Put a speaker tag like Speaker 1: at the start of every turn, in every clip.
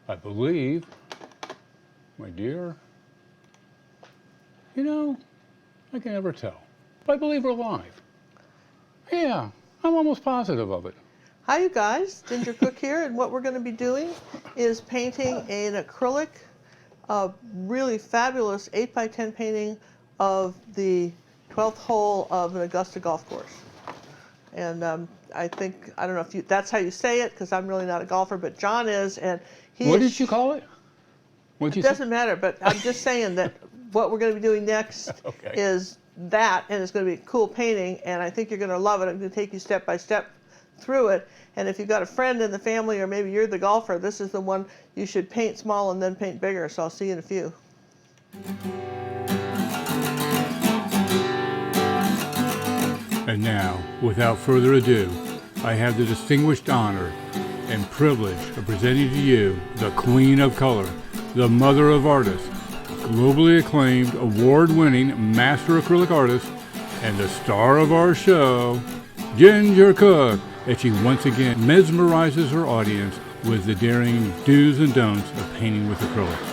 Speaker 1: I believe, my dear, you know, I can never tell. But I believe we're live. Yeah, I'm almost positive of it.
Speaker 2: Hi you guys, Ginger Cook here, and what we're going to be doing is painting an acrylic, really fabulous 8x10 painting of the 12th hole of an Augusta golf course. And I don't know if that's how you say it, because I'm really not a golfer, but John is, and
Speaker 1: What did you call it?
Speaker 2: It doesn't matter, but I'm just saying that what we're going to be doing next is that, and it's going to be a cool painting, and I think you're going to love it. I'm going to take you step by step through it, and if you've got a friend in the family, or maybe you're the golfer, this is the one you should paint small and then paint bigger, so I'll see you in a few.
Speaker 1: And now, without further ado, I have the distinguished honor and privilege of presenting to you the Queen of Color, the Mother of Artists, globally acclaimed, award-winning master acrylic artist, and the star of our show, Ginger Cook, as she once again mesmerizes her audience with the daring do's and don'ts of painting with acrylic.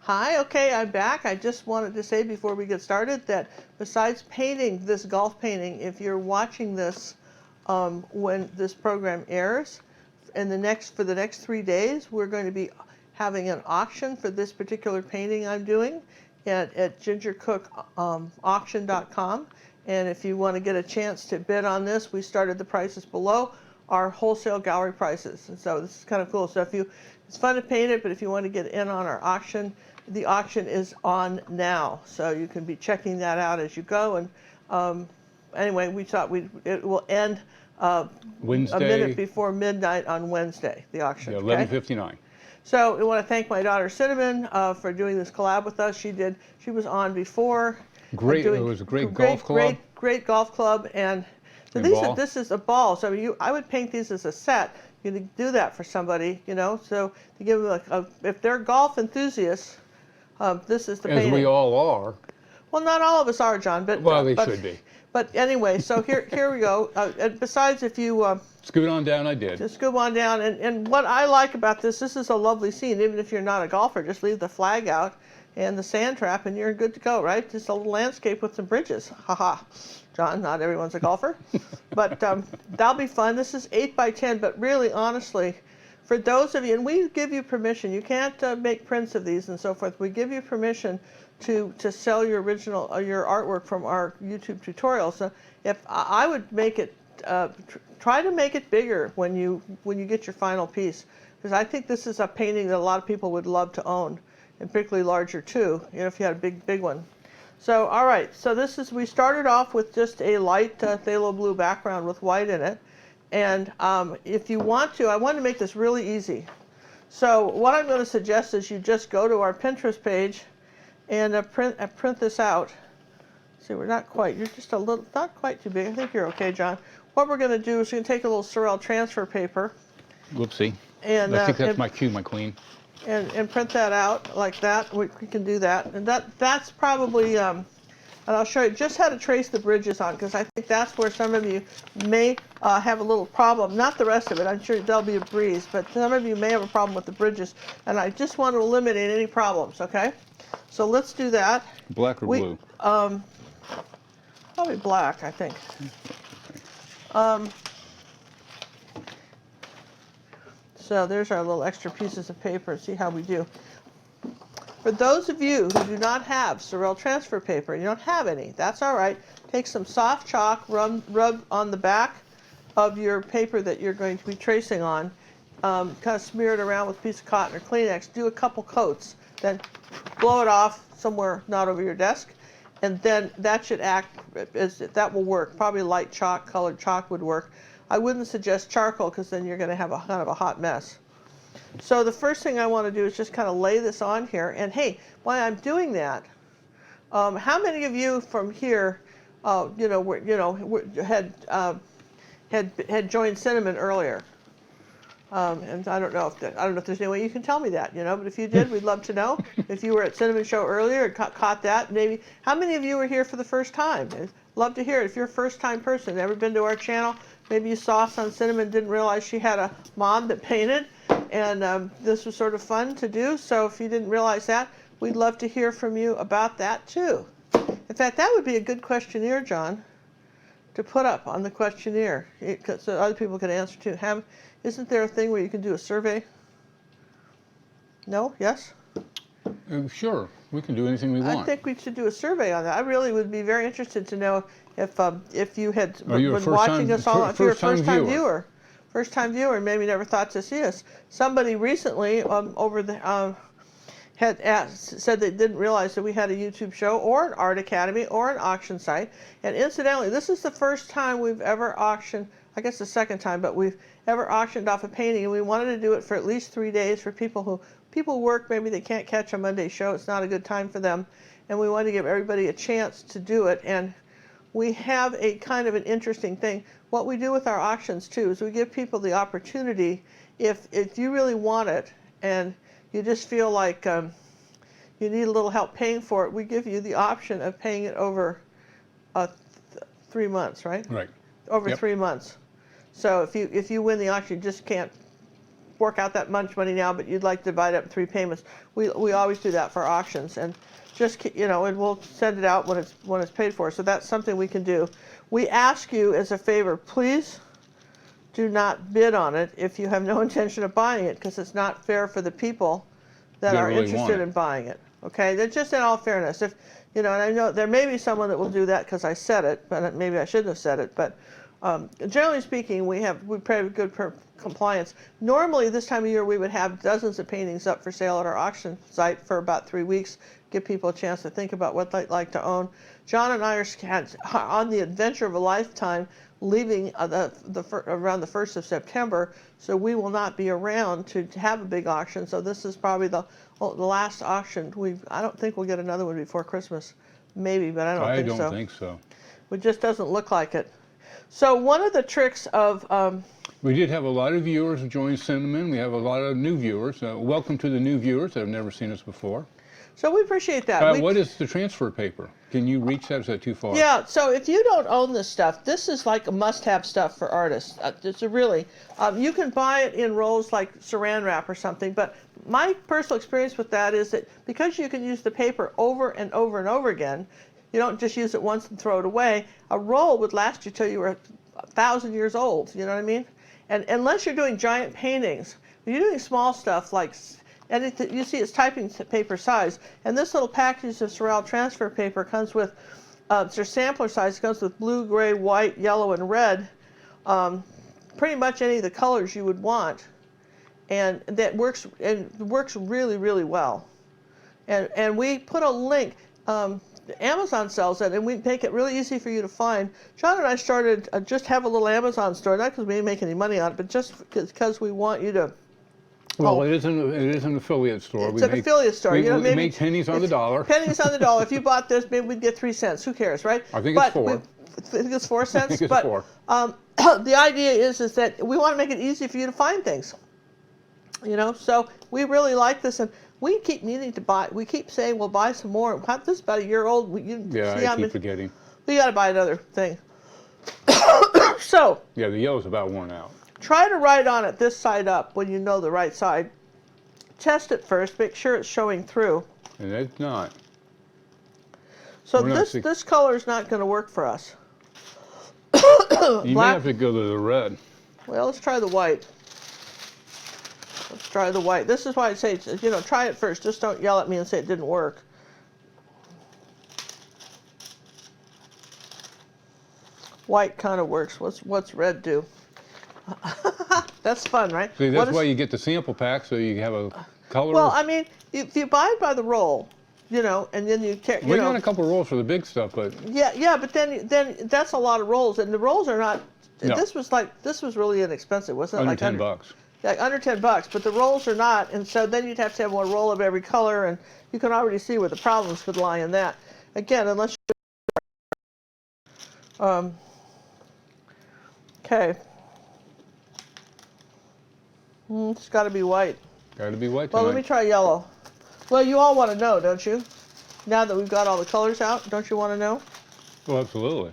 Speaker 2: Hi, okay, I'm back. I just wanted to say before we get started that besides painting this golf painting, if you're watching this when this program airs, for the next 3 days, we're going to be having an auction for this particular painting I'm doing at gingercookauction.com. And if you want to get a chance to bid on this, we started the prices below our wholesale gallery prices. And so this is kind of cool. So it's fun to paint it, but if you want to get in on our auction, the auction is on now. So you can be checking that out as you go. And anyway, we thought it will end
Speaker 1: Wednesday,
Speaker 2: a minute before midnight on Wednesday, the auction.
Speaker 1: Yeah, 11:59.
Speaker 2: So I want to thank my daughter Cinnamon for doing this collab with us. She was on before.
Speaker 1: Great, it was a great golf club.
Speaker 2: Great golf club, and so this is a ball. So I would paint these as a set. You could do that for somebody, you know. So to give them if they're golf enthusiasts, this is the painting.
Speaker 1: As we all are.
Speaker 2: Well, not all of us are, John, but
Speaker 1: they should be.
Speaker 2: But anyway, so here we go. And besides, if you
Speaker 1: scoot on down, I did.
Speaker 2: Just scoot on down, and what I like about this is a lovely scene. Even if you're not a golfer, just leave the flag out and the sand trap, and you're good to go, right? Just a little landscape with some bridges. Haha, John, not everyone's a golfer, but that'll be fun. This is 8x10, but really, honestly, for those of you, and we give you permission. You can't make prints of these and so forth. We give you permission to sell your original your artwork from our YouTube tutorial. So if I would make it, try to make it bigger when you get your final piece, because I think this is a painting that a lot of people would love to own, and particularly larger too. You know, if you had a big one. So all right, so we started off with just a light phthalo blue background with white in it, and if you want to, I want to make this really easy. So what I'm going to suggest is you just go to our Pinterest page and print this out. See, we're not quite. You're just a little, not quite too big. I think you're okay, John. What we're going to do is we're going to take a little Sorel transfer paper.
Speaker 1: Whoopsie.
Speaker 2: And
Speaker 1: I think that's my cue, my queen.
Speaker 2: And print that out like that. We can do that. And that's probably, and I'll show you just how to trace the bridges on, because I think that's where some of you may have a little problem. Not the rest of it. I'm sure there'll be a breeze, but some of you may have a problem with the bridges. And I just want to eliminate any problems, okay? So let's do that.
Speaker 1: Black or blue?
Speaker 2: Probably black, I think. So there's our little extra pieces of paper. See how we do. For those of you who do not have Sorel transfer paper, you don't have any, that's all right. Take some soft chalk, rub on the back of your paper that you're going to be tracing on. Kind of smear it around with a piece of cotton or Kleenex. Do a couple coats. Then blow it off somewhere not over your desk, and then that should that will work. Probably light chalk, colored chalk would work. I wouldn't suggest charcoal, because then you're going to have kind of a hot mess. So the first thing I want to do is just kind of lay this on here. And hey, while I'm doing that, how many of you from here, had joined Cinnamon earlier? And I don't know if there's any way you can tell me that, but if you did, we'd love to know. If you were at Cinnamon Show earlier and caught that, maybe. How many of you were here for the first time? I'd love to hear it. If you're a first-time person, never been to our channel, maybe you saw us on Cinnamon, didn't realize she had a mom that painted, and this was sort of fun to do. So if you didn't realize that, we'd love to hear from you about that too. In fact, that would be a good questionnaire, John, to put up on the questionnaire, so other people can answer too. Isn't there a thing where you can do a survey? No? Yes?
Speaker 1: Sure, we can do anything we want.
Speaker 2: I think we should do a survey on that. I really would be very interested to know if you had
Speaker 1: been
Speaker 2: watching us all, if you're a first-time
Speaker 1: viewer.
Speaker 2: First-time viewer, and maybe never thought to see us. Somebody recently said they didn't realize that we had a YouTube show or an art academy or an auction site. And incidentally, this is the first time we've ever auctioned, I guess the second time, but we've ever auctioned off a painting, and we wanted to do it for at least 3 days for people work, maybe they can't catch a Monday show, it's not a good time for them, and we wanted to give everybody a chance to do it. And we have a kind of an interesting thing. What we do with our auctions too is we give people the opportunity, if you really want it and you just feel like you need a little help paying for it, we give you the option of paying it over 3 months, right?
Speaker 1: Right.
Speaker 2: Over 3 months. So if you win the auction, you just can't fork out that much money now, but you'd like to divide it up in 3 payments. We always do that for auctions, and just and we'll send it out when it's paid for. So that's something we can do. We ask you as a favor, please do not bid on it if you have no intention of buying it, because it's not fair for the people that are
Speaker 1: really
Speaker 2: interested in buying it. Okay, that's just in all fairness. If and I know there may be someone that will do that because I said it, but maybe I shouldn't have said it. But generally speaking, we pay good compliance. Normally, this time of year, we would have dozens of paintings up for sale at our auction site for about 3 weeks, give people a chance to think about what they'd like to own. John and I are on the adventure of a lifetime, leaving around the 1st of September, so we will not be around to have a big auction. So this is probably the last auction. I don't think we'll get another one before Christmas. Maybe, but I don't think so.
Speaker 1: I don't think so.
Speaker 2: It just doesn't look like it. So one of the tricks of...
Speaker 1: we did have a lot of viewers join Cinnamon. We have a lot of new viewers. Welcome to the new viewers that have never seen us before.
Speaker 2: So we appreciate that.
Speaker 1: What is the transfer paper? Can you reach that? Is that too far?
Speaker 2: Yeah, so if you don't own this stuff, this is like a must-have stuff for artists. It's a really, you can buy it in rolls like saran wrap or something, but my personal experience with that is that because you can use the paper over and over and over again, you don't just use it once and throw it away. A roll would last you till you were 1,000 years old, you know what I mean? And unless you're doing giant paintings, when you're doing small stuff like anything, you see it's typing paper size, and this little package of Sorel transfer paper comes with, it's your sampler size, it comes with blue, gray, white, yellow, and red, pretty much any of the colors you would want, and that works really, really well. And we put a link, Amazon sells it, and we make it really easy for you to find. John and I started just have a little Amazon store, not because we didn't make any money on it, but just because we want you to.
Speaker 1: Well, it is an affiliate store.
Speaker 2: It's an affiliate store.
Speaker 1: We make pennies on the dollar.
Speaker 2: Pennies on the dollar. If you bought this, maybe we'd get 3 cents. Who cares, right?
Speaker 1: I think it's 4.
Speaker 2: I think it's 4 cents.
Speaker 1: I think
Speaker 2: but,
Speaker 1: it's
Speaker 2: 4. The idea is that we want to make it easy for you to find things. So we really like this, and we keep needing to buy. We keep saying we'll buy some more. This is about a year old.
Speaker 1: I keep forgetting.
Speaker 2: We got to buy another thing. So.
Speaker 1: Yeah, the yellow's about worn out.
Speaker 2: Try to write on it this side up when you know the right side. Test it first. Make sure it's showing through.
Speaker 1: And it's not.
Speaker 2: So this color is not going to work for us.
Speaker 1: You may have to go to the red.
Speaker 2: Well, let's try the white. Let's try the white. This is why I say, try it first. Just don't yell at me and say it didn't work. White kind of works. What's red do? That's fun, right?
Speaker 1: See, that's why you get the sample pack, so you have a color.
Speaker 2: Well, I mean, if you buy it by the roll, and then you can't.
Speaker 1: We got a couple of rolls for the big stuff, but.
Speaker 2: Yeah, but then that's a lot of rolls, and the rolls are not.
Speaker 1: No.
Speaker 2: This was really inexpensive, wasn't it?
Speaker 1: Under $10.
Speaker 2: Like under $10, but the rolls are not, and so then you'd have to have one roll of every color, and you can already see where the problems could lie in that. Again, unless you. Okay. It's got to be white.
Speaker 3: Got to be white
Speaker 2: Well,
Speaker 3: tonight.
Speaker 2: let me try yellow. Well, you all want to know, don't you? Now that we've got all the colors out, don't you want to know?
Speaker 3: Oh, absolutely.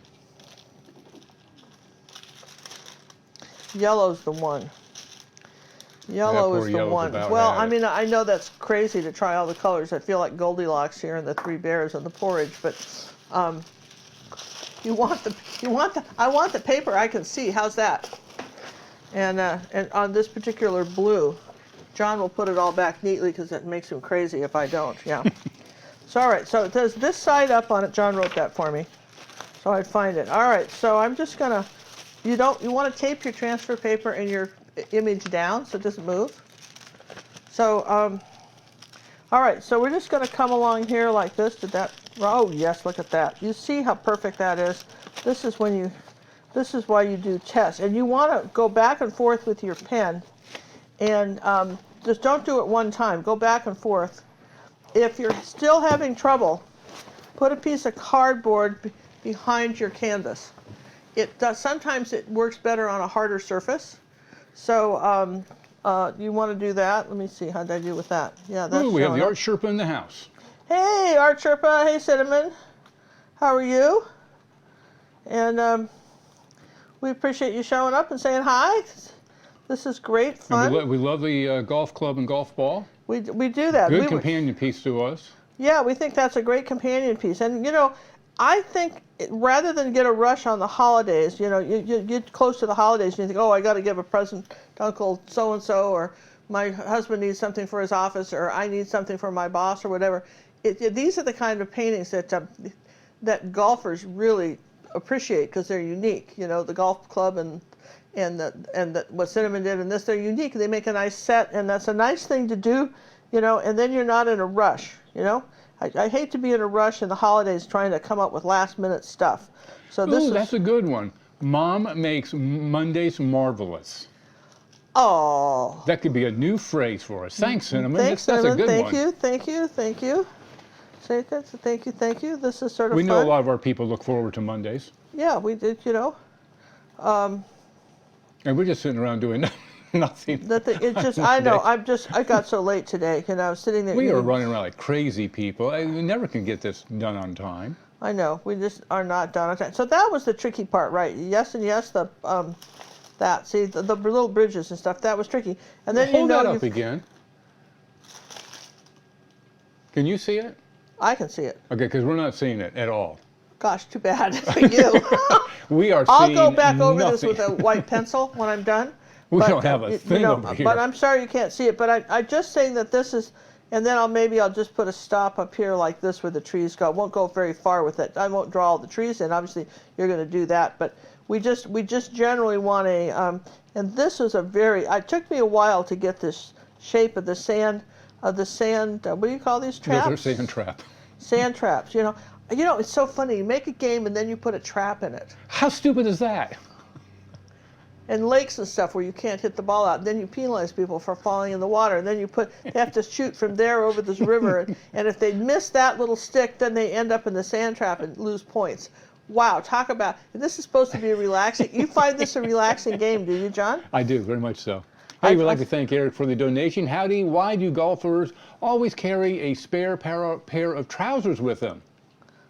Speaker 2: Yellow's the one. Yellow
Speaker 3: poor
Speaker 2: is the
Speaker 3: yellow's
Speaker 2: one.
Speaker 3: about
Speaker 2: Well,
Speaker 3: had
Speaker 2: I
Speaker 3: it.
Speaker 2: mean, I know that's crazy to try all the colors. I feel like Goldilocks here and the three bears and the porridge, but I want the paper I can see. How's that? And on this particular blue, John will put it all back neatly because it makes him crazy if I don't. Yeah. So all right. So it does this side up on it. John wrote that for me, so I'd find it. All right. So I'm just gonna. You want to tape your transfer paper and your image down so it doesn't move. So all right. So we're just gonna come along here like this. Did that? Oh yes. Look at that. You see how perfect that is. This is when you. This is why you do tests, and you want to go back and forth with your pen, and just don't do it one time. Go back and forth. If you're still having trouble, put a piece of cardboard behind your canvas. It does. Sometimes it works better on a harder surface. So you want to do that. Let me see how did I do with that. Yeah, that's.
Speaker 3: Ooh, we have
Speaker 2: showing
Speaker 3: the
Speaker 2: up.
Speaker 3: Art Sherpa in the house.
Speaker 2: Hey, Art Sherpa. Hey, Cinnamon. How are you? And we appreciate you showing up and saying hi. This is great fun.
Speaker 3: And we love the golf club and golf ball.
Speaker 2: We do that.
Speaker 3: Good companion piece to us.
Speaker 2: Yeah, we think that's a great companion piece. And, you know, I think rather than get a rush on the holidays, you know, you get close to the holidays and you think, oh, I got to give a present to Uncle so-and-so, or my husband needs something for his office, or I need something for my boss, or whatever. These are the kind of paintings that golfers really appreciate because they're unique. You know, the golf club and what Cinnamon did and this, they're unique. They make a nice set, and that's a nice thing to do, you know, and then you're not in a rush, you know. I hate to be in a rush in the holidays trying to come up with last minute stuff. So this
Speaker 3: that's a good one. Mom makes Mondays marvelous.
Speaker 2: Oh.
Speaker 3: That could be a new phrase for us. Thanks, Cinnamon.
Speaker 2: Thanks,
Speaker 3: That's
Speaker 2: Cinnamon.
Speaker 3: a good
Speaker 2: Thank
Speaker 3: one.
Speaker 2: you, thank you, thank you. Say that. Thank you, thank you. This is sort of
Speaker 3: We
Speaker 2: fun.
Speaker 3: know a lot of our people look forward to Mondays.
Speaker 2: Yeah, we did, you know.
Speaker 3: And we're just sitting around doing nothing.
Speaker 2: It's just, I know, I got so late today, you know, I was sitting there.
Speaker 3: We are running around like crazy people. We never can get this done on time.
Speaker 2: I know, we just are not done on time. So that was the tricky part, right? Yes and yes, the little bridges and stuff, that was tricky. And then
Speaker 3: Hold that up again. Can you see it?
Speaker 2: I can see it.
Speaker 3: Okay, because we're not seeing it at all.
Speaker 2: Gosh, too bad for you.
Speaker 3: We are
Speaker 2: I'll
Speaker 3: seeing
Speaker 2: go back over
Speaker 3: nothing.
Speaker 2: this with a white pencil when I'm done.
Speaker 3: We
Speaker 2: But,
Speaker 3: don't have a thing over here.
Speaker 2: But I'm sorry you can't see it. But I'm just saying that this is, and then I'll just put a stop up here like this where the trees go. I won't go very far with it. I won't draw all the trees in. Obviously, you're going to do that. But we just generally want a, and this was it took me a while to get this shape of the sand, what do you call these traps?
Speaker 3: Those are sand trap.
Speaker 2: Sand traps, you know. You know, it's so funny. You make a game and then you put a trap in it.
Speaker 3: How stupid is that?
Speaker 2: And lakes and stuff where you can't hit the ball out. And then you penalize people for falling in the water. And then they have to shoot from there over this river. And if they miss that little stick, then they end up in the sand trap and lose points. Wow, talk about, this is supposed to be a relaxing, you find this a relaxing game, do you, John?
Speaker 3: I do, very much so. Hey, we'd like to thank Eric for the donation. Howdy, why do golfers always carry a spare pair of trousers with them?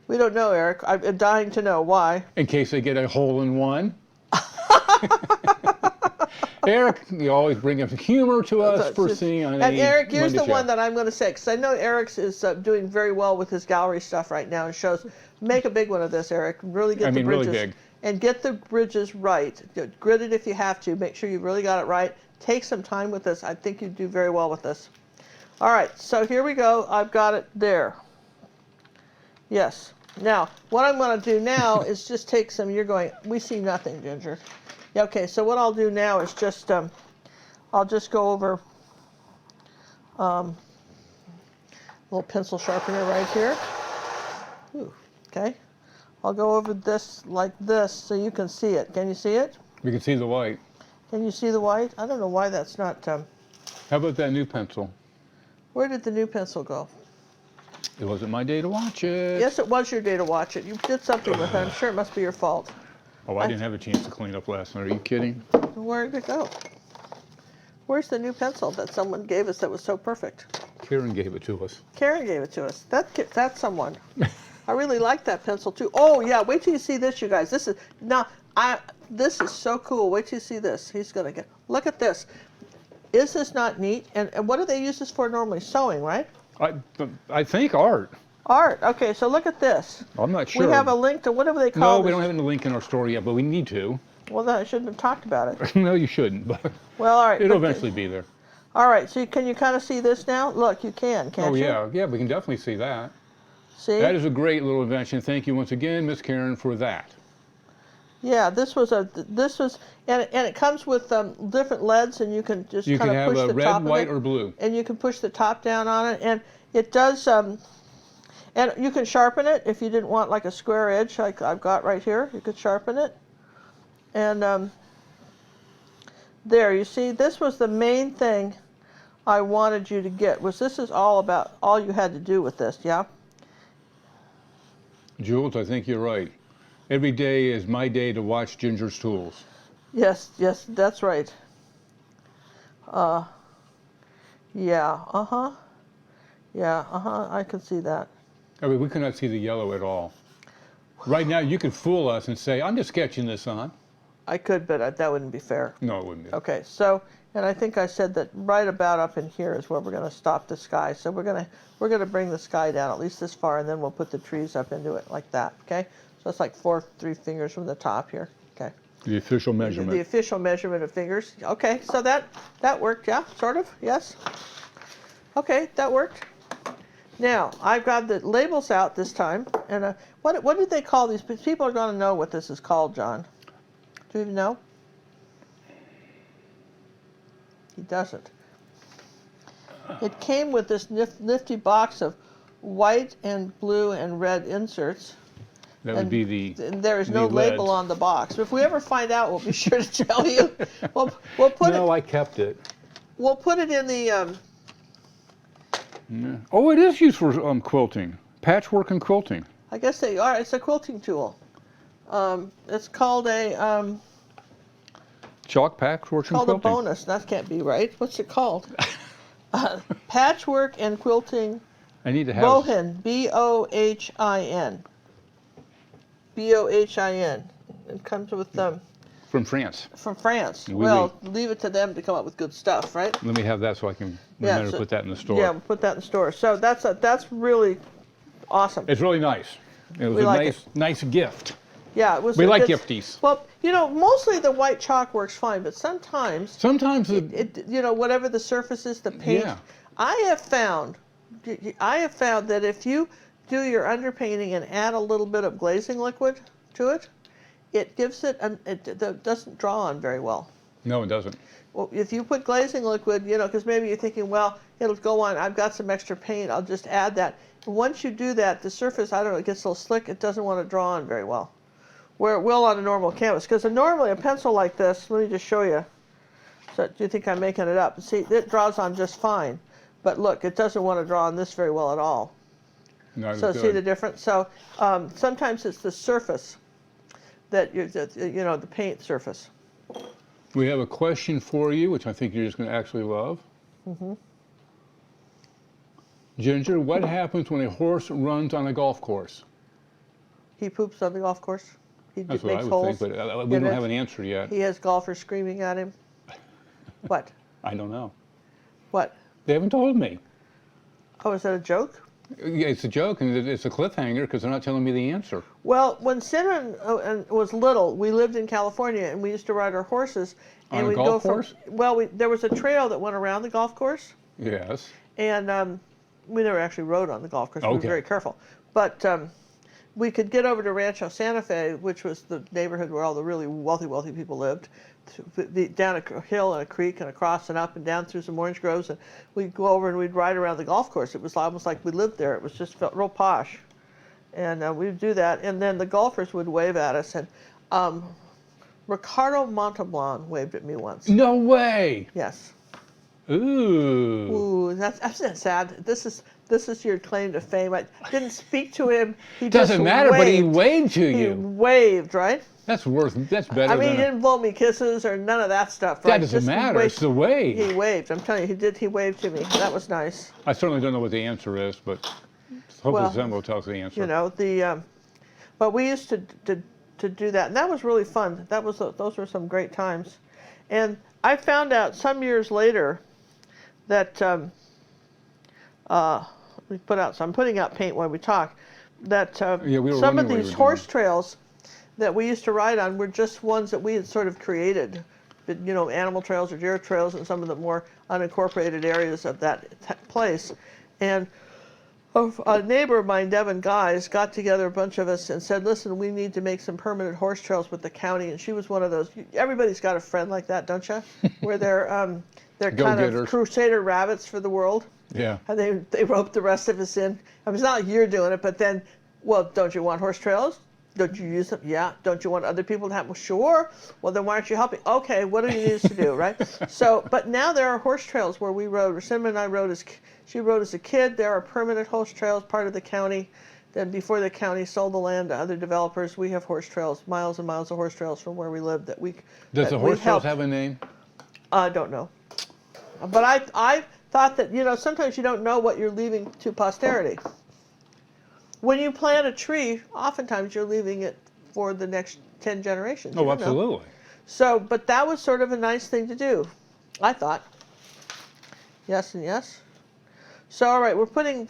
Speaker 2: We don't know, Eric. I'm dying to know why.
Speaker 3: In case they get a hole-in-one. Eric, you always bring up humor to us for seeing on
Speaker 2: And Eric, here's
Speaker 3: Monday
Speaker 2: the
Speaker 3: show.
Speaker 2: one that I'm going to say, because I know Eric's is doing very well with his gallery stuff right now and shows. Make a big one of this, Eric. Really get the bridges.
Speaker 3: Really big.
Speaker 2: And get the bridges right. Grid it if you have to. Make sure you really got it right. Take some time with this. I think you do very well with this. All right, so here we go. I've got it there. Yes. Now, what I'm going to do now is just take some, we see nothing, Ginger. Yeah, okay, so what I'll do now is just, I'll just go over little pencil sharpener right here. Ooh, okay. I'll go over this like this so you can see it. Can you see it?
Speaker 3: We can see the white.
Speaker 2: Can you see the white? I don't know why that's not,
Speaker 3: How about that new pencil?
Speaker 2: where did the new pencil go?
Speaker 3: It wasn't my day to watch it.
Speaker 2: Yes, it was your day to watch it. You did something with it. I'm sure it must be your fault.
Speaker 3: Oh, I didn't have a chance to clean up last night. Are you kidding?
Speaker 2: Where did it go? Where's the new pencil that someone gave us that was so perfect?
Speaker 3: Karen gave it to us.
Speaker 2: Karen gave it to us. That's someone. I really like that pencil too. Oh yeah, wait till you see this, you guys. This is so cool. Wait till you see this. He's gonna get. Look at this. Is this not neat? And what do they use this for normally? Sewing, right?
Speaker 3: I think art.
Speaker 2: Art. Okay, so look at this.
Speaker 3: I'm not sure.
Speaker 2: We have a link to whatever they call
Speaker 3: No, we
Speaker 2: this.
Speaker 3: don't have any link in our story yet, but we need to.
Speaker 2: Well, then I shouldn't have talked about it.
Speaker 3: No, you shouldn't. But
Speaker 2: Well, all right.
Speaker 3: it'll eventually be there.
Speaker 2: All right. So can you kind of see this now? Look, you can, can't you?
Speaker 3: Oh yeah, we can definitely see that.
Speaker 2: See?
Speaker 3: That is a great little invention. Thank you once again, Miss Karen, for that.
Speaker 2: Yeah, and it comes with different leads, and you can just
Speaker 3: You
Speaker 2: kind
Speaker 3: can
Speaker 2: of
Speaker 3: have
Speaker 2: push
Speaker 3: a
Speaker 2: the
Speaker 3: red,
Speaker 2: top
Speaker 3: white,
Speaker 2: of it,
Speaker 3: or blue.
Speaker 2: and you can push the top down on it, and it does. And you can sharpen it if you didn't want like a square edge, like I've got right here. You could sharpen it, and there. You see, this was the main thing I wanted you to get. This is all you had to do with this, yeah.
Speaker 3: Jules, I think you're right. Every day is my day to watch Ginger's tools.
Speaker 2: Yes, that's right. Yeah, I can see that.
Speaker 3: I mean, we cannot see the yellow at all. Right now, you could fool us and say, I'm just sketching this on.
Speaker 2: I could, but that wouldn't be fair.
Speaker 3: No, it wouldn't be.
Speaker 2: Okay, so, and I think I said that right about up in here is where we're going to stop the sky. So we're going to bring the sky down at least this far, and then we'll put the trees up into it like that. Okay, so it's like 3 fingers from the top here. Okay.
Speaker 3: The official measurement.
Speaker 2: The official measurement of fingers. Okay, so that worked. Yeah, sort of. Yes. Okay, that worked. Now I've got the labels out this time, and what did they call these? People are going to know what this is called, John. Do you even know? He doesn't. It came with this nifty box of white and blue and red inserts.
Speaker 3: That would be the.
Speaker 2: And there is no
Speaker 3: leads.
Speaker 2: label on the box. If we ever find out, we'll be sure to tell you. We'll put
Speaker 3: No, I kept it.
Speaker 2: We'll put it in the.
Speaker 3: Yeah. Oh, it is used for quilting, patchwork and quilting.
Speaker 2: I guess they are. It's a quilting tool. It's called a.
Speaker 3: Chalk patchwork and
Speaker 2: Called
Speaker 3: quilting.
Speaker 2: a bonus. That can't be right. What's it called? Patchwork and quilting.
Speaker 3: I need to have.
Speaker 2: Bohin. Bohin. Bohin. It comes with
Speaker 3: From France.
Speaker 2: from France.
Speaker 3: Oui,
Speaker 2: Well, leave it to them to come up with good stuff, right?
Speaker 3: Let me have that so I can remember to put that in the store.
Speaker 2: Yeah, we'll put that in the store. So that's really awesome.
Speaker 3: It's really nice. It was
Speaker 2: We
Speaker 3: a
Speaker 2: like
Speaker 3: nice gift.
Speaker 2: Yeah, it was.
Speaker 3: We like
Speaker 2: it's-
Speaker 3: gifties.
Speaker 2: Well, mostly the white chalk works fine, but sometimes
Speaker 3: Sometimes
Speaker 2: whatever the surface is, the paint.
Speaker 3: Yeah.
Speaker 2: I have found that if you do your underpainting and add a little bit of glazing liquid to it, it gives it doesn't draw on very well.
Speaker 3: No, it doesn't.
Speaker 2: Well, if you put glazing liquid, because maybe you're thinking, well, it'll go on. I've got some extra paint. I'll just add that. Once you do that, the surface, I don't know, it gets a little slick. It doesn't want to draw on very well. Where it will on a normal canvas. Because normally a pencil like this, let me just show you. So do you think I'm making it up? See, it draws on just fine. But look, it doesn't want to draw on this very well at all.
Speaker 3: Not
Speaker 2: So
Speaker 3: as
Speaker 2: see
Speaker 3: good.
Speaker 2: the difference? So sometimes it's the surface the paint surface.
Speaker 3: We have a question for you, which I think you're just going to actually love.
Speaker 2: Mm-hmm.
Speaker 3: Ginger, what happens when a horse runs on a golf course?
Speaker 2: He poops on the golf course. He
Speaker 3: That's
Speaker 2: just
Speaker 3: what I
Speaker 2: makes
Speaker 3: would
Speaker 2: holes.
Speaker 3: think, but we
Speaker 2: in
Speaker 3: don't
Speaker 2: it.
Speaker 3: have an answer yet.
Speaker 2: He has golfers screaming at him. What?
Speaker 3: I don't know.
Speaker 2: What?
Speaker 3: They haven't told me.
Speaker 2: Oh, is that a joke?
Speaker 3: Yeah, it's a joke, and it's a cliffhanger because they're not telling me the answer.
Speaker 2: Well, when Cinnamon was little, we lived in California, and we used to ride our horses. And
Speaker 3: On a
Speaker 2: we'd
Speaker 3: golf
Speaker 2: go
Speaker 3: course?
Speaker 2: There was a trail that went around the golf course,
Speaker 3: Yes.
Speaker 2: and we never actually rode on the golf course. We were
Speaker 3: Okay.
Speaker 2: very careful. But we could get over to Rancho Santa Fe, which was the neighborhood where all the really wealthy people lived, down a hill and a creek and across and up and down through some orange groves. And we'd go over and we'd ride around the golf course. It was almost like we lived there. It was just felt real posh. And we'd do that. And then the golfers would wave at us. And Ricardo Montalban waved at me once.
Speaker 3: No way.
Speaker 2: Yes.
Speaker 3: Ooh.
Speaker 2: Ooh, Ooh, that's not sad. This is your claim to fame. I didn't speak to him. He
Speaker 3: Doesn't
Speaker 2: just
Speaker 3: matter,
Speaker 2: waved.
Speaker 3: but he waved to
Speaker 2: He
Speaker 3: you.
Speaker 2: waved, right?
Speaker 3: That's better
Speaker 2: I mean, he
Speaker 3: than
Speaker 2: didn't blow me kisses or none of that stuff, right?
Speaker 3: that doesn't
Speaker 2: Just
Speaker 3: matter. It's the wave.
Speaker 2: He waved. I'm telling you, he waved to me. That was nice.
Speaker 3: I certainly don't know what the answer is, but hopefully
Speaker 2: Well,
Speaker 3: Zimbo tells the answer.
Speaker 2: You know, but we used to do that, and that was really fun. Those were some great times. And I found out some years later that we put out. So I'm putting out paint while we talk. That some of these horse trails that we used to ride on were just ones that we had sort of created. You know, animal trails or deer trails in some of the more unincorporated areas of that place. And a neighbor of mine, Devin Guys, got together a bunch of us and said, listen, we need to make some permanent horse trails with the county. And she was one of those. Everybody's got a friend like that, don't you? Where they're kind of crusader rabbits for the world.
Speaker 3: Yeah.
Speaker 2: And they roped the rest of us in. I mean, it's not like you're doing it, but then, well, don't you want horse trails? Don't you use them? Yeah. Don't you want other people to have? Well, sure. Well, then why aren't you helping? Okay. What do you need us to do, right? So, but now there are horse trails where we rode. Cinnamon and I rode she rode as a kid. There are permanent horse trails, part of the county. Then before the county sold the land to other developers, we have horse trails, miles and miles of horse trails from where we live that we.
Speaker 3: Does the horse trails have a name?
Speaker 2: I don't know. But I thought that, you know, sometimes you don't know what you're leaving to posterity. When you plant a tree, oftentimes you're leaving it for the next 10 generations.
Speaker 3: Oh, absolutely.
Speaker 2: So, but that was sort of a nice thing to do, I thought. Yes and yes. So, all right, we're putting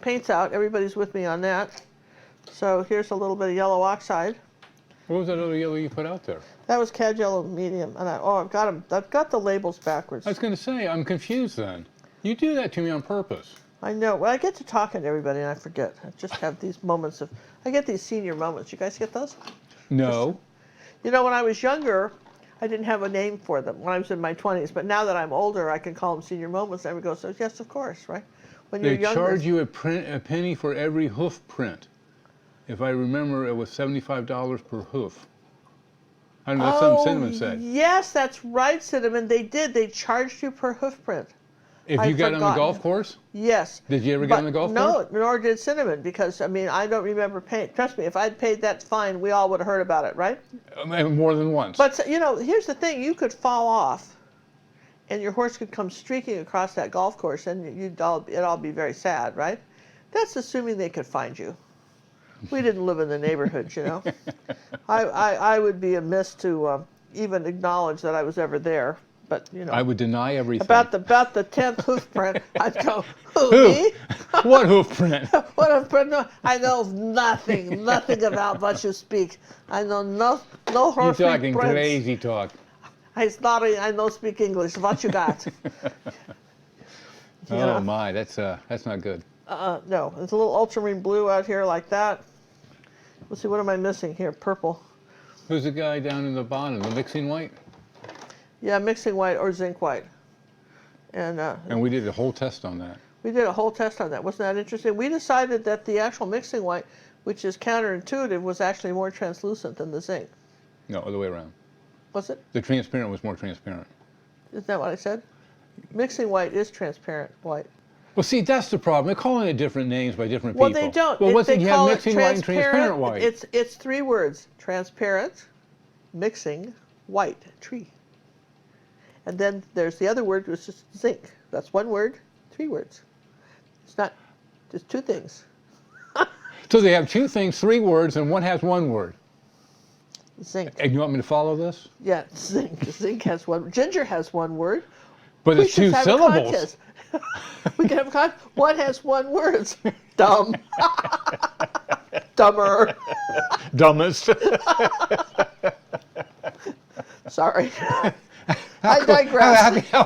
Speaker 2: paints out. Everybody's with me on that. So here's a little bit of yellow oxide.
Speaker 3: What was that other yellow you put out there?
Speaker 2: That was Cad Yellow Medium, and I've got them. I've got the labels backwards.
Speaker 3: I was going to say, I'm confused then. You do that to me on purpose.
Speaker 2: I know. Well, I get to talking to everybody and I forget. I just have these moments I get these senior moments. You guys get those?
Speaker 3: No.
Speaker 2: You know, when I was younger, I didn't have a name for them when I was in my 20s. But now that I'm older, I can call them senior moments. And I would go, so yes, of course, right? When you're younger.
Speaker 3: They charge you a penny for every hoof print. If I remember, it was $75 per hoof. I don't know, that's something Cinnamon said.
Speaker 2: Yes, that's right, Cinnamon. They did. They charged you per hoof print.
Speaker 3: If you got on the golf course?
Speaker 2: Yes.
Speaker 3: Did you ever get on the golf course?
Speaker 2: No, nor did Cinnamon, because, I mean, I don't remember paying. Trust me, if I'd paid that fine, we all would have heard about it, right?
Speaker 3: More than once.
Speaker 2: But, you know, here's the thing. You could fall off, and your horse could come streaking across that golf course, and it'd all be very sad, right? That's assuming they could find you. We didn't live in the neighborhood, you know. I would be amiss to even acknowledge that I was ever there. But, you know,
Speaker 3: I would deny everything.
Speaker 2: About the 10th hoof print, I'd go, who? Me?
Speaker 3: What hoof print?
Speaker 2: What hoof print? No, I know nothing about what you speak. I know no horse
Speaker 3: You're talking
Speaker 2: prints.
Speaker 3: crazy talk.
Speaker 2: I know speak English. What you got?
Speaker 3: Oh my, that's not good.
Speaker 2: No, there's a little ultramarine blue out here like that. Let's see, what am I missing here? Purple.
Speaker 3: Who's the guy down in the bottom? The mixing white?
Speaker 2: Yeah, mixing white or zinc white. And
Speaker 3: we did a whole test on that.
Speaker 2: We did a whole test on that. Wasn't that interesting? We decided that the actual mixing white, which is counterintuitive, was actually more translucent than the zinc.
Speaker 3: No, other way around.
Speaker 2: Was it?
Speaker 3: The transparent was more transparent.
Speaker 2: Isn't that what I said? Mixing white is transparent white.
Speaker 3: Well, see, that's the problem. They're calling it different names by different people.
Speaker 2: Well, they don't.
Speaker 3: Well, what's it? You have mixing white and
Speaker 2: transparent
Speaker 3: transparent white.
Speaker 2: It's three words: transparent, mixing, white, tree. And then there's the other word, which is zinc. That's one word, three words. It's not just two things.
Speaker 3: So they have two things, three words, and one has one word.
Speaker 2: Zinc.
Speaker 3: And you want me to follow this?
Speaker 2: Yeah, zinc. Zinc has one. Ginger has one word.
Speaker 3: But it's two syllables.
Speaker 2: We can have a contest. One has one word. Dumb. Dumber.
Speaker 3: Dumbest.
Speaker 2: Sorry. I digress.
Speaker 3: How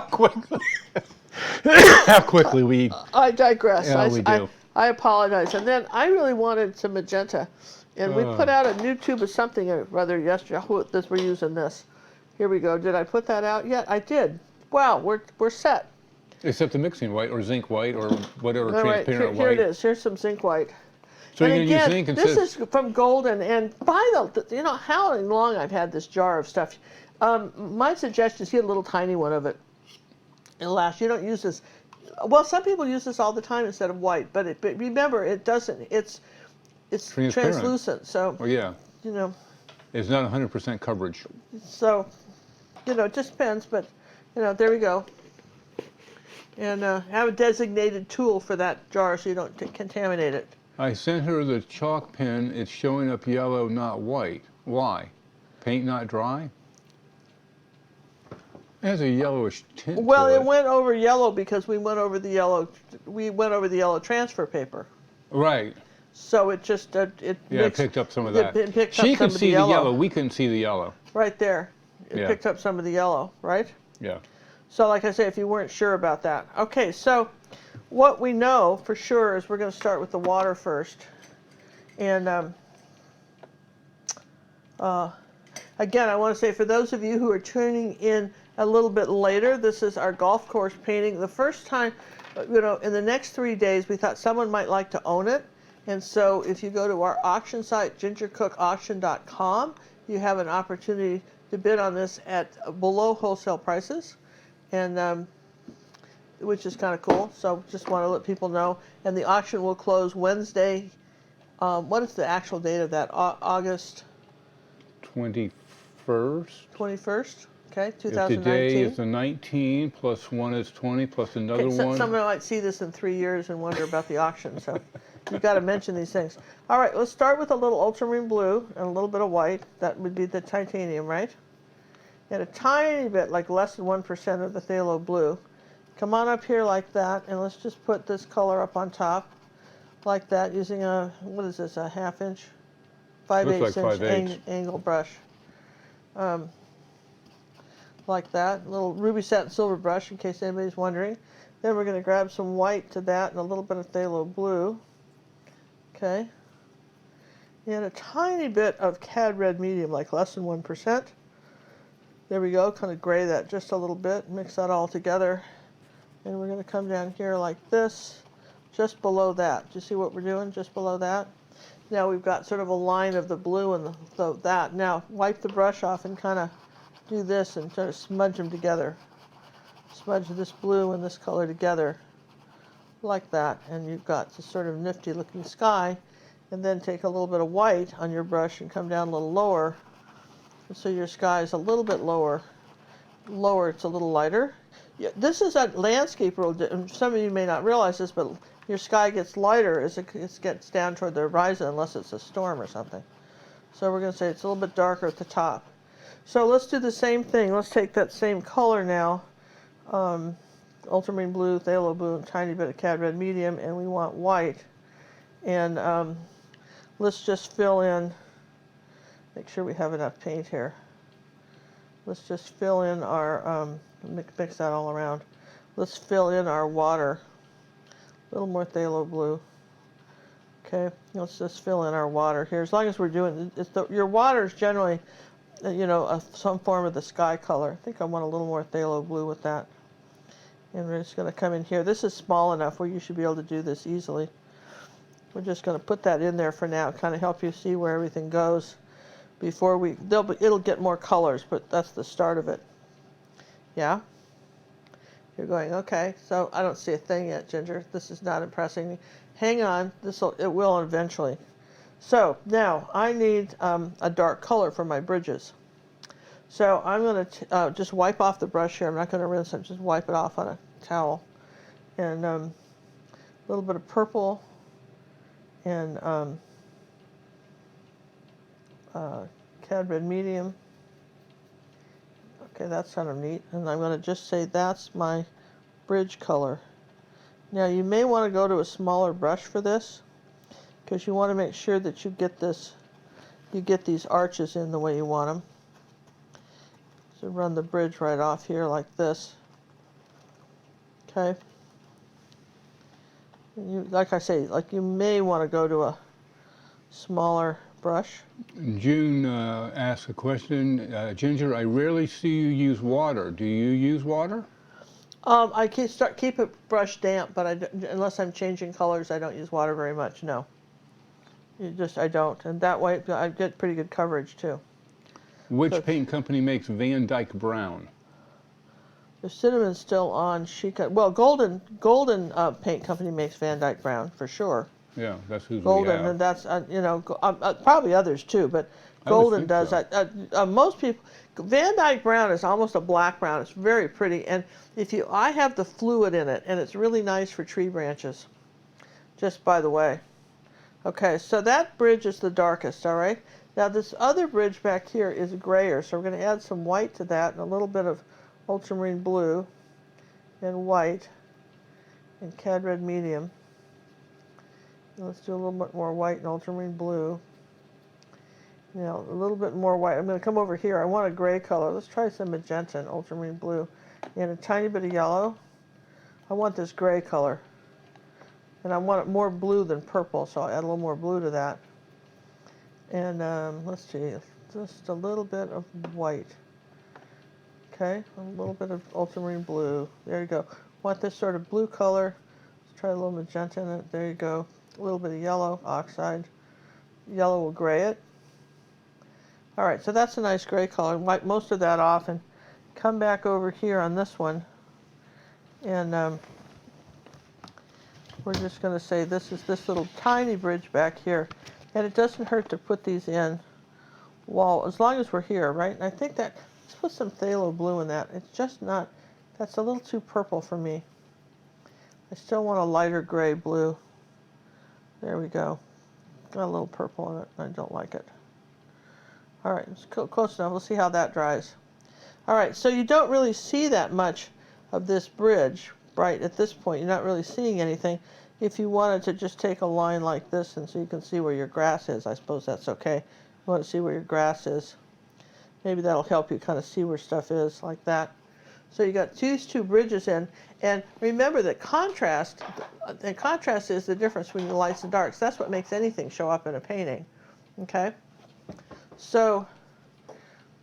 Speaker 3: quickly we...
Speaker 2: I digress.
Speaker 3: Yeah, we do.
Speaker 2: I apologize. And then I really wanted some magenta. And we put out a new tube of something or other yesterday. We're using this. Here we go. Did I put that out yet? I did. Wow, we're set.
Speaker 3: Except the mixing white or zinc white or whatever transparent white.
Speaker 2: Here it is. Here's some zinc white.
Speaker 3: So
Speaker 2: and
Speaker 3: you're going to use zinc
Speaker 2: this is from Golden. And by the, you know how long I've had this jar of stuff. My suggestion is get a little tiny one of it. It'll last. You don't use this. Well, some people use this all the time instead of white, but remember, it doesn't. It's translucent, so
Speaker 3: Oh yeah,
Speaker 2: you know.
Speaker 3: it's not 100% coverage.
Speaker 2: So, it just depends, but there we go. And have a designated tool for that jar so you don't contaminate it.
Speaker 3: I sent her the chalk pen. It's showing up yellow, not white. Why? Paint not dry? It has a yellowish tint.
Speaker 2: Well,
Speaker 3: to
Speaker 2: it went over yellow because we went over the yellow. We went over the yellow transfer paper.
Speaker 3: Right.
Speaker 2: So it just it
Speaker 3: picked up some of that.
Speaker 2: It picked
Speaker 3: she
Speaker 2: up
Speaker 3: could
Speaker 2: some
Speaker 3: see
Speaker 2: of
Speaker 3: the yellow. We couldn't see the yellow.
Speaker 2: Right there. It
Speaker 3: Yeah.
Speaker 2: picked up some of the yellow, right?
Speaker 3: Yeah.
Speaker 2: So like I say, if you weren't sure about that. Okay, so what we know for sure is we're going to start with the water first. And again, I want to say for those of you who are tuning in a little bit later, this is our golf course painting. The first time, in the next 3 days, we thought someone might like to own it. And so if you go to our auction site, gingercookauction.com, you have an opportunity to bid on this at below wholesale prices, and which is kind of cool. So just want to let people know. And the auction will close Wednesday. What is the actual date of that? August
Speaker 3: 21st.
Speaker 2: 21st. Okay,
Speaker 3: If
Speaker 2: 2019.
Speaker 3: today is the 19, plus 1 is 20, plus another
Speaker 2: Okay,
Speaker 3: one.
Speaker 2: someone might see this in 3 years and wonder about the auction. So you've got to mention these things. All right, let's start with a little ultramarine blue and a little bit of white. That would be the titanium, right? And a tiny bit, like less than 1% of the phthalo blue. Come on up here like that, and let's just put this color up on top, like that, using a, what is this, a 1/2 inch? 5/8
Speaker 3: Looks like
Speaker 2: inch
Speaker 3: 5/8.
Speaker 2: angle brush. Like that, a little ruby satin silver brush in case anybody's wondering. Then we're going to grab some white to that and a little bit of phthalo blue. Okay. And a tiny bit of cad red medium, like less than 1%. There we go, kind of gray that just a little bit, mix that all together. And we're going to come down here like this, just below that. Do you see what we're doing, just below that? Now we've got sort of a line of the blue and that. Now wipe the brush off and kind of do this and sort of smudge them together. Smudge this blue and this color together like that, and you've got this sort of nifty looking sky. And then take a little bit of white on your brush and come down a little lower, so your sky is a little bit lower. It's a little lighter. Yeah, this is a landscape rule. Some of you may not realize this, but your sky gets lighter as it gets down toward the horizon, unless it's a storm or something. So we're going to say it's a little bit darker at the top. So let's do the same thing. Let's take that same color now, ultramarine blue, phthalo blue, and a tiny bit of cad red medium, and we want white. And let's just fill in, make sure we have enough paint here. Let's just fill in our, mix that all around. Let's fill in our water. A little more phthalo blue. Okay, let's just fill in our water here. As long as we're doing, your water is generally, some form of the sky color. I think I want a little more phthalo blue with that. And we're just going to come in here. This is small enough where you should be able to do this easily. We're just going to put that in there for now, kind of help you see where everything goes before it'll get more colors, but that's the start of it. Yeah? You're going, okay, so I don't see a thing yet, Ginger. This is not impressing me. Hang on, it will eventually. So now I need a dark color for my bridges. So I'm going to just wipe off the brush here. I'm not going to rinse it, just wipe it off on a towel. And a little bit of purple and cad red medium. Okay, that's kind of neat. And I'm going to just say that's my bridge color. Now you may want to go to a smaller brush for this, because you want to make sure that you get these arches in the way you want them. So run the bridge right off here like this. Okay. And like I say, you may want to go to a smaller brush.
Speaker 3: June asked a question. Ginger, I rarely see you use water. Do you use water?
Speaker 2: I keep it brush damp, but unless I'm changing colors, I don't use water very much. No. I don't, and that way I get pretty good coverage too.
Speaker 3: Which paint company makes Van Dyke Brown?
Speaker 2: If cinnamon's still on, she could. Well, Golden Paint Company makes Van Dyke Brown for sure.
Speaker 3: Yeah, that's who we
Speaker 2: Golden,
Speaker 3: have.
Speaker 2: and that's you know probably others too, but
Speaker 3: I would
Speaker 2: Golden
Speaker 3: think
Speaker 2: does
Speaker 3: so.
Speaker 2: that. Most people, Van Dyke Brown is almost a black brown. It's very pretty, and I have the fluid in it, and it's really nice for tree branches. Just by the way. Okay, so that bridge is the darkest. All right. Now this other bridge back here is grayer, so we're going to add some white to that and a little bit of ultramarine blue and white and cad red medium. And let's do a little bit more white and ultramarine blue. You know, a little bit more white. I'm going to come over here. I want a gray color. Let's try some magenta and ultramarine blue and a tiny bit of yellow. I want this gray color. And I want it more blue than purple, so I'll add a little more blue to that. And let's see, just a little bit of white. Okay, a little bit of ultramarine blue. There you go. Want this sort of blue color. Let's try a little magenta in it. There you go. A little bit of yellow, oxide. Yellow will gray it. All right, so that's a nice gray color. Wipe most of that off and come back over here on this one. And we're just going to say this is this little tiny bridge back here. And it doesn't hurt to put these in while, as long as we're here, right? And I think that, let's put some phthalo blue in that. It's just not, that's a little too purple for me. I still want a lighter gray blue. There we go. Got a little purple in it. I don't like it. All right, it's close enough. We'll see how that dries. All right, so you don't really see that much of this bridge, right, at this point. You're not really seeing anything. If you wanted to just take a line like this and so you can see where your grass is, I suppose that's okay. You want to see where your grass is. Maybe that'll help you kind of see where stuff is, like that. So you got these two bridges in, and remember that contrast is the difference between the lights and darks. That's what makes anything show up in a painting, okay? So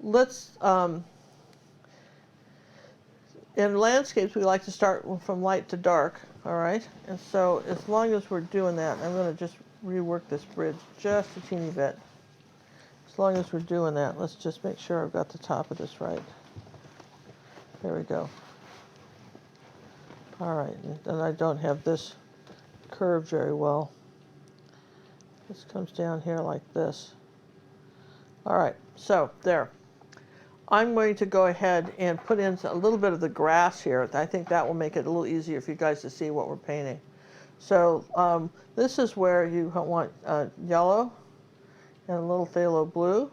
Speaker 2: let's, in landscapes, we like to start from light to dark, all right? And so as long as we're doing that, I'm going to just rework this bridge just a teeny bit. As long as we're doing that, let's just make sure I've got the top of this right. There we go. All right, and I don't have this curved very well. This comes down here like this. All right, so there. I'm going to go ahead and put in a little bit of the grass here. I think that will make it a little easier for you guys to see what we're painting. So this is where you want yellow and a little phthalo blue.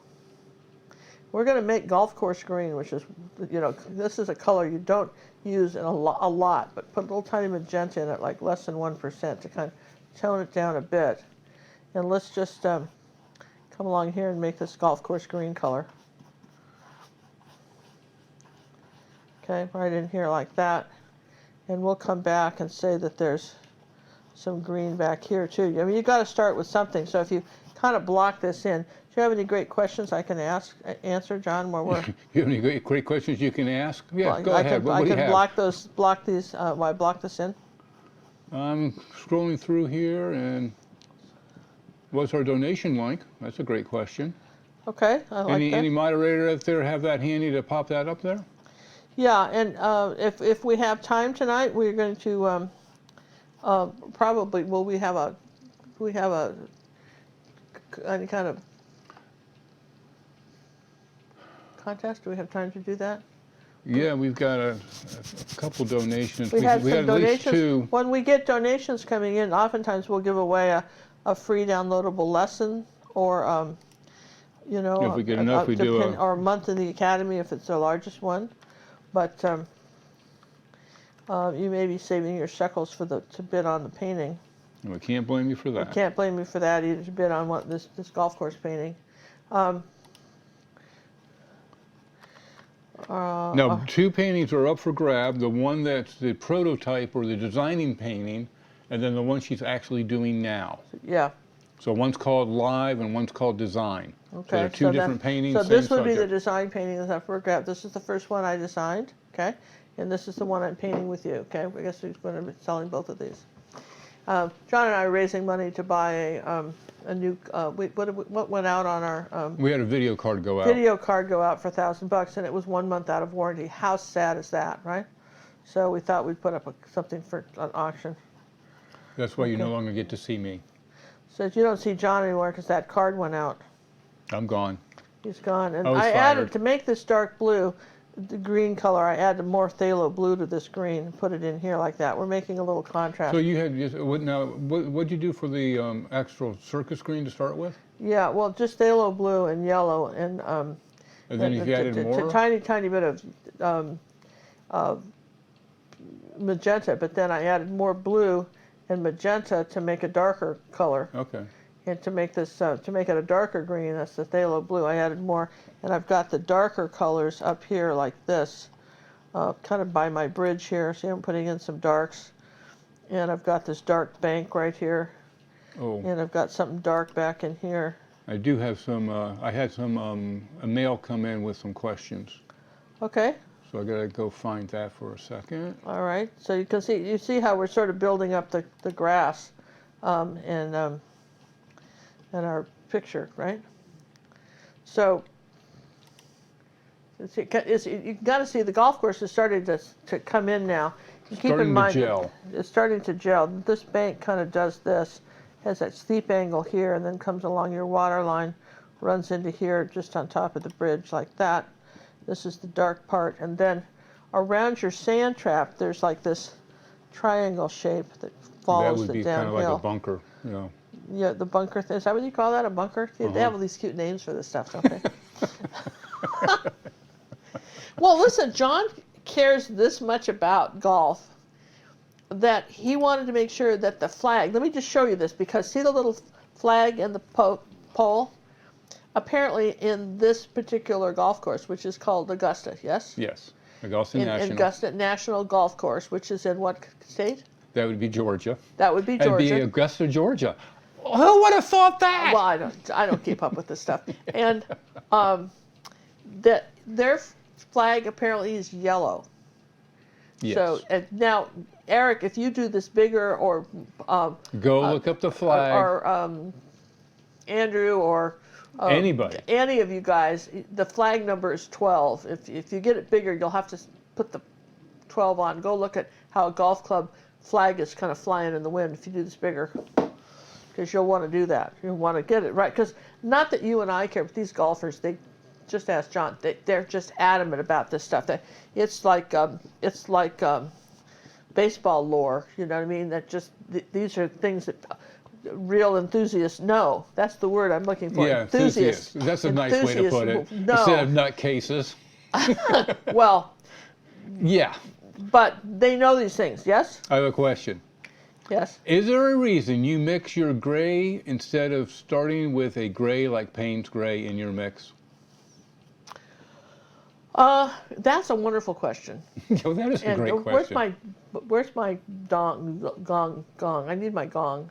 Speaker 2: We're going to make golf course green, which is, you know, this is a color you don't use in a lot, but put a little tiny magenta in it, like less than 1%, to kind of tone it down a bit. And let's just come along here and make this golf course green color. Okay, right in here like that. And we'll come back and say that there's some green back here too. I mean, you've got to start with something. So if you kind of block this in, do you have any great questions I can answer, John? Where we're
Speaker 3: You have any great questions you can ask? Yeah,
Speaker 2: well,
Speaker 3: go ahead. What do you have?
Speaker 2: block these. Why block this in?
Speaker 3: I'm scrolling through here, and what's our donation link? That's a great question.
Speaker 2: Okay, I like that.
Speaker 3: Any moderator out there have that handy to pop that up there?
Speaker 2: Yeah, and if we have time tonight, we're going to probably we have any kind of contest? Do we have time to do that?
Speaker 3: Yeah, we've got a couple donations.
Speaker 2: We had some
Speaker 3: at least
Speaker 2: donations.
Speaker 3: two.
Speaker 2: When we get donations coming in, oftentimes we'll give away a free downloadable lesson, or you know,
Speaker 3: If we get enough, we do
Speaker 2: or a month in the academy if it's the largest one. But you may be saving your shekels to bid on the painting.
Speaker 3: We can't blame you for that.
Speaker 2: I can't blame you for that either, to bid on this golf course painting.
Speaker 3: Now, two paintings are up for grab. The one that's the prototype or the designing painting, and then the one she's actually doing now.
Speaker 2: Yeah.
Speaker 3: So one's called Live and one's called Design.
Speaker 2: Okay.
Speaker 3: So they're two different paintings.
Speaker 2: So
Speaker 3: same
Speaker 2: this would be the
Speaker 3: subject.
Speaker 2: design painting that's up for grab. This is the first one I designed, okay? And this is the one I'm painting with you, okay? I guess we're going to be selling both of these. John and I are raising money to buy a new, what went out on our
Speaker 3: We had a video card go out.
Speaker 2: video card go out for $1,000, and it was 1 month out of warranty. How sad is that, right? So we thought we'd put up something for an auction.
Speaker 3: That's why you no longer get to see me.
Speaker 2: So you don't see John anymore because that card went out.
Speaker 3: I'm gone.
Speaker 2: He's gone. And
Speaker 3: I was
Speaker 2: I
Speaker 3: fired.
Speaker 2: added, to make this dark blue, the green color, I added more phthalo blue to this green and put it in here like that. We're making a little contrast.
Speaker 3: So you had just, what'd you do for the actual circus green to start with?
Speaker 2: Yeah, well, just phthalo blue and yellow and
Speaker 3: then you added more?
Speaker 2: a tiny bit of magenta, but then I added more blue and magenta to make a darker color.
Speaker 3: Okay.
Speaker 2: And to make this, to make it a darker green, that's the phthalo blue, I added more. And I've got the darker colors up here like this, kind of by my bridge here. See, I'm putting in some darks. And I've got this dark bank right here.
Speaker 3: Oh.
Speaker 2: And I've got something dark back in here.
Speaker 3: I do have some, I had some, a mail come in with some questions.
Speaker 2: Okay.
Speaker 3: So I gotta go find that for a second.
Speaker 2: All right. So you can see, you see how we're sort of building up the grass in our picture, right? So you got to see the golf course is starting to come in now. You keep in mind,
Speaker 3: gel.
Speaker 2: It's starting to gel. This bank kind of does this, has that steep angle here, and then comes along your water line, runs into here just on top of the bridge like that. This is the dark part, and then around your sand trap, there's like this triangle shape that follows the downhill.
Speaker 3: That would be kind of like a bunker, you know.
Speaker 2: Yeah, the bunker thing. Is that what you call that, a bunker? They have all these cute names for this stuff, don't they? Well, listen, John cares this much about golf that he wanted to make sure that the flag, let me just show you this, because see the little flag and the pole? Apparently in this particular golf course, which is called Augusta, yes?
Speaker 3: Yes, Augusta National.
Speaker 2: Augusta National Golf Course, which is in what state?
Speaker 3: That would be Georgia.
Speaker 2: That would be Georgia.
Speaker 3: That'd be Augusta, Georgia. Who would have thought that?
Speaker 2: Well, I don't keep up with this stuff. And that their flag apparently is yellow.
Speaker 3: Yes.
Speaker 2: So now, Eric, if you do this bigger, or
Speaker 3: go look up the flag,
Speaker 2: or Andrew, or
Speaker 3: anybody,
Speaker 2: any of you guys, the flag number is 12. If you get it bigger, you'll have to put the 12 on. Go look at how a golf club flag is kind of flying in the wind if you do this bigger, because you'll want to do that. You'll want to get it right, because not that you and I care, but these golfers, they just ask John, they're just adamant about this stuff. It's like baseball lore, you know what I mean? That just these are things that real enthusiasts know. That's the word I'm looking for.
Speaker 3: Yeah, enthusiasts. That's a nice way to put it.
Speaker 2: No.
Speaker 3: Instead of nutcases.
Speaker 2: Well,
Speaker 3: yeah.
Speaker 2: But they know these things, yes?
Speaker 3: I have a question.
Speaker 2: Yes.
Speaker 3: Is there a reason you mix your gray instead of starting with a gray like Payne's gray in your mix?
Speaker 2: That's a wonderful question.
Speaker 3: Yo, that is a great question.
Speaker 2: Where's my gong? I need my gong.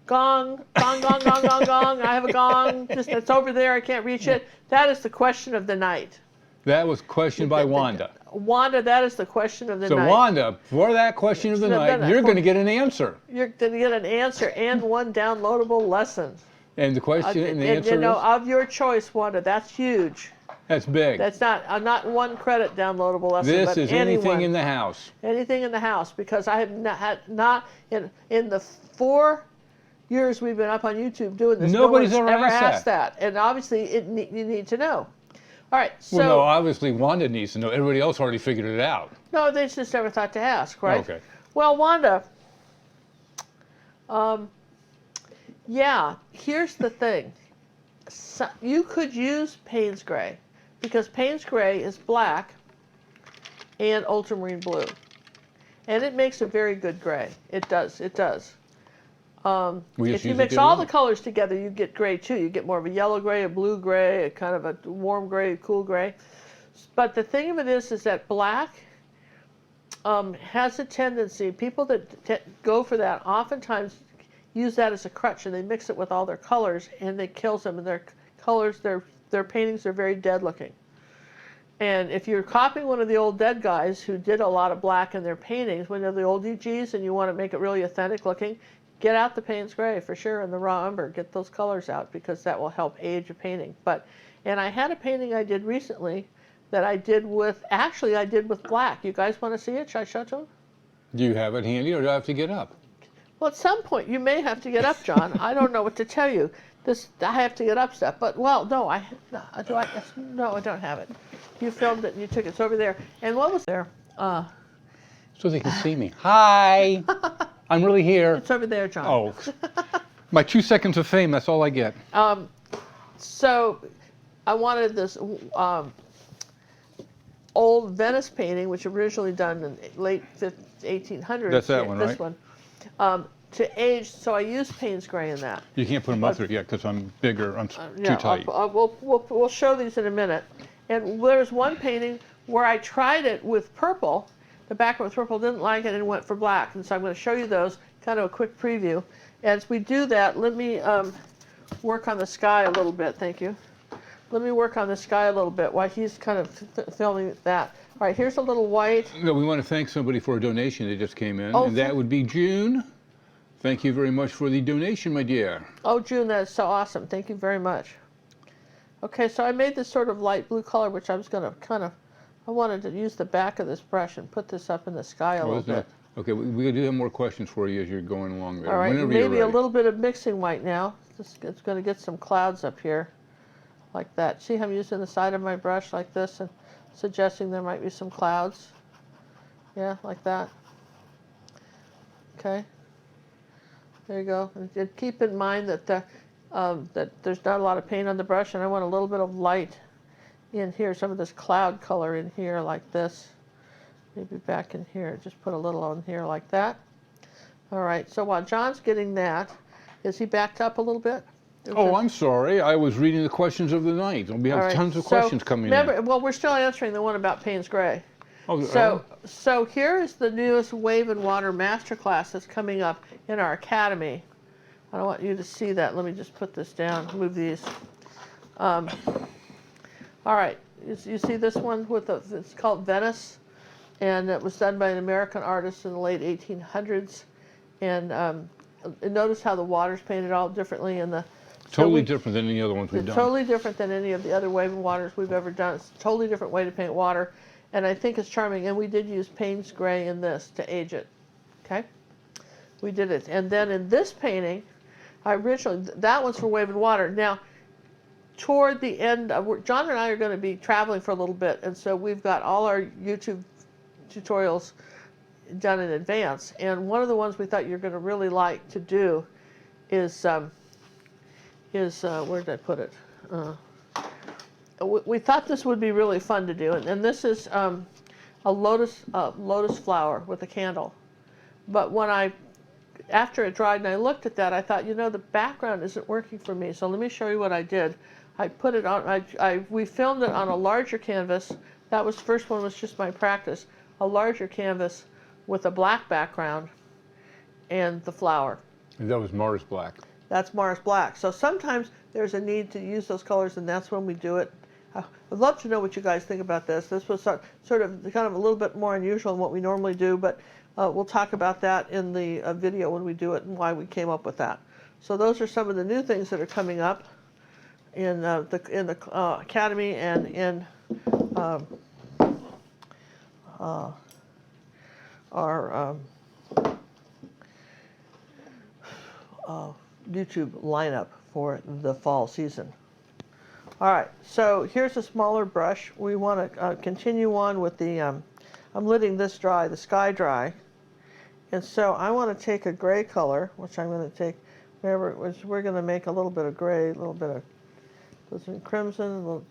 Speaker 2: Gong. I have a gong. Just it's over there. I can't reach it. That is the question of the night.
Speaker 3: That was questioned by Wanda.
Speaker 2: Wanda, that is the question of the night.
Speaker 3: So Wanda, for that question of the night, you're going to get an answer.
Speaker 2: You're going to get an answer and one downloadable lesson.
Speaker 3: And the question and the answer
Speaker 2: is? Of your choice, Wanda. That's huge.
Speaker 3: That's big.
Speaker 2: That's not one credit downloadable lesson.
Speaker 3: This
Speaker 2: but
Speaker 3: is anything in the house.
Speaker 2: Anything in the house, because I have not in the 4 years we've been up on YouTube doing this.
Speaker 3: Nobody's
Speaker 2: ever asked
Speaker 3: that.
Speaker 2: And obviously you need to know. All right. So,
Speaker 3: well, no, obviously Wanda needs to know. Everybody else already figured it out.
Speaker 2: No, they just never thought to ask, right?
Speaker 3: Okay.
Speaker 2: Well, Wanda. Yeah. Here's the thing. So you could use Payne's gray, because Payne's gray is black and ultramarine blue, and it makes a very good gray. It does. It does. If you mix all the colors together, you get gray too. You get more of a yellow gray, a blue gray, a kind of a warm gray, a cool gray. But the thing of it is that black has a tendency, people that go for that oftentimes use that as a crutch, and they mix it with all their colors, and it kills them. And their colors, their paintings are very dead looking. And if you're copying one of the old dead guys who did a lot of black in their paintings, one of the old EGs, and you want to make it really authentic looking, get out the Payne's Gray for sure and the raw umber. Get those colors out because that will help age a painting. And I had a painting I did recently that I did with, actually I did with black. You guys want to see it? Should I show it to them?
Speaker 3: Do you have it handy or do I have to get up?
Speaker 2: Well, at some point you may have to get up, John. I don't know what to tell you. I have to get up stuff. But, well, no, no, I don't have it. You filmed it and you took it. It's over there. And what was there?
Speaker 3: So they can see me. Hi! I'm really here.
Speaker 2: It's over there, John.
Speaker 3: Oh, my 2 seconds of fame, that's all I get.
Speaker 2: So I wanted this old Venice painting, which originally done in late 1800s.
Speaker 3: That's that one, right?
Speaker 2: This one. To age, so I used Payne's Gray in that.
Speaker 3: You can't put them up there yet because I'm bigger. I'm
Speaker 2: Yeah,
Speaker 3: too tight.
Speaker 2: We'll show these in a minute. And there's one painting where I tried it with purple. The background with purple, didn't like it and went for black. And so I'm going to show you those, kind of a quick preview. As we do that, let me work on the sky a little bit. Thank you. Let me work on the sky a little bit while he's kind of filming that. All right, here's a little white.
Speaker 3: No, we want to thank somebody for a donation that just came in.
Speaker 2: Oh,
Speaker 3: and that would be June. Thank you very much for the donation, my dear.
Speaker 2: Oh, June, that is so awesome. Thank you very much. Okay, so I made this sort of light blue color, which I was going to I wanted to use the back of this brush and put this up in the sky a little bit.
Speaker 3: Okay, we do have more questions for you as you're going along there.
Speaker 2: All right,
Speaker 3: Whenever
Speaker 2: maybe a little bit of mixing white now. It's going to get some clouds up here, like that. See how I'm using the side of my brush like this and suggesting there might be some clouds? Yeah, like that. Okay. There you go. And keep in mind that that there's not a lot of paint on the brush, and I want a little bit of light in here, some of this cloud color in here like this. Maybe back in here, just put a little on here like that. All right, so while John's getting that, is he backed up a little bit?
Speaker 3: Oh, I'm sorry. I was reading the questions of the night. We have tons of questions coming in.
Speaker 2: Well, we're still answering the one about Payne's Gray.
Speaker 3: Oh,
Speaker 2: So here is the newest Wave and Water Masterclass that's coming up in our academy. I don't want you to see that. Let me just put this down, move these. All right, you see this one it's called Venice, and it was done by an American artist in the late 1800s. And notice how the water's painted all differently, and
Speaker 3: totally different than any other ones we've done.
Speaker 2: Totally different than any of the other Wave and Waters we've ever done. It's a totally different way to paint water, and I think it's charming. And we did use Payne's Gray in this to age it. Okay, we did it, and then in this painting, that one's for Wave and Water. Now, toward the end, John and I are going to be traveling for a little bit, and so we've got all our YouTube tutorials done in advance. And one of the ones we thought you're going to really like to do is where did I put it? We thought this would be really fun to do, and this is a lotus flower with a candle. But after it dried and I looked at that, I thought, the background isn't working for me. So let me show you what I did. I put it on. We filmed it on a larger canvas. That was first one was just my practice. A larger canvas with a black background and the flower.
Speaker 3: And that was Mars Black.
Speaker 2: That's Mars Black. So sometimes there's a need to use those colors, and that's when we do it. I'd love to know what you guys think about this. This was sort of kind of a little bit more unusual than what we normally do, but we'll talk about that in the video when we do it and why we came up with that. So those are some of the new things that are coming up in the Academy and in our YouTube lineup for the fall season. All right, so here's a smaller brush. We want to continue on with the, I'm letting this dry, the sky dry. And so I want to take a gray color, which I'm going to take, we're going to make a little bit of gray, a little bit of crimson, a little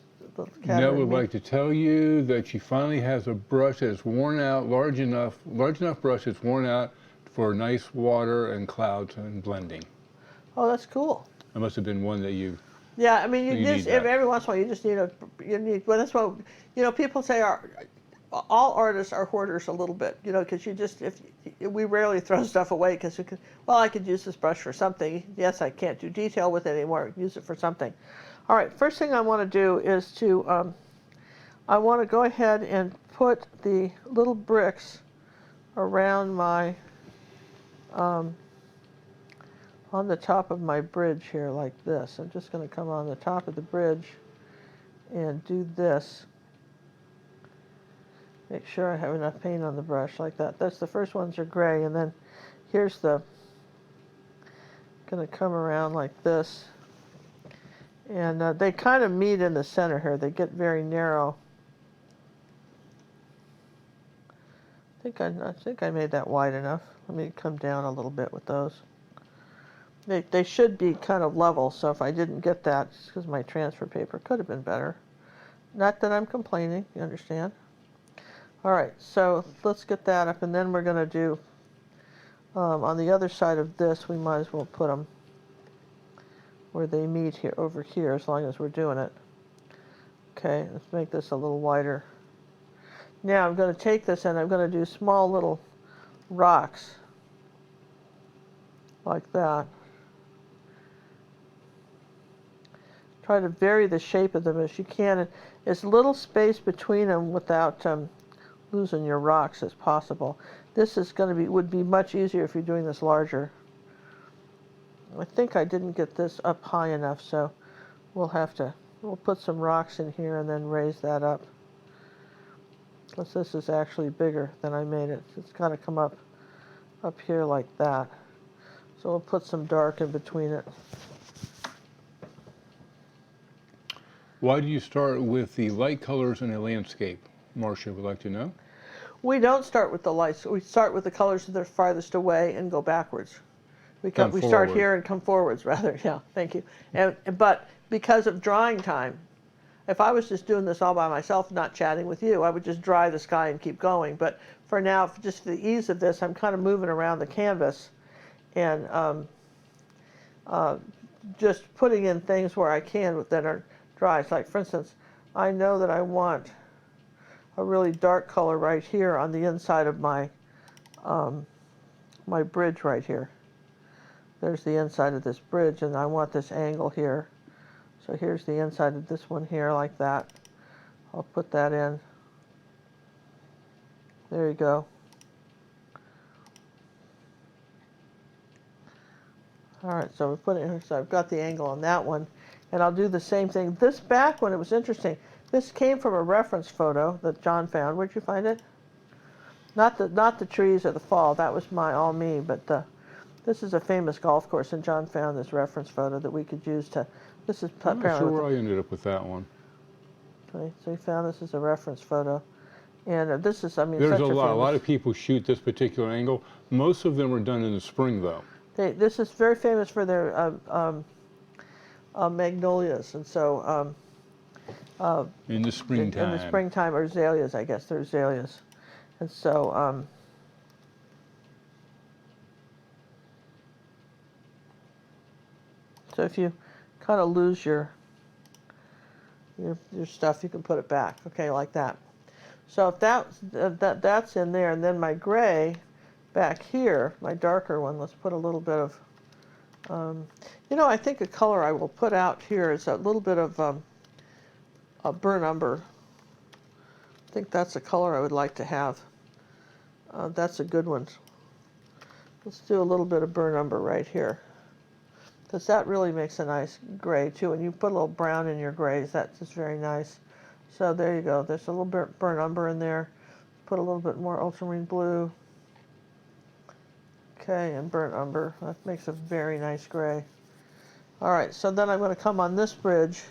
Speaker 3: Nell would like to tell you that she finally has a brush that's worn out, large enough brush that's worn out for nice water and clouds and blending.
Speaker 2: Oh, that's cool.
Speaker 3: That must have been one that you.
Speaker 2: Yeah, I mean, you just every once in a while you just need well, that's what people say. All artists are hoarders a little bit, because we rarely throw stuff away because I could use this brush for something. Yes, I can't do detail with it anymore. Use it for something. All right, first thing I want to do is I want to go ahead and put the little bricks around my on the top of my bridge here like this. I'm just going to come on the top of the bridge and do this. Make sure I have enough paint on the brush like that. That's the first ones are gray, and then here's the, going to come around like this. And they kind of meet in the center here. They get very narrow. I think I made that wide enough. Let me come down a little bit with those. They should be kind of level, so if I didn't get that, it's because my transfer paper could have been better. Not that I'm complaining, you understand? All right, so let's get that up, and then we're going to do, on the other side of this, we might as well put them where they meet here, over here, as long as we're doing it. Okay, let's make this a little wider. Now I'm going to take this and I'm going to do small little rocks like that. Try to vary the shape of them as you can. And as little space between them without losing your rocks as possible. This is going to be, would be much easier if you're doing this larger. I think I didn't get this up high enough, so we'll put some rocks in here and then raise that up. Because this is actually bigger than I made it. It's got to come up here like that. So we'll put some dark in between it.
Speaker 3: Why do you start with the light colors in a landscape? Marcia would like to know.
Speaker 2: We don't start with the lights. We start with the colors that are farthest away and go backwards. We start here and come forwards, rather. Yeah, thank you. But because of drying time, if I was just doing this all by myself, not chatting with you, I would just dry the sky and keep going. But for now, just for the ease of this, I'm kind of moving around the canvas and just putting in things where I can that are dry. It's like, for instance, I know that I want a really dark color right here on the inside of my my bridge right here. There's the inside of this bridge, and I want this angle here. So here's the inside of this one here, like that. I'll put that in. There you go. All right, so we put it here. So I've got the angle on that one, and I'll do the same thing. This back one, it was interesting. This came from a reference photo that John found. Where'd you find it? Not the trees or the fall. That was all me. But this is a famous golf course, and John found this reference photo that we could use to. This is
Speaker 3: I'm not sure where I ended up with that one.
Speaker 2: Okay, so he found this as a reference photo, and this is, I mean,
Speaker 3: there's
Speaker 2: such
Speaker 3: a lot of people shoot this particular angle. Most of them are done in the spring, though.
Speaker 2: This is very famous for their magnolias, and so
Speaker 3: in the springtime.
Speaker 2: In the springtime, or azaleas, I guess they're azaleas, and so so if you kind of lose your stuff, you can put it back, okay, like that. So if that's in there, and then my gray back here, my darker one, let's put a little bit of, I think a color I will put out here is a little bit of a burnt umber. I think that's a color I would like to have. That's a good one. Let's do a little bit of burnt umber right here, because that really makes a nice gray too. And you put a little brown in your grays, that's just very nice. So there you go. There's a little bit burnt umber in there. Put a little bit more ultramarine blue. Okay, and burnt umber. That makes a very nice gray. All right, so then I'm going to come on this bridge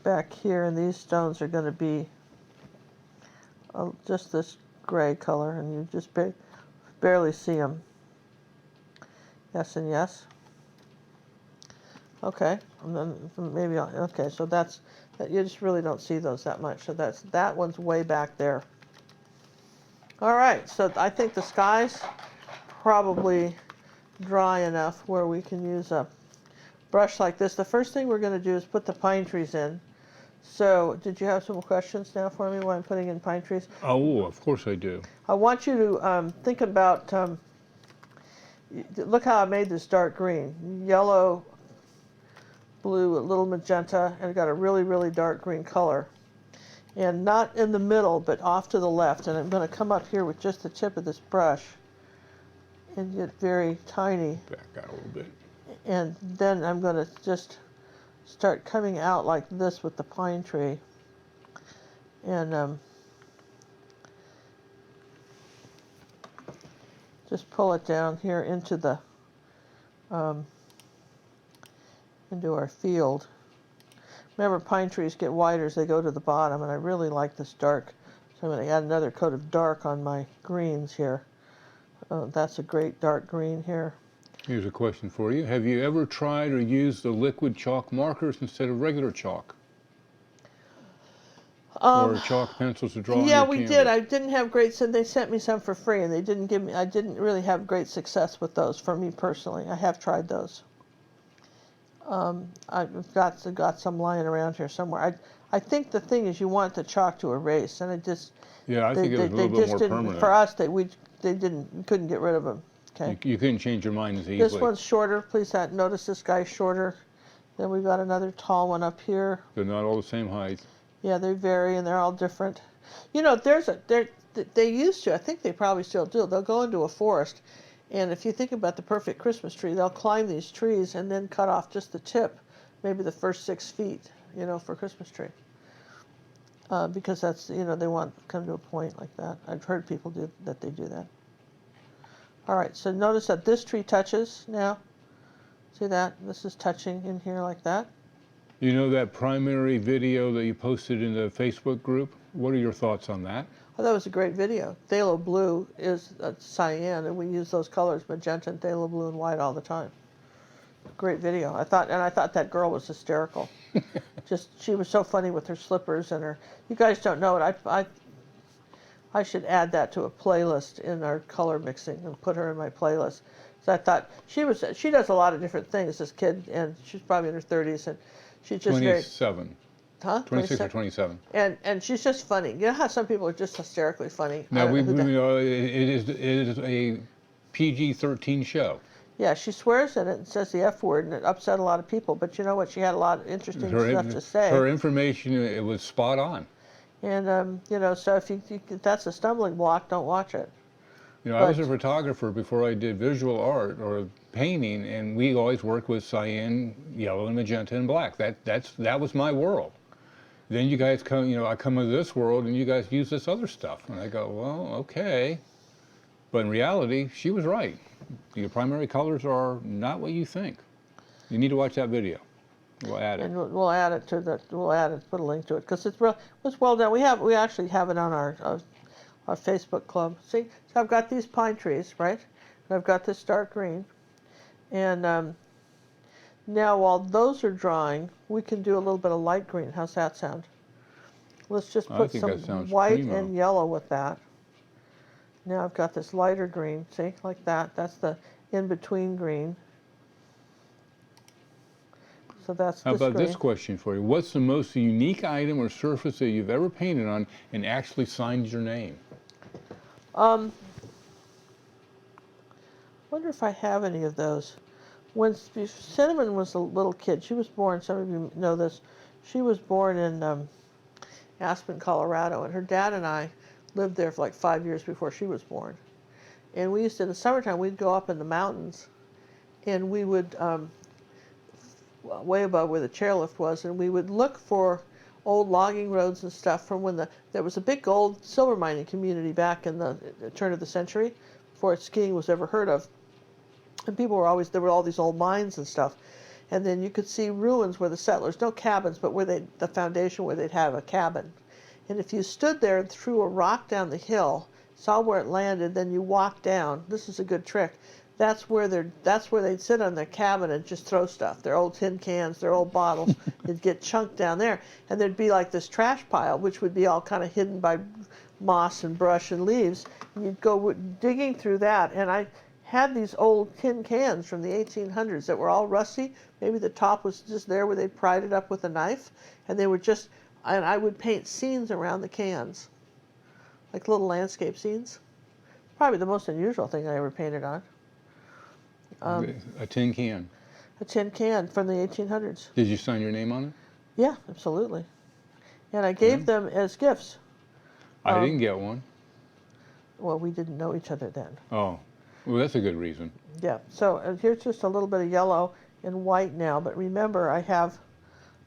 Speaker 2: back here, and these stones are going to be just this gray color, and you just barely see them. Yes and yes. Okay, and then maybe okay. So that's you just really don't see those that much. So that one's way back there. All right, so I think the sky's probably dry enough where we can use a brush like this. The first thing we're going to do is put the pine trees in. So did you have some questions now for me while I'm putting in pine trees?
Speaker 3: Oh, of course I do.
Speaker 2: I want you to think about, look how I made this dark green. Yellow, blue, a little magenta, and it got a really, really dark green color. And not in the middle, but off to the left. And I'm going to come up here with just the tip of this brush and get very tiny.
Speaker 3: Back out a little bit.
Speaker 2: And then I'm going to just start coming out like this with the pine tree. And just pull it down here into the into our field. Remember, pine trees get wider as they go to the bottom, and I really like this dark. So I'm going to add another coat of dark on my greens here. That's a great dark green here.
Speaker 3: Here's a question for you. Have you ever tried or used the liquid chalk markers instead of regular chalk? Or chalk pencils to draw on
Speaker 2: Yeah,
Speaker 3: your
Speaker 2: we
Speaker 3: canvas?
Speaker 2: did. I didn't have great. So they sent me some for free, and they didn't give me. I didn't really have great success with those for me personally. I have tried those. I've got some lying around here somewhere. I think the thing is you want the chalk to erase, and it just
Speaker 3: Yeah, I think it was a
Speaker 2: they
Speaker 3: little bit
Speaker 2: just
Speaker 3: more
Speaker 2: didn't.
Speaker 3: permanent.
Speaker 2: For us, you couldn't get rid of them. Okay.
Speaker 3: You couldn't change your mind as easily.
Speaker 2: This one's shorter. Please notice this guy's shorter. Then we've got another tall one up here.
Speaker 3: They're not all the same height.
Speaker 2: Yeah, they vary and they're all different. You know, they used to, I think they probably still do, they'll go into a forest, and if you think about the perfect Christmas tree, they'll climb these trees and then cut off just the tip, maybe the first 6 feet, you know, for a Christmas tree. Because that's, you know, they want to come to a point like that. I've heard people do that, they do that. All right, so notice that this tree touches now. See that? This is touching in here like that.
Speaker 3: You know that primary video that you posted in the Facebook group? What are your thoughts on that?
Speaker 2: Oh, that was a great video. Phthalo blue is cyan, and we use those colors, magenta and phthalo blue and white all the time. Great video. I thought that girl was hysterical. She was so funny with her slippers and her. You guys don't know it. I should add that to a playlist in our color mixing and put her in my playlist. So I thought she does a lot of different things. This kid, and she's probably in her 30s, and she's just
Speaker 3: 27.
Speaker 2: Huh?
Speaker 3: 26 or 27.
Speaker 2: And she's just funny. You know how some people are just hysterically funny?
Speaker 3: Now, it is a PG-13 show.
Speaker 2: Yeah, she swears in it and says the F word, and it upset a lot of people. But you know what? She had a lot of interesting stuff to say.
Speaker 3: Her information, it was spot on.
Speaker 2: And, you know, so if that's a stumbling block, don't watch it.
Speaker 3: You know, I was a photographer before I did visual art or painting, and we always worked with cyan, yellow, and magenta, and black. That was my world. Then you guys come, you know, I come into this world, and you guys use this other stuff. And I go, well, okay. But in reality, she was right. Your primary colors are not what you think. You need to watch that video. We'll add it.
Speaker 2: And we'll add it to the. We'll add it. Put a link to it because it's well done. We actually have it on our Facebook club. See, so I've got these pine trees, right? And I've got this dark green, and now while those are drying, we can do a little bit of light green. How's that sound? Let's just put some white and yellow with that. Now I've got this lighter green. See, like that. That's the in-between green. So that's
Speaker 3: How about this question for you? What's the most unique item or surface that you've ever painted on and actually signed your name?
Speaker 2: Wonder if I have any of those. When Cinnamon was a little kid, she was born, some of you know this, she was born in Aspen, Colorado, and her dad and I lived there for like 5 years before she was born. And we used to, in the summertime, we'd go up in the mountains, and we would, way above where the chairlift was, and we would look for old logging roads and stuff from when there was a big gold silver mining community back in the turn of the century, before skiing was ever heard of. And people were always, there were all these old mines and stuff. And then you could see ruins where the settlers, no cabins, but where the foundation where they'd have a cabin. And if you stood there and threw a rock down the hill, saw where it landed, then you walked down, this is a good trick, that's where they'd sit on their cabin and just throw stuff. Their old tin cans, their old bottles, they'd get chunked down there. And there'd be like this trash pile, which would be all kind of hidden by moss and brush and leaves. And you'd go digging through that. And I had these old tin cans from the 1800s that were all rusty. Maybe the top was just there where they pried it up with a knife. And they were just, and I would paint scenes around the cans, like little landscape scenes. Probably the most unusual thing I ever painted on.
Speaker 3: A tin can.
Speaker 2: A tin can from the 1800s.
Speaker 3: Did you sign your name on it?
Speaker 2: Yeah, absolutely. And I gave them as gifts.
Speaker 3: I didn't get one.
Speaker 2: Well, we didn't know each other then.
Speaker 3: Oh. Well, that's a good reason.
Speaker 2: Yeah, so here's just a little bit of yellow and white now, but remember I have,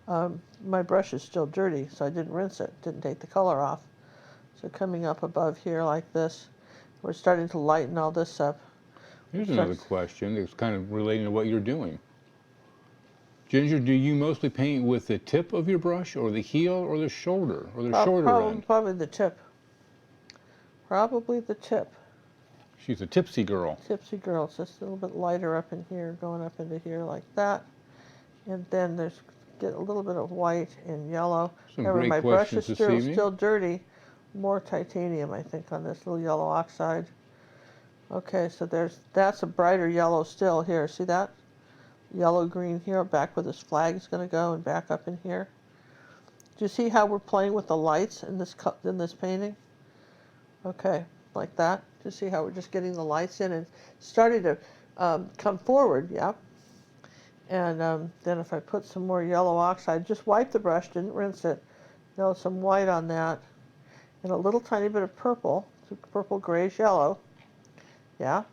Speaker 2: my brush is still dirty, so I didn't rinse it, didn't take the color off. So coming up above here like this, we're starting to lighten all this up.
Speaker 3: Here's another question that's kind of relating to what you're doing. Ginger, do you mostly paint with the tip of your brush or the heel or the shoulder or the shorter end?
Speaker 2: Probably the tip. Probably the tip.
Speaker 3: She's a tipsy girl.
Speaker 2: Tipsy girl. It's just a little bit lighter up in here, going up into here like that. And then there's get a little bit of white and yellow.
Speaker 3: Some
Speaker 2: Remember,
Speaker 3: great
Speaker 2: my brush is
Speaker 3: questions this evening.
Speaker 2: still dirty. More titanium, I think, on this little yellow oxide. Okay, so that's a brighter yellow still here. See that? Yellow green here, back where this flag is going to go, and back up in here. Do you see how we're playing with the lights in this painting? Okay, like that. Do you see how we're just getting the lights in and starting to come forward? Yeah. And then if I put some more yellow oxide, just wipe the brush, didn't rinse it. Now some white on that, and a little tiny bit of purple, purple grayish yellow. Yeah.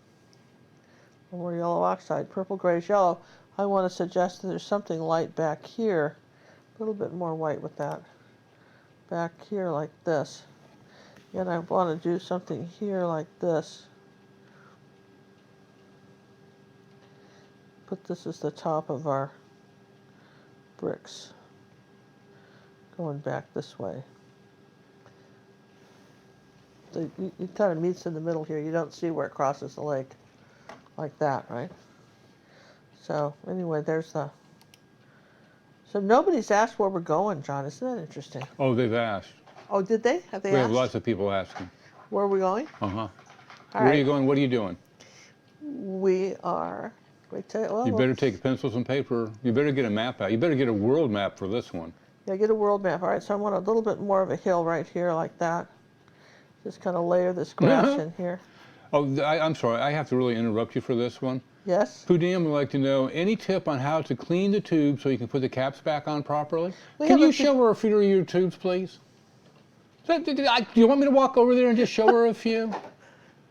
Speaker 2: More yellow oxide, purple grayish yellow. I want to suggest that there's something light back here. A little bit more white with that. Back here like this. And I want to do something here like this. Put this as the top of our bricks. Going back this way. So it kind of meets in the middle here. You don't see where it crosses the lake. Like that, right? So anyway, there's the... So nobody's asked where we're going, John. Isn't that interesting?
Speaker 3: Oh, they've asked.
Speaker 2: Oh, did they? Have they
Speaker 3: We
Speaker 2: asked?
Speaker 3: have lots of people asking.
Speaker 2: Where are we going?
Speaker 3: Uh-huh.
Speaker 2: Where
Speaker 3: are you going? What are you doing?
Speaker 2: We are...
Speaker 3: You better take pencils and paper. You better get a map out. You better get a world map for this one.
Speaker 2: Yeah, get a world map. All right, so I want a little bit more of a hill right here like that. Just kind of layer this grass in here.
Speaker 3: Oh, I'm sorry. I have to really interrupt you for this one.
Speaker 2: Yes?
Speaker 3: Pudim would like to know any tip on how to clean the tube so you can put the caps back on properly? Can you show her a few of your tubes, please? Do you want me to walk over there and just show her a few?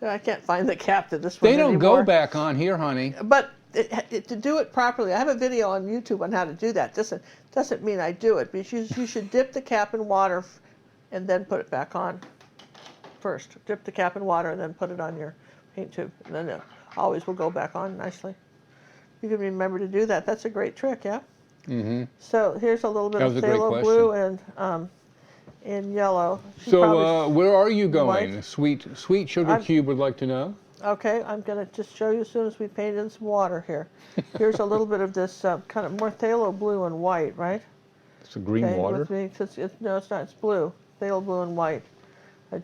Speaker 2: I can't find the cap to this one
Speaker 3: They don't
Speaker 2: anymore.
Speaker 3: go back on here, honey.
Speaker 2: But to do it properly, I have a video on YouTube on how to do that. Doesn't mean I do it, but you should dip the cap in water and then put it back on first. Dip the cap in water and then put it on your paint tube. And then it always will go back on nicely. You can remember to do that. That's a great trick, yeah?
Speaker 3: Mm-hmm.
Speaker 2: So here's a little bit of phthalo blue and yellow.
Speaker 3: So where are you going?
Speaker 2: White.
Speaker 3: Sweet Sugar Cube would like to know.
Speaker 2: Okay, I'm going to just show you as soon as we paint in some water here. Here's a little bit of this kind of more phthalo blue and white, right?
Speaker 3: It's a green water?
Speaker 2: No, it's not. It's blue. Phthalo blue and white. I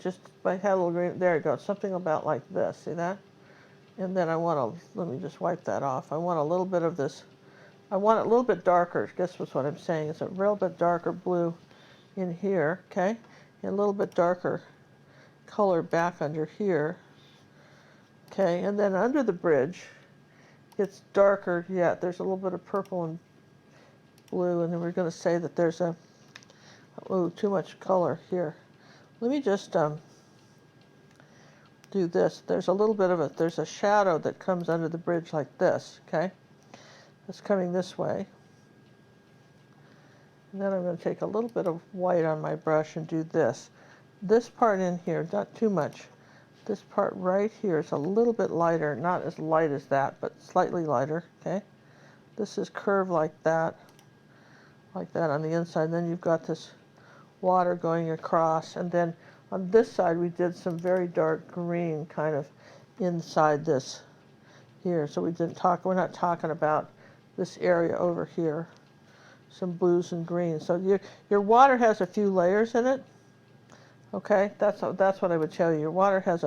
Speaker 2: had a little green. There you go. Something about like this. See that? And then let me just wipe that off. I want a little bit of this. I want it a little bit darker. Guess what's what I'm saying. It's a real bit darker blue in here, okay? And a little bit darker color back under here. Okay, and then under the bridge, it's darker yet. There's a little bit of purple and blue, and then we're going to say that there's too much color here. Let me just do this. There's a little bit of there's a shadow that comes under the bridge like this, okay? It's coming this way. And then I'm going to take a little bit of white on my brush and do this. This part in here, not too much. This part right here is a little bit lighter, not as light as that, but slightly lighter, okay? This is curved like that on the inside. And then you've got this water going across, and then on this side we did some very dark green kind of inside this here. So we're not talking about this area over here. Some blues and greens. So your water has a few layers in it. Okay, that's what I would tell you. Your water has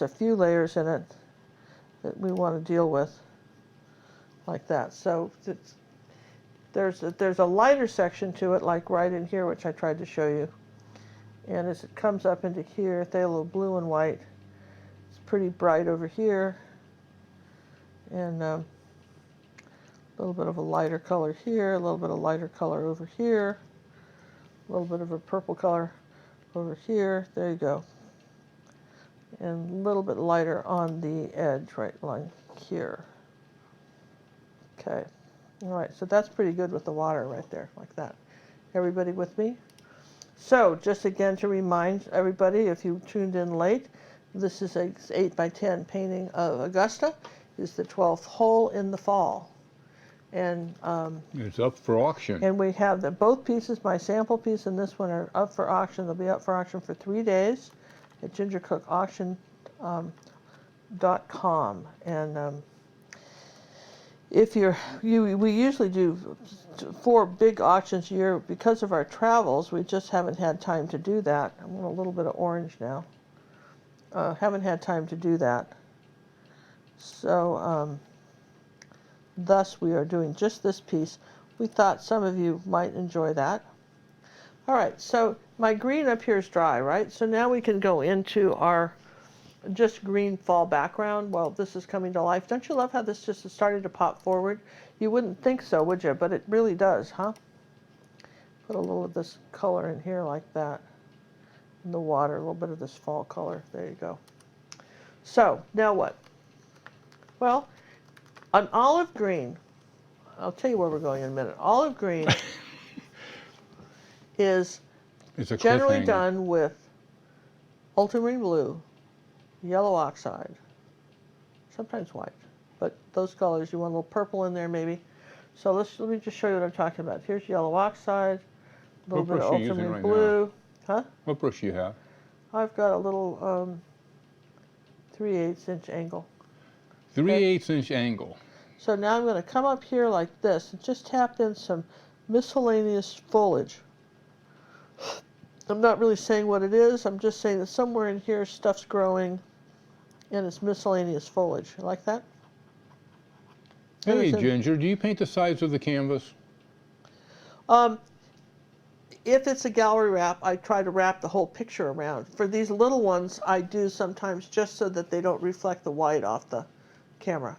Speaker 2: a few layers in it that we want to deal with, like that. So there's a lighter section to it, like right in here, which I tried to show you. And as it comes up into here, phthalo blue and white. It's pretty bright over here, and a little bit of a lighter color here, a little bit of lighter color over here, a little bit of a purple color over here. There you go. and a little bit lighter on the edge, right along here. Okay, all right, so that's pretty good with the water right there, like that. Everybody with me? So, just again to remind everybody, if you tuned in late, this is a 8x10 painting of Augusta. It's the 12th hole in the fall. And
Speaker 3: it's up for auction.
Speaker 2: And we have both pieces, my sample piece and this one, are up for auction. They'll be up for auction for 3 days at gingercookauction.com. And if we usually do 4 big auctions a year. Because of our travels, we just haven't had time to do that. I'm going a little bit of orange now. Haven't had time to do that. So, thus we are doing just this piece. We thought some of you might enjoy that. All right, so my green up here is dry, right? So now we can go into our just green fall background. Well, this is coming to life. Don't you love how this just is starting to pop forward? You wouldn't think so, would you? But it really does, huh? Put a little of this color in here like that. In the water, a little bit of this fall color. There you go. So, now what? Well, an olive green, I'll tell you where we're going in a minute. Olive green is generally done with ultramarine blue, yellow oxide, sometimes white, but those colors, you want a little purple in there maybe. So let me just show you what I'm talking about. Here's yellow oxide, a little bit of ultramarine blue. Huh?
Speaker 3: What brush do you have?
Speaker 2: I've got a little 3/8 inch angle.
Speaker 3: 3/8 inch angle.
Speaker 2: So now I'm going to come up here like this and just tap in some miscellaneous foliage. I'm not really saying what it is. I'm just saying that somewhere in here stuff's growing and it's miscellaneous foliage. You like that?
Speaker 3: Hey, Ginger, do you paint the sides of the canvas?
Speaker 2: If it's a gallery wrap, I try to wrap the whole picture around. For these little ones, I do sometimes just so that they don't reflect the white off the camera.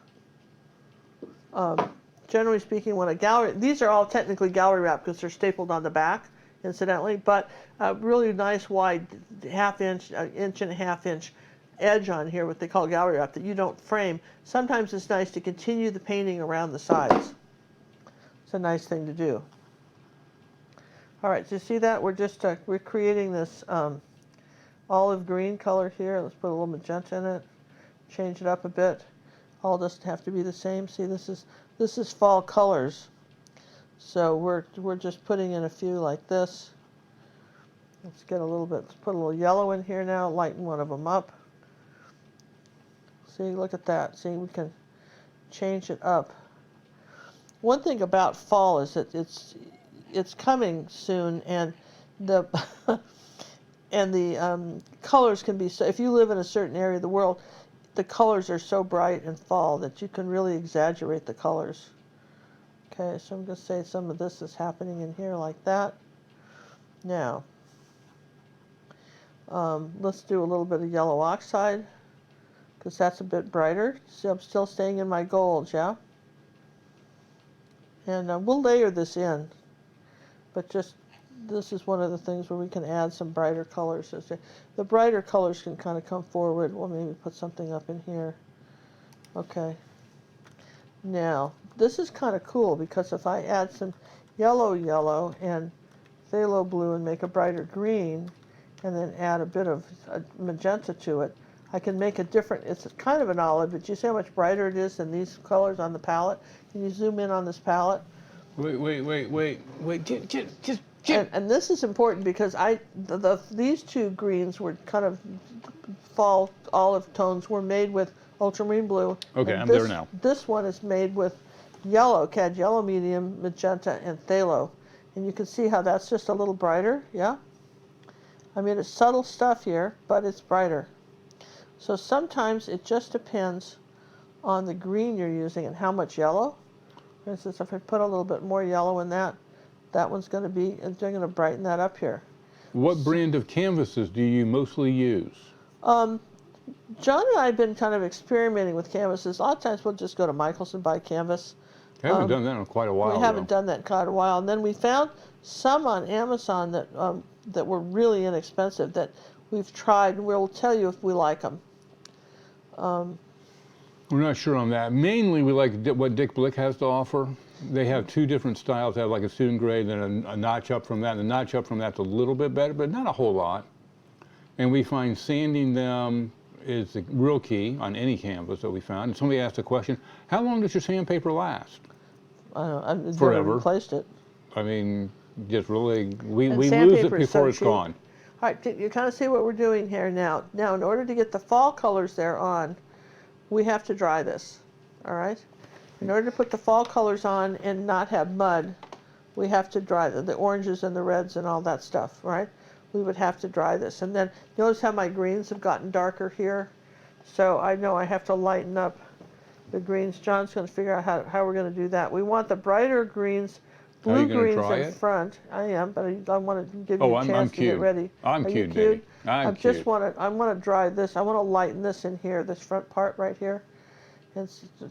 Speaker 2: Generally speaking, when a gallery, these are all technically gallery wrap because they're stapled on the back, incidentally, but a really nice wide inch and a half inch edge on here, what they call gallery wrap, that you don't frame. Sometimes it's nice to continue the painting around the sides. It's a nice thing to do. All right, so you see that? We're just we're creating this olive green color here. Let's put a little magenta in it, change it up a bit. All doesn't have to be the same. See, this is fall colors. So we're just putting in a few like this. Let's get a little bit. Let's put a little yellow in here now. Lighten one of them up. See, look at that. See, we can change it up. One thing about fall is that it's coming soon, and the colors can be so. If you live in a certain area of the world, the colors are so bright in fall that you can really exaggerate the colors. Okay, so I'm going to say some of this is happening in here like that. Now, let's do a little bit of yellow oxide because that's a bit brighter. See, I'm still staying in my golds, yeah? And we'll layer this in, but just this is one of the things where we can add some brighter colors. The brighter colors can kind of come forward. We'll maybe put something up in here. Okay. Now, this is kind of cool because if I add some yellow and phthalo blue and make a brighter green and then add a bit of magenta to it, I can make a different, it's kind of an olive, but you see how much brighter it is than these colors on the palette? Can you zoom in on this palette?
Speaker 3: Wait.
Speaker 2: And this is important because these two greens were kind of fall olive tones were made with ultramarine blue.
Speaker 3: Okay, I'm there now.
Speaker 2: This one is made with yellow, cad yellow medium, magenta, and phthalo. And you can see how that's just a little brighter, yeah? I mean, it's subtle stuff here, but it's brighter. So sometimes it just depends on the green you're using and how much yellow. For instance, if I put a little bit more yellow in that one's going to be, and they're going to brighten that up here.
Speaker 3: What brand of canvases do you mostly use?
Speaker 2: John and I have been kind of experimenting with canvases. A lot of times we'll just go to Michael's and buy canvas.
Speaker 3: I haven't done that in quite a while.
Speaker 2: We haven't done that in quite a while. And then we found some on Amazon that were really inexpensive that we've tried, and we'll tell you if we like them.
Speaker 3: We're not sure on that. Mainly, we like what Dick Blick has to offer. They have two different styles. They have like a student grade, then a notch up from that. And the notch up from that's a little bit better, but not a whole lot. And we find sanding them is the real key on any canvas that we found. And somebody asked a question, how long does your sandpaper last?
Speaker 2: I've
Speaker 3: Forever.
Speaker 2: never replaced it.
Speaker 3: I mean, just really, we
Speaker 2: And
Speaker 3: lose it
Speaker 2: sandpaper is
Speaker 3: before
Speaker 2: so
Speaker 3: it's
Speaker 2: cheap.
Speaker 3: gone.
Speaker 2: All right, you kind of see what we're doing here now. Now, in order to get the fall colors there on, we have to dry this, all right? In order to put the fall colors on and not have mud, we have to dry the oranges and the reds and all that stuff, right? We would have to dry this. And then notice how my greens have gotten darker here. So I know I have to lighten up the greens. John's going to figure out how we're going to do that. We want the brighter greens,
Speaker 3: Are you
Speaker 2: blue
Speaker 3: gonna
Speaker 2: greens
Speaker 3: try
Speaker 2: in
Speaker 3: it?
Speaker 2: front. I am, but I want to give you a
Speaker 3: I'm
Speaker 2: chance to get
Speaker 3: cute.
Speaker 2: ready.
Speaker 3: I'm
Speaker 2: Are you
Speaker 3: cute, baby.
Speaker 2: I
Speaker 3: I'm
Speaker 2: just
Speaker 3: cute.
Speaker 2: I want to dry this. I want to lighten this in here, this front part right here. And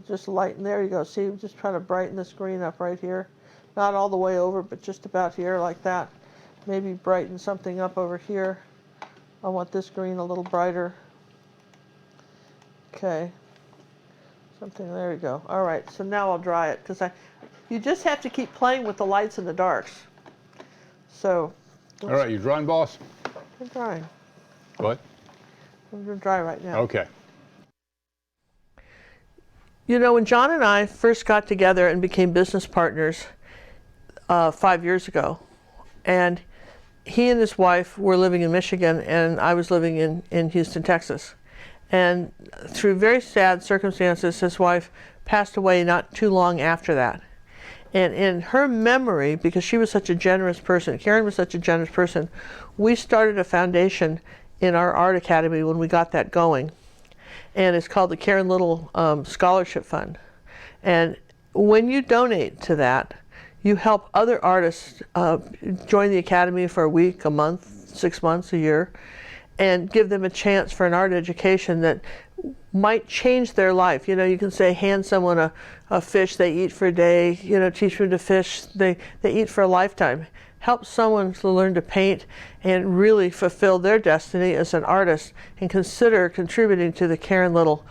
Speaker 2: just lighten. There you go. See, just trying to brighten this green up right here. Not all the way over, but just about here like that. Maybe brighten something up over here. I want this green a little brighter. Okay. Something, there you go. All right, so now I'll dry it because you just have to keep playing with the lights and the darks. So.
Speaker 3: All right, you drawing, boss?
Speaker 2: I'm drying.
Speaker 3: What?
Speaker 2: I'm going to dry right now.
Speaker 3: Okay.
Speaker 2: You know, when John and I first got together and became business partners 5 years ago, and he and his wife were living in Michigan, and I was living in Houston, Texas. And through very sad circumstances, his wife passed away not too long after that. And in her memory, because she was such a generous person, Karen was such a generous person, we started a foundation in our art academy when we got that going. And it's called the Karen Little Scholarship Fund. And when you donate to that, you help other artists join the academy for a week, a month, 6 months, a year, and give them a chance for an art education that might change their life. You know, you can say, hand someone a fish they eat for a day, you know, teach them to fish they eat for a lifetime. Help someone to learn to paint and really fulfill their destiny as an artist, and consider contributing to the Karen Little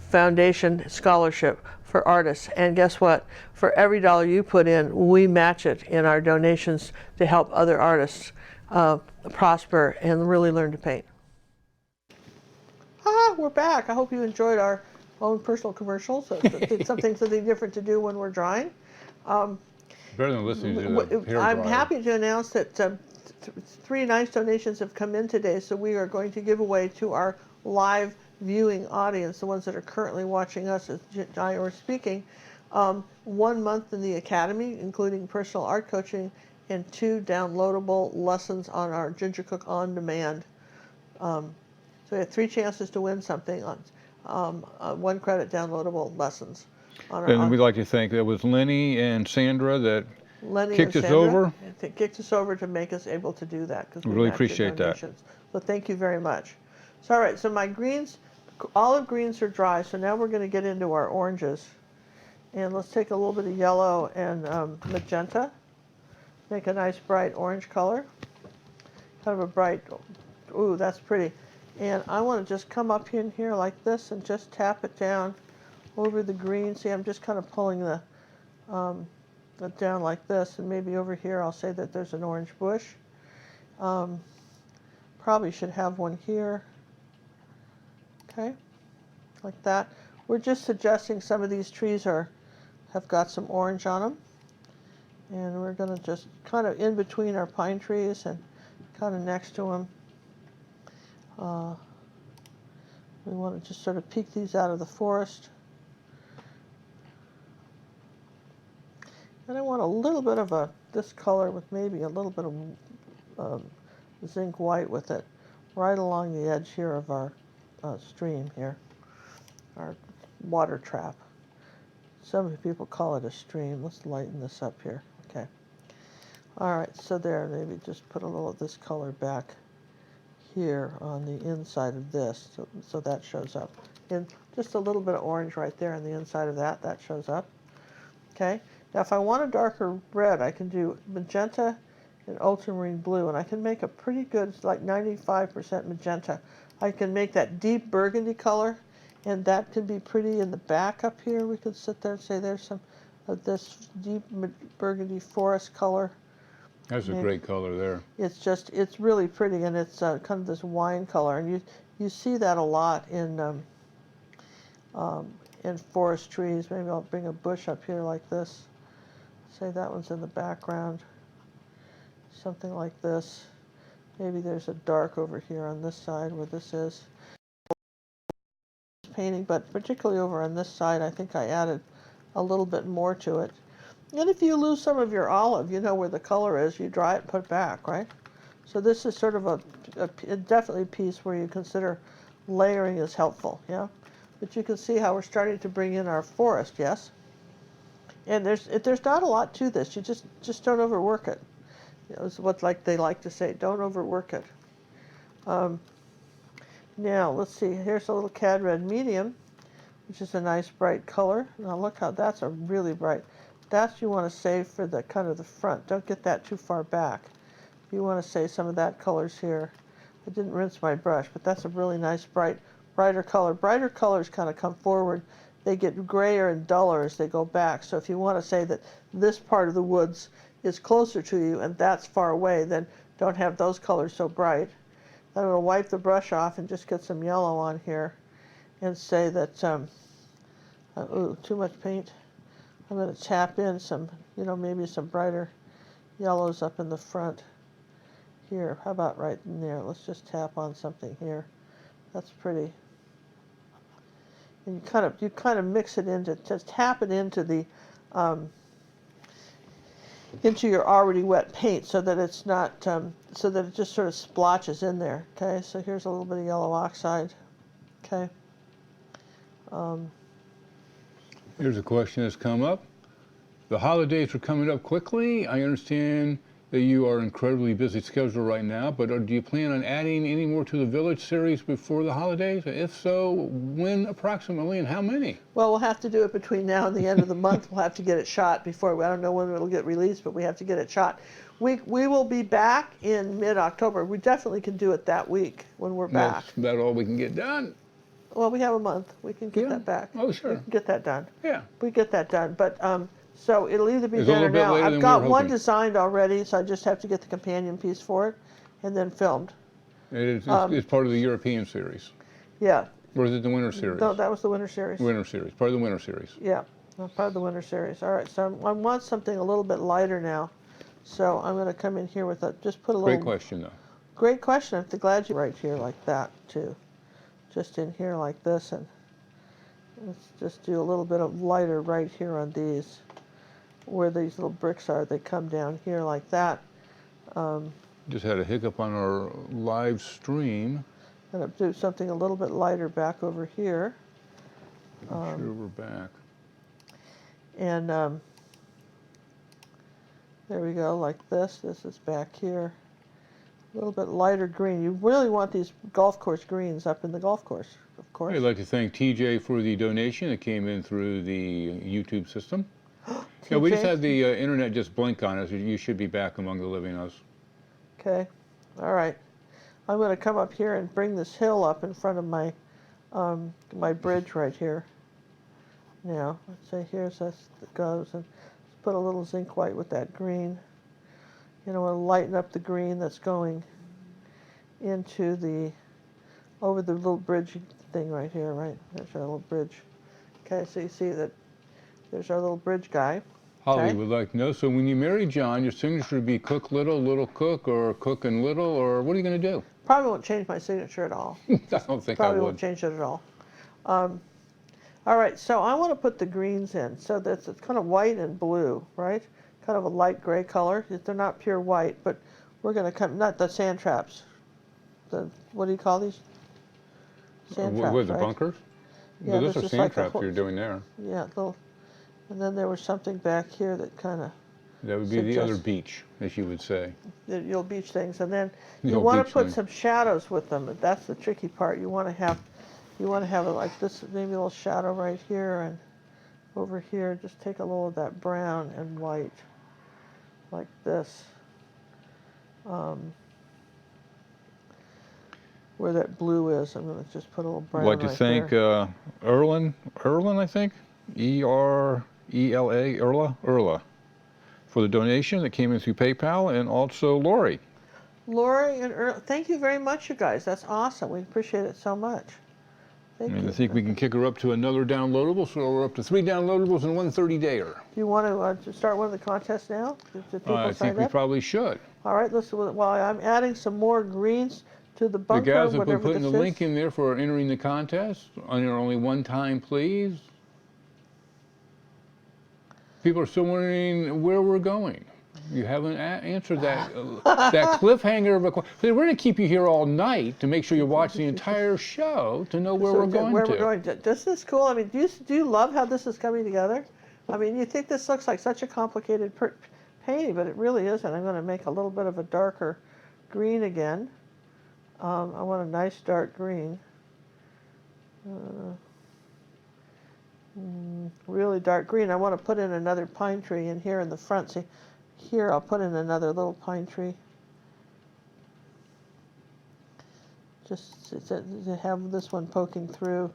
Speaker 2: Foundation Scholarship for Artists. And guess what? For every dollar you put in, we match it in our donations to help other artists prosper and really learn to paint. We're back. I hope you enjoyed our own personal commercials. It's something different to do when we're drying.
Speaker 3: Better than listening to the hair
Speaker 2: I'm
Speaker 3: dryer.
Speaker 2: happy to announce that 3 nice donations have come in today, so we are going to give away to our live viewing audience, the ones that are currently watching us as I are speaking, 1 month in the Academy, including personal art coaching, and 2 downloadable lessons on our Ginger Cook On Demand. So we have 3 chances to win something on 1 credit downloadable lessons.
Speaker 3: And we'd like to thank, that was Lenny and Sandra that kicked us over.
Speaker 2: Kicked us over to make us able to do that.
Speaker 3: We really appreciate that.
Speaker 2: So thank you very much. So all right, so my greens, olive greens are dry, so now we're going to get into our oranges. And let's take a little bit of yellow and magenta. Make a nice bright orange color. Kind of a bright, ooh, that's pretty. And I want to just come up in here like this and just tap it down over the green. See, I'm just kind of pulling the down like this, and maybe over here I'll say that there's an orange bush. Probably should have one here. Okay, like that. We're just suggesting some of these trees have got some orange on them. And we're going to just kind of in between our pine trees and kind of next to them. We want to just sort of peek these out of the forest. And I want a little bit of this color with maybe a little bit of zinc white with it, right along the edge here of our stream here, our water trap. Some people call it a stream. Let's lighten this up here. Okay. All right, so there, maybe just put a little of this color back here on the inside of this, so that shows up. And just a little bit of orange right there on the inside of that shows up. Okay. Now if I want a darker red, I can do magenta in ultramarine blue, and I can make a pretty good, like 95% magenta. I can make that deep burgundy color, and that can be pretty in the back up here. We could sit there and say there's some of this deep burgundy forest color.
Speaker 3: That's a great color there.
Speaker 2: It's just, it's really pretty, and it's kind of this wine color, and you see that a lot in forest trees. Maybe I'll bring a bush up here like this. Say that one's in the background. Something like this. Maybe there's a dark over here on this side where this is. Painting, but particularly over on this side, I think I added a little bit more to it. And if you lose some of your olive, you know where the color is, you dry it and put it back, right? So this is sort of a definitely a piece where you consider layering is helpful, yeah? But you can see how we're starting to bring in our forest, yes? And there's not a lot to this. You just don't overwork it. You know, it's what they like to say, don't overwork it. Now, let's see, here's a little cad red medium, which is a nice bright color. Now look how that's a really bright. That's you want to save for the kind of the front. Don't get that too far back. You want to save some of that colors here. I didn't rinse my brush, but that's a really nice brighter color. Brighter colors kind of come forward. They get grayer and duller as they go back. So if you want to say that this part of the woods is closer to you and that's far away, then don't have those colors so bright. I'm going to wipe the brush off and just get some yellow on here and say that, ooh, too much paint. I'm going to tap in some, maybe some brighter yellows up in the front here. How about right in there? Let's just tap on something here. That's pretty. And you kind of mix it into, just tap it into the, into your already wet paint so that it's not, so that it just sort of splotches in there. Okay, so here's a little bit of yellow oxide. Okay.
Speaker 3: Here's a question that's come up. The holidays are coming up quickly. I understand that you are incredibly busy schedule right now, but do you plan on adding any more to the Village series before the holidays? If so, when approximately and how many?
Speaker 2: Well, we'll have to do it between now and the end of the month. We'll have to get it shot before, I don't know when it'll get released, but we have to get it shot. We will be back in mid-October. We definitely can do it that week when we're back.
Speaker 3: That's about all we can get done.
Speaker 2: Well, we have a month. We can get that back.
Speaker 3: Oh, sure.
Speaker 2: We can get that done.
Speaker 3: Yeah.
Speaker 2: We get that done. But so it'll either be
Speaker 3: It's a
Speaker 2: done or
Speaker 3: little bit
Speaker 2: now.
Speaker 3: later
Speaker 2: I've
Speaker 3: than
Speaker 2: got
Speaker 3: we were
Speaker 2: one
Speaker 3: hoping.
Speaker 2: designed already, so I just have to get the companion piece for it and then filmed.
Speaker 3: It's part of the European series.
Speaker 2: Yeah.
Speaker 3: Or is it the Winter series?
Speaker 2: No, that was the winter series.
Speaker 3: Winter series. Part of the Winter series.
Speaker 2: Yeah, part of the winter series. All right, so I want something a little bit lighter now. So I'm going to come in here with just put a little.
Speaker 3: Great question, though.
Speaker 2: Great question. I'm glad you right here like that, too. Just in here like this, and let's just do a little bit of lighter right here on these. Where these little bricks are, they come down here like that.
Speaker 3: Just had a hiccup on our live stream.
Speaker 2: Gonna do something a little bit lighter back over here.
Speaker 3: I'm sure we're back.
Speaker 2: And there we go, like this. This is back here. A little bit lighter green. You really want these golf course greens up in the golf course, of course.
Speaker 3: I'd like to thank TJ for the donation that came in through the YouTube system. Yeah, we just had the internet just blink on us. You should be back among the living us.
Speaker 2: Okay, all right. I'm going to come up here and bring this hill up in front of my my bridge right here. Now, let's say here's as it goes, and let's put a little zinc white with that green. You know, we'll lighten up the green that's going into the over the little bridge thing right here, right? There's our little bridge. Okay, so you see that there's our little bridge guy.
Speaker 3: Holly
Speaker 2: Okay.
Speaker 3: would like to know, so when you marry John, your signature would be Cook Little, Little Cook, or Cook and Little, or what are you going to do?
Speaker 2: Probably won't change my signature at all.
Speaker 3: I don't think
Speaker 2: Probably
Speaker 3: I
Speaker 2: won't
Speaker 3: would.
Speaker 2: change it at all. All right, so I want to put the greens in. So that's it's kind of white and blue, right? Kind of a light gray color. They're not pure white, but we're going to come, not the sand traps. What do you call these? Sand traps,
Speaker 3: With the
Speaker 2: right?
Speaker 3: bunkers?
Speaker 2: Yeah,
Speaker 3: Well, those
Speaker 2: this
Speaker 3: are
Speaker 2: is
Speaker 3: sand
Speaker 2: like the
Speaker 3: traps
Speaker 2: whole-
Speaker 3: you're doing there.
Speaker 2: Yeah, little. And then there was something back here that kind of,
Speaker 3: That would be the other
Speaker 2: Suggest-
Speaker 3: beach, as you would say.
Speaker 2: the old beach things. And then
Speaker 3: The
Speaker 2: you
Speaker 3: old
Speaker 2: want to
Speaker 3: beach
Speaker 2: put
Speaker 3: thing.
Speaker 2: some shadows with them. That's the tricky part. You want to have it like this, maybe a little shadow right here and over here. Just take a little of that brown and white, like this. where that blue is. I'm going to just put a little brown
Speaker 3: I'd like to
Speaker 2: right
Speaker 3: thank
Speaker 2: there.
Speaker 3: Erlen, I think, Erla, for the donation that came in through PayPal, and also Lori.
Speaker 2: Lori and thank you very much, you guys. That's awesome. We appreciate it so much. Thank
Speaker 3: And
Speaker 2: you.
Speaker 3: I think we can kick her up to another downloadable, so we're up to 3 downloadables and 1 30-dayer.
Speaker 2: Do you want to start one of the contests now? Do people
Speaker 3: I
Speaker 2: sign
Speaker 3: think we
Speaker 2: up?
Speaker 3: probably should.
Speaker 2: All right, listen, while I'm adding some more greens to the
Speaker 3: The
Speaker 2: bunker,
Speaker 3: guys have been
Speaker 2: whatever
Speaker 3: putting
Speaker 2: this
Speaker 3: the
Speaker 2: is.
Speaker 3: link in there for entering the contest. Only one time, please. People are still wondering where we're going. You haven't answered that that cliffhanger of a question. We're going to keep you here all night to make sure you watch the entire show to know where we're going
Speaker 2: Where
Speaker 3: to.
Speaker 2: we're going to. This is cool. I mean, do you love how this is coming together? I mean, you think this looks like such a complicated painting, but it really isn't. I'm going to make a little bit of a darker green again. I want a nice dark green. Really dark green. I want to put in another pine tree in here in the front. See, here I'll put in another little pine tree. Just to have this one poking through.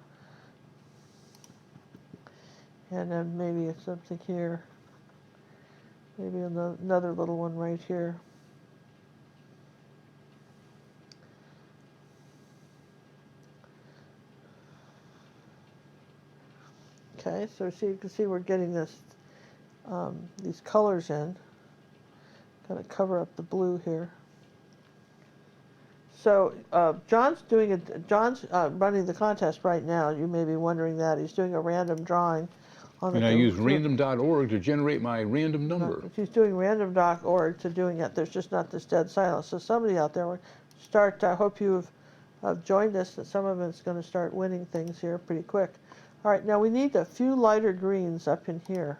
Speaker 2: And then maybe something here. Maybe another little one right here. Okay, so you can see we're getting this, these colors in. Kind of cover up the blue here. So John's running the contest right now. You may be wondering that. He's doing a random drawing.
Speaker 3: And I use random.org to generate my random number.
Speaker 2: He's doing random.org to doing it. There's just not this dead silence. So somebody out there will start. I hope you have joined us. That some of it's going to start winning things here pretty quick. All right, now we need a few lighter greens up in here.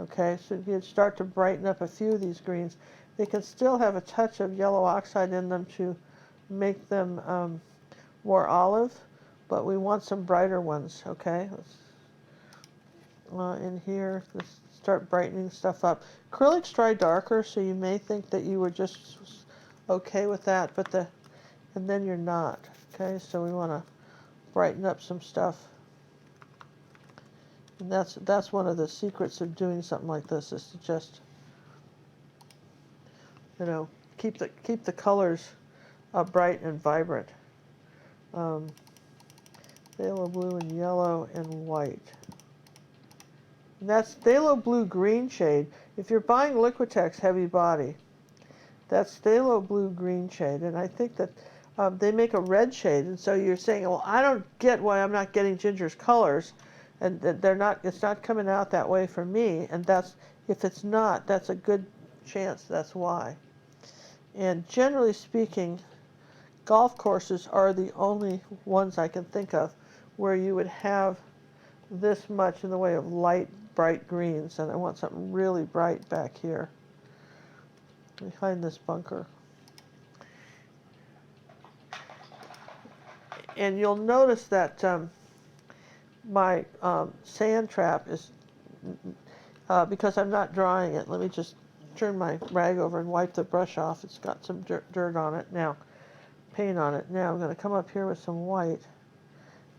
Speaker 2: Okay, so you start to brighten up a few of these greens. They can still have a touch of yellow oxide in them to make them more olive, but we want some brighter ones. Okay, in here, let's start brightening stuff up. Acrylics dry darker, so you may think that you were just okay with that, but and then you're not. Okay, so we want to brighten up some stuff. And that's one of the secrets of doing something like this, is to just, keep the colors bright and vibrant. Phthalo blue and yellow and white. And that's phthalo blue green shade. If you're buying Liquitex heavy body, that's phthalo blue green shade. And I think that they make a red shade, and so you're saying, well, I don't get why I'm not getting Ginger's colors. And it's not coming out that way for me, and if it's not, that's a good chance that's why. And generally speaking, golf courses are the only ones I can think of where you would have this much in the way of light, bright greens, and I want something really bright back here, behind this bunker. And you'll notice that my sand trap is, because I'm not drying it, let me just turn my rag over and wipe the brush off. It's got some dirt on it now, paint on it. Now I'm going to come up here with some white,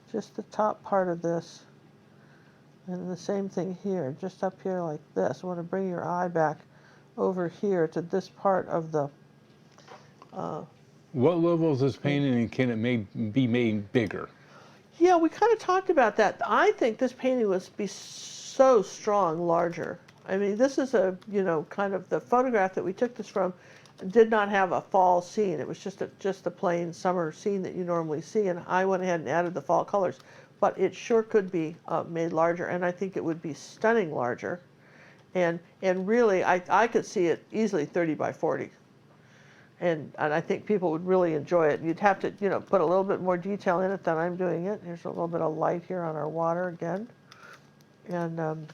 Speaker 2: just the top part of this, and the same thing here, just up here like this. I want to bring your eye back over here to this part of the...
Speaker 3: What level is this painting, and can it be made bigger?
Speaker 2: Yeah, we kind of talked about that. I think this painting would be so strong, larger. I mean, this is kind of the photograph that we took this from did not have a fall scene. It was just a plain summer scene that you normally see, and I went ahead and added the fall colors. But it sure could be made larger, and I think it would be stunning larger. And really, I could see it easily 30 by 40. And I think people would really enjoy it. You'd have to, put a little bit more detail in it than I'm doing it. Here's a little bit of light here on our water again. And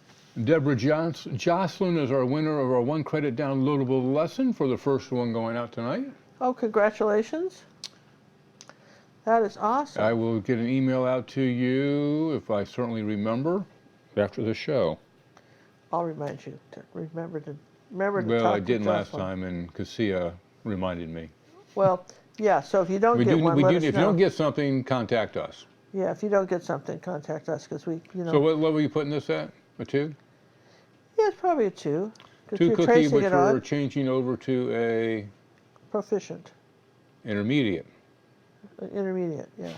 Speaker 3: Deborah Jocelyn is our winner of our 1 credit downloadable lesson for the first one going out tonight.
Speaker 2: Oh, congratulations. That is awesome.
Speaker 3: I will get an email out to you, if I certainly remember, after the show.
Speaker 2: I'll remind you to remember to talk to
Speaker 3: Well, I didn't
Speaker 2: Jocelyn.
Speaker 3: last time, and Cassia reminded me.
Speaker 2: Well, yeah, so if you don't
Speaker 3: We
Speaker 2: get
Speaker 3: do,
Speaker 2: one,
Speaker 3: we
Speaker 2: let
Speaker 3: do,
Speaker 2: us
Speaker 3: if
Speaker 2: know.
Speaker 3: you don't get something, contact us.
Speaker 2: Yeah, if you don't get something, contact us, because we,
Speaker 3: So what were you putting this at? A 2?
Speaker 2: yeah, it's probably a 2. Because
Speaker 3: 2
Speaker 2: you're
Speaker 3: cookie,
Speaker 2: tracing
Speaker 3: which
Speaker 2: it
Speaker 3: we're
Speaker 2: on.
Speaker 3: changing over to a
Speaker 2: Proficient.
Speaker 3: intermediate.
Speaker 2: Intermediate, yeah.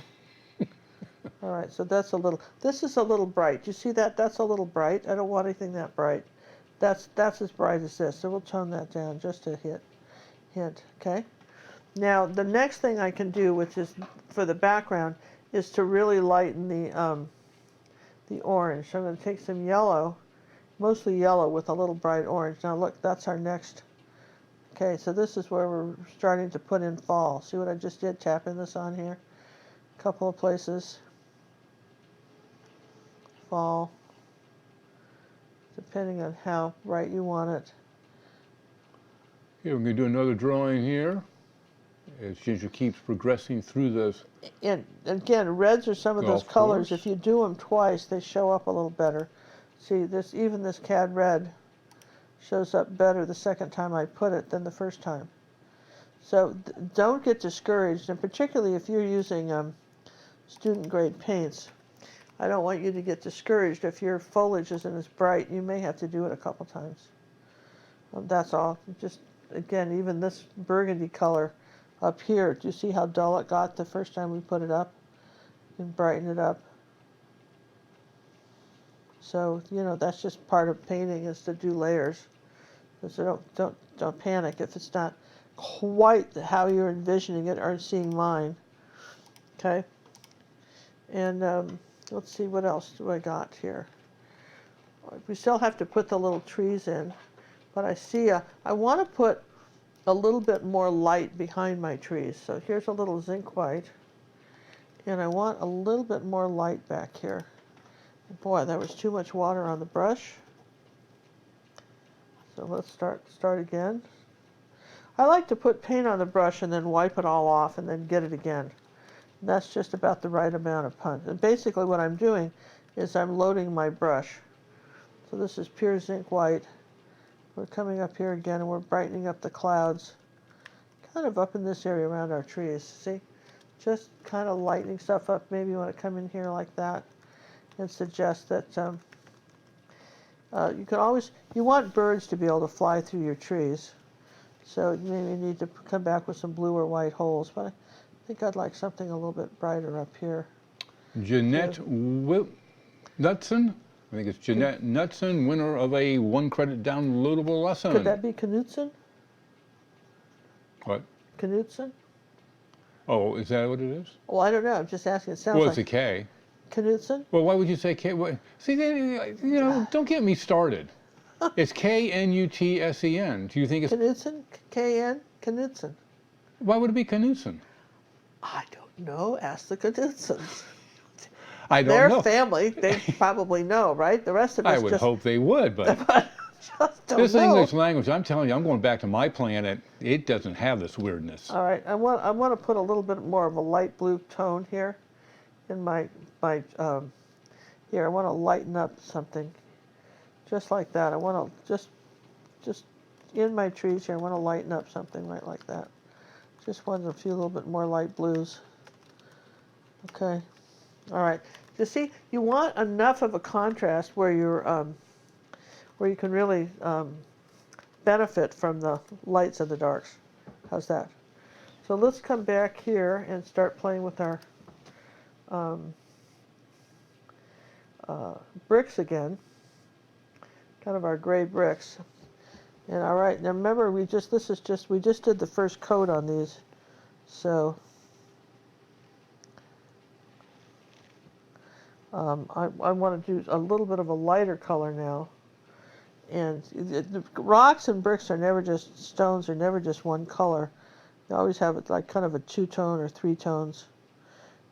Speaker 2: All right, so that's a little, this is a little bright. You see that? That's a little bright. I don't want anything that bright. That's as bright as this, so we'll tone that down just a hint, okay? Now, the next thing I can do, which is for the background, is to really lighten the orange. So I'm going to take some yellow, mostly yellow with a little bright orange. Now look, that's our next. Okay, so this is where we're starting to put in fall. See what I just did, tapping this on here? A couple of places. Fall, depending on how bright you want it.
Speaker 3: Okay, we're going to do another drawing here as Ginger keeps progressing through this.
Speaker 2: And again, reds are some of those
Speaker 3: Of
Speaker 2: colors.
Speaker 3: course.
Speaker 2: If you do them twice, they show up a little better. See, even this cad red shows up better the second time I put it than the first time. So don't get discouraged, and particularly if you're using student grade paints, I don't want you to get discouraged if your foliage isn't as bright. You may have to do it a couple times. That's all. Just, again, even this burgundy color up here, do you see how dull it got the first time we put it up? And brighten it up. So, you know, that's just part of painting, is to do layers. So don't panic if it's not quite how you're envisioning it or seeing mine. Okay? And let's see, what else do I got here? We still have to put the little trees in, but I see I want to put a little bit more light behind my trees. So here's a little zinc white, and I want a little bit more light back here. Boy, there was too much water on the brush. So let's start again. I like to put paint on the brush and then wipe it all off and then get it again. That's just about the right amount of punch. And basically what I'm doing is I'm loading my brush. So this is pure zinc white. We're coming up here again and we're brightening up the clouds, kind of up in this area around our trees. See? Just kind of lightening stuff up. Maybe you want to come in here like that and suggest that you can always, you want birds to be able to fly through your trees. So you maybe need to come back with some blue or white holes, but I think I'd like something a little bit brighter up here.
Speaker 3: Jeanette Knudsen, I think it's Jeanette Knudsen, winner of a 1-credit downloadable lesson.
Speaker 2: Could that be Knudsen?
Speaker 3: What?
Speaker 2: Knudsen?
Speaker 3: Oh, is that what it is?
Speaker 2: Well, I don't know. I'm just asking. It sounds
Speaker 3: Well,
Speaker 2: like
Speaker 3: it's a K.
Speaker 2: Knudsen?
Speaker 3: Well, why would you say K? What? See, you know, don't get me started. It's Knutsen. Do you think it's...
Speaker 2: Knudsen? K-N? Knudsen?
Speaker 3: Why would it be Knudsen?
Speaker 2: I don't know. Ask the Knudsens.
Speaker 3: I don't
Speaker 2: Their
Speaker 3: know.
Speaker 2: family, they probably know, right? The rest of us
Speaker 3: I would hope they would, but
Speaker 2: just don't
Speaker 3: this
Speaker 2: know.
Speaker 3: English language, I'm telling you, I'm going back to my planet. It doesn't have this weirdness.
Speaker 2: All right, I want to put a little bit more of a light blue tone here in my here. I want to lighten up something, just like that. I want to just in my trees here. I want to lighten up something right like that. Just want a few little bit more light blues. Okay. All right. You see, you want enough of a contrast where you're where you can really benefit from the lights and the darks. How's that? So let's come back here and start playing with our bricks again, kind of our gray bricks. And all right, now remember we just did the first coat on these, so I want to do a little bit of a lighter color now. And the rocks and bricks are never just, stones are never just one color. You always have it like kind of a 2-tone or 3 tones.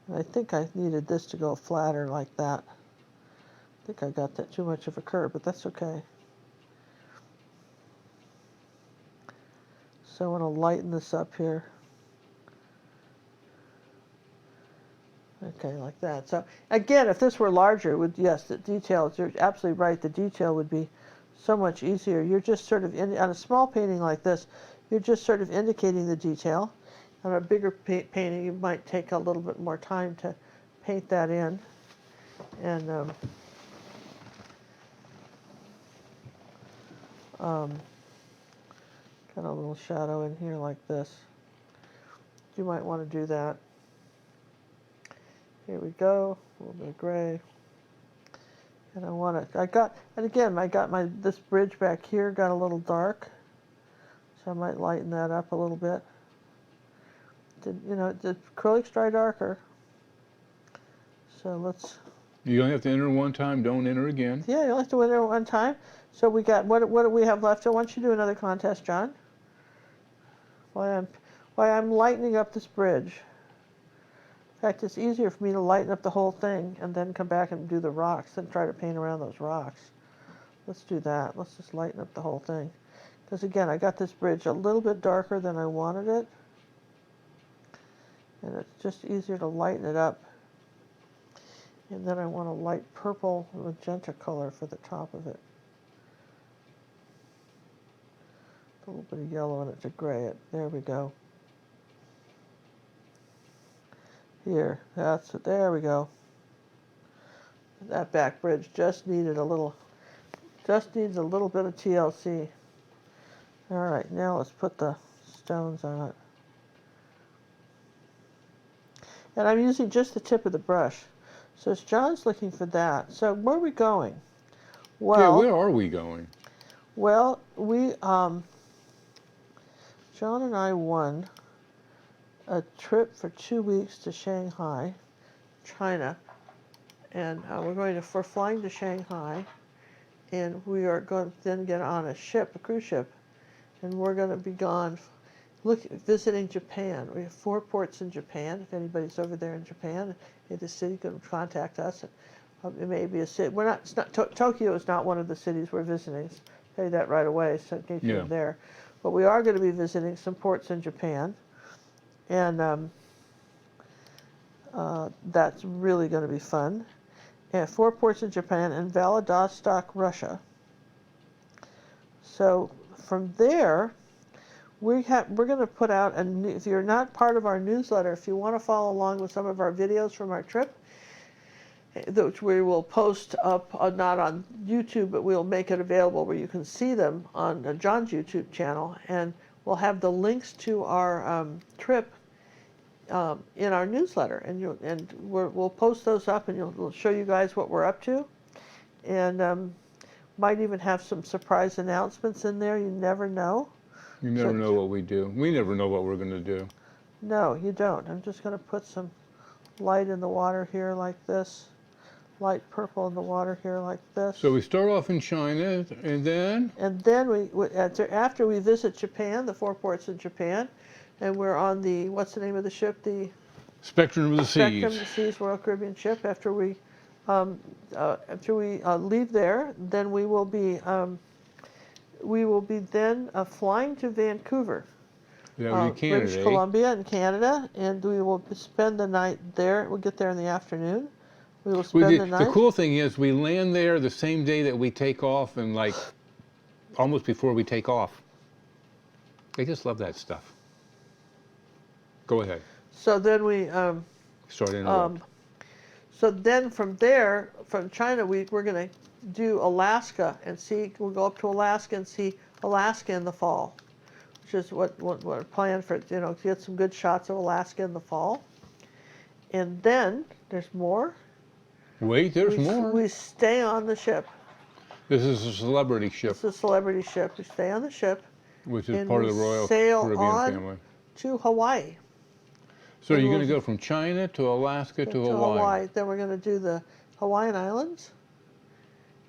Speaker 2: And I think I needed this to go flatter like that. I think I got that too much of a curve, but that's okay. So I want to lighten this up here. Okay, like that. So again, if this were larger, it would, yes, the details, you're absolutely right, the detail would be so much easier. You're just sort of, on a small painting like this, you're just sort of indicating the detail. On a bigger painting, you might take a little bit more time to paint that in. And got a little shadow in here like this. You might want to do that. Here we go, a little bit of gray. And I got this bridge back here got a little dark. So I might lighten that up a little bit. The acrylics dry darker. So let's...
Speaker 3: You only have to enter one time, don't enter again.
Speaker 2: Yeah, you only have to enter one time. So we got, what do we have left? I want you to do another contest, John. While I'm lightening up this bridge. In fact, it's easier for me to lighten up the whole thing and then come back and do the rocks than try to paint around those rocks. Let's do that. Let's just lighten up the whole thing. Because again, I got this bridge a little bit darker than I wanted it. And it's just easier to lighten it up. And then I want a light purple magenta color for the top of it. A little bit of yellow in it to gray it. There we go. Here, there we go. That back bridge just needs a little bit of TLC. All right, now let's put the stones on it. And I'm using just the tip of the brush. So as John's looking for that. So where are we going? Well,
Speaker 3: yeah, where are we going?
Speaker 2: Well, John and I won a trip for 2 weeks to Shanghai, China, and we're flying to Shanghai, and we are going to then get on a cruise ship, and we're going to be gone, visiting Japan. We have 4 ports in Japan. If anybody's over there in Japan, in the city, can contact us. It may be a city. Tokyo is not one of the cities we're visiting. I'll tell you that right away, so in case you're there. But we are going to be visiting some ports in Japan. And that's really going to be fun. And 4 ports in Japan and Vladivostok, Russia. So from there, we're going to put out if you're not part of our newsletter, if you want to follow along with some of our videos from our trip, which we will post up, not on YouTube, but we'll make it available where you can see them on John's YouTube channel, and we'll have the links to our trip in our newsletter, and we'll post those up, and we'll show you guys what we're up to, and might even have some surprise announcements in there. You never know.
Speaker 3: You never know what we do. We never know what we're going to do.
Speaker 2: No, you don't. I'm just going to put some light in the water here like this, light purple in the water here like this.
Speaker 3: So we start off in China, and then?
Speaker 2: And then after we visit Japan, the 4 ports in Japan, and we're on the, what's the name of the ship? The
Speaker 3: Spectrum of the Seas.
Speaker 2: Spectrum of the Seas Royal Caribbean ship. After we leave there, then we will be then flying to Vancouver, British Columbia in Canada, and we will spend the night there. We'll get there in the afternoon. We will spend the night.
Speaker 3: The cool thing is we land there the same day that we take off, and like almost before we take off. They just love that stuff. Go ahead.
Speaker 2: So then we so then from there, from China, we're going to do Alaska and we'll go up to Alaska and see Alaska in the fall, which is what we're planning for, to get some good shots of Alaska in the fall. And then there's more.
Speaker 3: Wait, there's more.
Speaker 2: We stay on the ship.
Speaker 3: This is a celebrity ship.
Speaker 2: It's a celebrity ship. We stay on the ship.
Speaker 3: Which is part of the Royal Caribbean family.
Speaker 2: To Hawaii.
Speaker 3: So you're going to go from China to Alaska to Hawaii.
Speaker 2: Then we're going to do the Hawaiian Islands.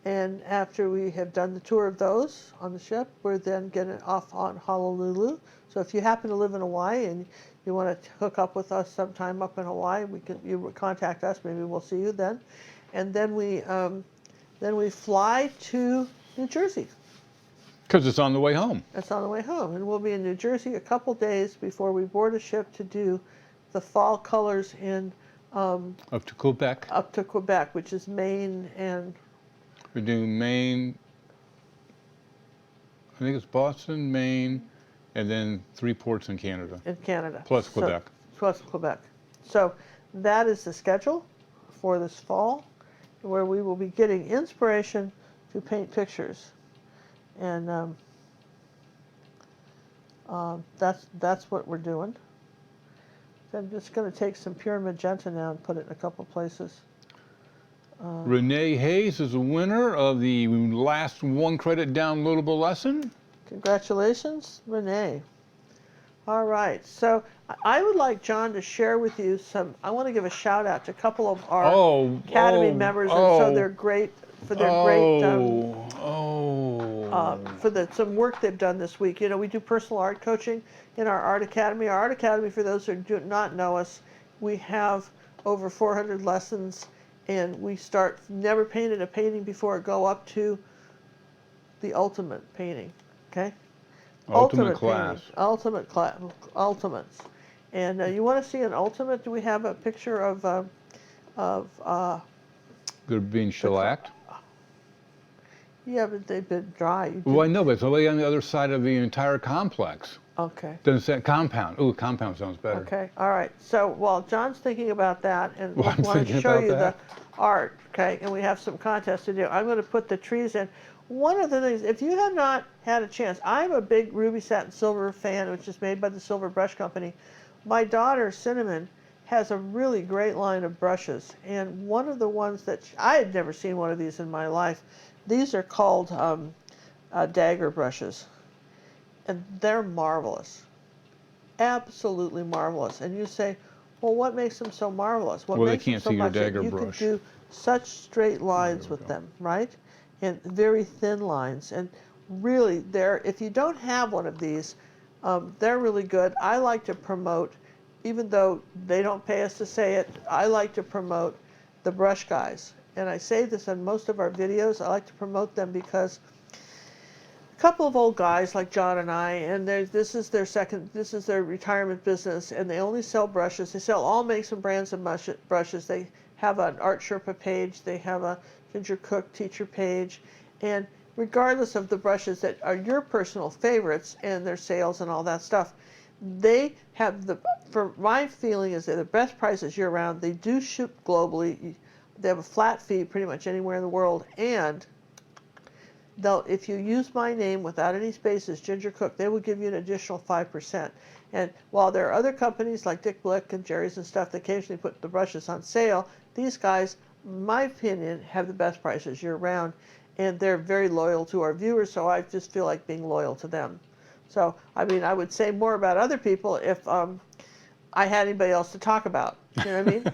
Speaker 2: And after we have done the tour of those on the ship, we're then getting off on Honolulu. So if you happen to live in Hawaii and you want to hook up with us sometime up in Hawaii, you contact us. Maybe we'll see you then. And then we fly to New Jersey.
Speaker 3: Because it's on the way home.
Speaker 2: It's on the way home. And we'll be in New Jersey a couple days before we board a ship to do the fall colors in...
Speaker 3: up to Quebec.
Speaker 2: Up to Quebec, which is Maine and...
Speaker 3: We're doing Maine, I think it's Boston, Maine, and then 3 ports in Canada.
Speaker 2: In Canada.
Speaker 3: Plus Quebec.
Speaker 2: Plus Quebec. So that is the schedule for this fall, where we will be getting inspiration to paint pictures. And that's what we're doing. So I'm just going to take some pure magenta now and put it in a couple places.
Speaker 3: Renee Hayes is the winner of the last 1 credit downloadable lesson.
Speaker 2: Congratulations, Renee. All right, so I would like John to share with you some. I want to give a shout out to a couple of our Academy members, and so they're great for their for some work they've done this week. You know, we do personal art coaching in our Art Academy. Our Art Academy, for those who do not know us, we have over 400 lessons, and we start never painted a painting before, go up to the ultimate painting. Okay.
Speaker 3: Ultimate class.
Speaker 2: Painting, ultimates. And you want to see an ultimate? Do we have a picture of
Speaker 3: They're being shellacked?
Speaker 2: Yeah, but they've been dry.
Speaker 3: Well, I know, but it's only on the other side of the entire complex.
Speaker 2: Okay.
Speaker 3: Doesn't say compound. Ooh, compound sounds better.
Speaker 2: Okay. All right. So while John's thinking about that, and
Speaker 3: Well,
Speaker 2: I want to
Speaker 3: thinking
Speaker 2: show
Speaker 3: about
Speaker 2: you
Speaker 3: that.
Speaker 2: the art, okay, and we have some contests to do, I'm going to put the trees in. One of the things, if you have not had a chance, I'm a big Ruby Satin Silver fan, which is made by the Silver Brush Company. My daughter, Cinnamon, has a really great line of brushes, and one of the ones that I had never seen one of these in my life. These are called Dagger brushes, and they're marvelous, absolutely marvelous. And you say, well, what makes them so marvelous? What
Speaker 3: Well, they
Speaker 2: makes them
Speaker 3: can't
Speaker 2: so
Speaker 3: see your
Speaker 2: much that
Speaker 3: Dagger
Speaker 2: you
Speaker 3: brush.
Speaker 2: can do such straight lines with them, right? And very thin lines, and really, if you don't have one of these, they're really good. I like to promote, even though they don't pay us to say it, I like to promote the brush guys. And I say this in most of our videos. I like to promote them because a couple of old guys like John and I, and this is their retirement business, and they only sell brushes. They sell all makes and brands of brushes. They have an Art Sherpa page. They have a Ginger Cook teacher page, and regardless of the brushes that are your personal favorites and their sales and all that stuff, they have for my feeling is they're the best prices year round. They do ship globally. They have a flat fee pretty much anywhere in the world, and if you use my name without any spaces, Ginger Cook, they will give you an additional 5%. And while there are other companies like Dick Blick and Jerry's and stuff that occasionally put the brushes on sale, these guys, in my opinion, have the best prices year round, and they're very loyal to our viewers, so I just feel like being loyal to them. So, I mean, I would say more about other people if I had anybody else to talk about. You know what I mean?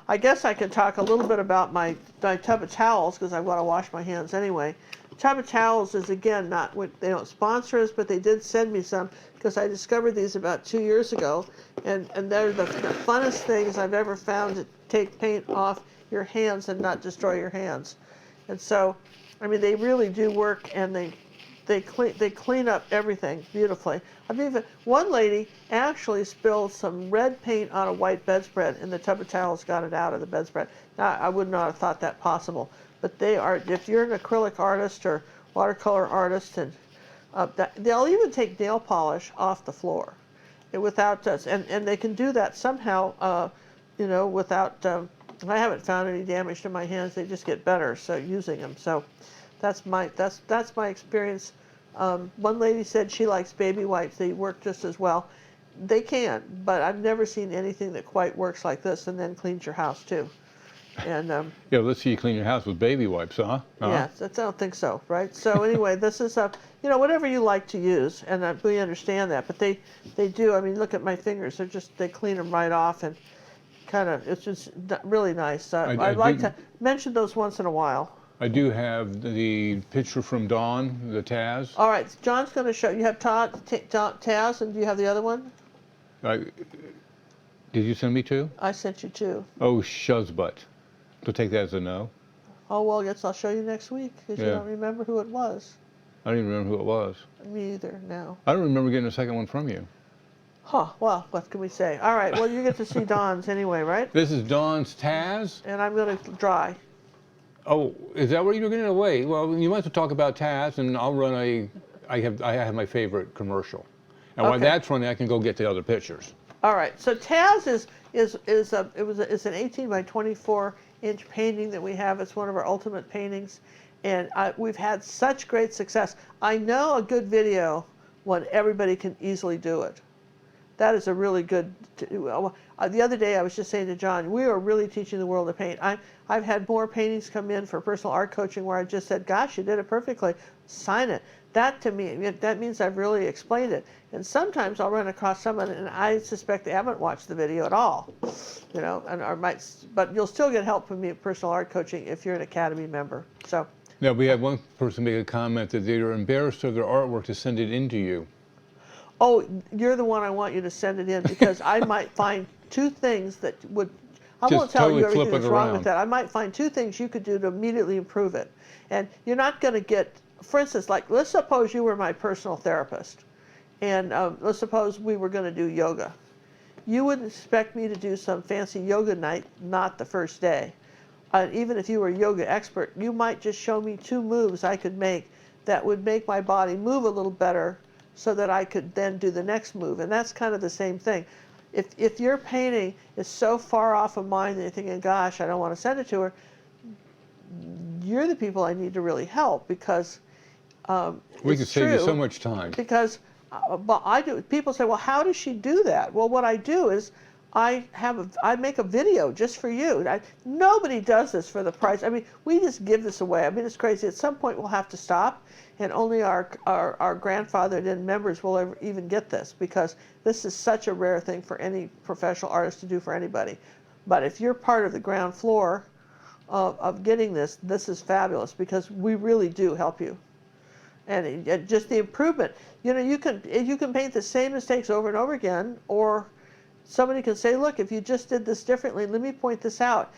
Speaker 2: I guess I can talk a little bit about my tub of towels, because I want to wash my hands anyway. Tub of towels is, again, they don't sponsor us, but they did send me some, because I discovered these about 2 years ago, and they're the funnest things I've ever found to take paint off your hands and not destroy your hands. And so, I mean, they really do work, and they clean up everything beautifully. I mean, one lady actually spilled some red paint on a white bedspread, and the tub of towels got it out of the bedspread. Now, I would not have thought that possible, but they are. If you're an acrylic artist or watercolor artist, and they'll even take nail polish off the floor, without and they can do that somehow, you know, without. I haven't found any damage to my hands. They just get better using them. So. That's my experience. One lady said she likes baby wipes. They work just as well. They can, but I've never seen anything that quite works like this and then cleans your house too. And
Speaker 3: yeah, let's see you clean your house with baby wipes, huh?
Speaker 2: Yeah, I don't think so, right? So anyway, this is you know, whatever you like to use, and we understand that. But they do. I mean, look at my fingers. They clean them right off, and kind of it's just really nice. I'd like to mention those once in a while.
Speaker 3: I do have the picture from Dawn, the Taz.
Speaker 2: All right, John's going to show you. Have Taz, and do you have the other one?
Speaker 3: Did you send me two?
Speaker 2: I sent you two.
Speaker 3: Oh, shuzbutt. So take that as a no.
Speaker 2: Oh, well, I guess I'll show you next week, because you don't remember who it was.
Speaker 3: I don't even remember who it was.
Speaker 2: Me either, no.
Speaker 3: I don't remember getting a second one from you.
Speaker 2: Huh, well, what can we say? All right, well, you get to see Dawn's anyway, right?
Speaker 3: This is Dawn's Taz.
Speaker 2: And I'm going to dry.
Speaker 3: Oh, is that where you were getting away? Well, you might as well talk about Taz, and I'll run a I have my favorite commercial, and while
Speaker 2: Okay.
Speaker 3: that's running, I can go get the other pictures.
Speaker 2: All right. So Taz is an 18 by 24 inch painting that we have. It's one of our ultimate paintings, and we've had such great success. I know a good video when everybody can easily do it. That is a really good. The other day I was just saying to John, we are really teaching the world to paint. I've had more paintings come in for personal art coaching where I just said, "Gosh, you did it perfectly. Sign it." That to me, that means I've really explained it. And sometimes I'll run across someone, and I suspect they haven't watched the video at all, you know, but you'll still get help from me at personal art coaching if you're an Academy member. So.
Speaker 3: Now, we had one person make a comment that they are embarrassed of their artwork to send it in to you.
Speaker 2: Oh, you're the one I want you to send it in, because I might find two things that would. I
Speaker 3: Just
Speaker 2: won't tell
Speaker 3: totally
Speaker 2: you everything
Speaker 3: flip it
Speaker 2: that's wrong
Speaker 3: around.
Speaker 2: with that. I might find two things you could do to immediately improve it. And you're not going to get, for instance, like, let's suppose you were my personal therapist, and let's suppose we were going to do yoga. You wouldn't expect me to do some fancy yoga night, not the first day. Even if you were a yoga expert, you might just show me two moves I could make that would make my body move a little better, so that I could then do the next move. And that's kind of the same thing. If your painting is so far off of mine that you're thinking, "Gosh, I don't want to send it to her," you're the people I need to really help, because
Speaker 3: We
Speaker 2: it's
Speaker 3: could save you
Speaker 2: true.
Speaker 3: so much time.
Speaker 2: Because but I do. People say, "Well, how does she do that?" Well, what I do is I make a video just for you. Nobody does this for the price. I mean, we just give this away. I mean, it's crazy. At some point, we'll have to stop, and only our grandfathered in members will ever even get this, because this is such a rare thing for any professional artist to do for anybody. But if you're part of the ground floor of getting this, this is fabulous, because we really do help you. And just the improvement. You know, you can paint the same mistakes over and over again, or somebody can say, "Look, if you just did this differently, let me point this out."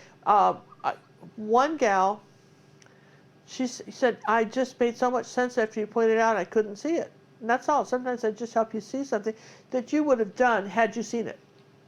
Speaker 2: One gal, she said, "I just made so much sense after you pointed out, I couldn't see it." And that's all. Sometimes I just help you see something that you would have done had you seen it.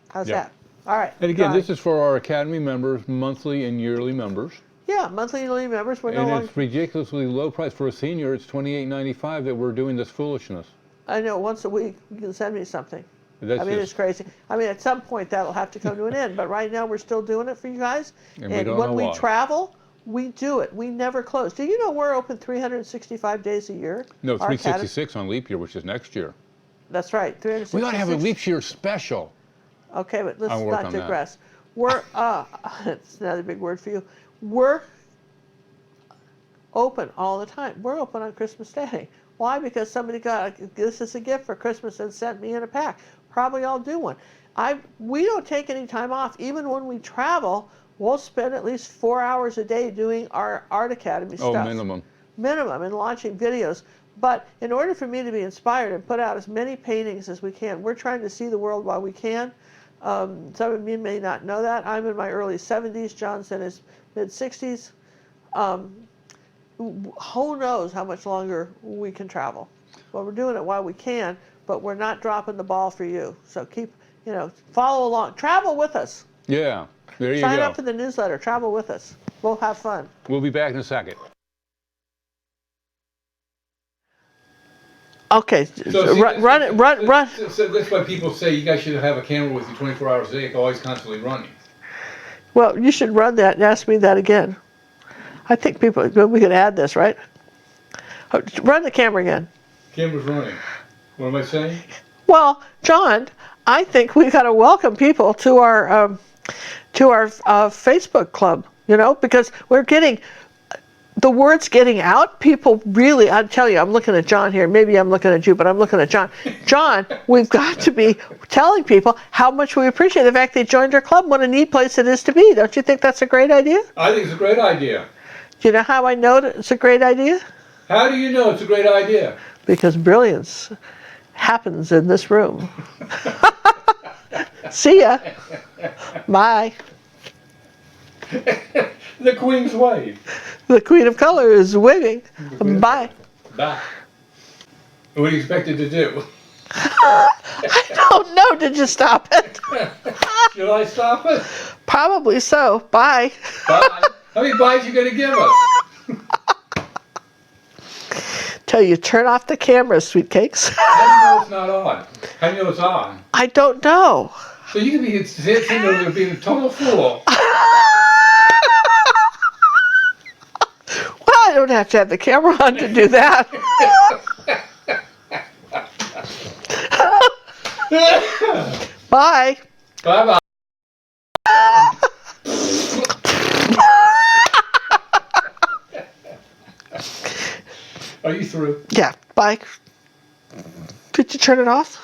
Speaker 2: How's
Speaker 3: Yeah.
Speaker 2: that? All right.
Speaker 3: And again,
Speaker 2: John.
Speaker 3: this is for our Academy members, monthly and yearly members.
Speaker 2: Yeah, monthly and yearly members. We're no
Speaker 3: And
Speaker 2: longer.
Speaker 3: it's ridiculously low price. For a senior, it's $28.95 that we're doing this foolishness.
Speaker 2: I know, once a week you can send me something.
Speaker 3: That's
Speaker 2: I mean, it's
Speaker 3: just,
Speaker 2: crazy. I mean, at some point that'll have to come to an end. But right now we're still doing it for you guys.
Speaker 3: And we don't know
Speaker 2: when we
Speaker 3: why.
Speaker 2: travel, we do it. We never close. Do you know we're open 365 days a year?
Speaker 3: no,
Speaker 2: Our academy-
Speaker 3: 366 on leap year, which is next year.
Speaker 2: That's right, 366.
Speaker 3: We ought to have a leap year special.
Speaker 2: Okay, but let's
Speaker 3: I'll work
Speaker 2: not
Speaker 3: on that.
Speaker 2: digress. We're, it's another big word for you. We're open all the time. We're open on Christmas Day. Why? Because somebody got this is a gift for Christmas and sent me in a pack. Probably I'll do one. We don't take any time off. Even when we travel, we'll spend at least 4 hours a day doing our Art Academy stuff.
Speaker 3: Oh, minimum.
Speaker 2: Minimum, and launching videos. But in order for me to be inspired and put out as many paintings as we can, we're trying to see the world while we can. Some of you may not know that. I'm in my early 70s. John's in his mid 60s. Who knows how much longer we can travel? Well, we're doing it while we can, but we're not dropping the ball for you. So keep, follow along. Travel with us.
Speaker 3: Yeah, there you
Speaker 2: Sign
Speaker 3: go.
Speaker 2: up for the newsletter. Travel with us. We'll have fun.
Speaker 3: We'll be back in a second.
Speaker 2: Okay, run it.
Speaker 3: So that's why people say you guys should have a camera with you 24 hours a day, always constantly running.
Speaker 2: Well, you should run that and ask me that again. I think we could add this, right? Run the camera again.
Speaker 3: Camera's running. What am I saying?
Speaker 2: Well, John, I think we got to welcome people to our Facebook club. Because we're getting the word's getting out. People really, I tell you, I'm looking at John here. Maybe I'm looking at you, but I'm looking at John. John, we've got to be telling people how much we appreciate the fact they joined our club. What a neat place it is to be. Don't you think that's a great idea?
Speaker 3: I think it's a great idea.
Speaker 2: Do you know how I know that it's a great idea?
Speaker 3: How do you know it's a great idea?
Speaker 2: Because brilliance happens in this room. See ya. Bye.
Speaker 3: The Queen's wave.
Speaker 2: The Queen of Color is waving. Bye.
Speaker 3: Bye. What do you expect it to do?
Speaker 2: I don't know. Did you stop it?
Speaker 3: Should I stop it?
Speaker 2: Probably so. Bye.
Speaker 3: Bye. How many byes you going to give us?
Speaker 2: Till you turn off the camera, sweet cakes.
Speaker 3: How do you know it's not on? How do you know it's on?
Speaker 2: I don't know.
Speaker 3: So you could be sitting there being a total fool.
Speaker 2: Well, I don't have to have the camera on to do that. Bye.
Speaker 3: Bye-bye. Are you through?
Speaker 2: Yeah, bye. Did you turn it off?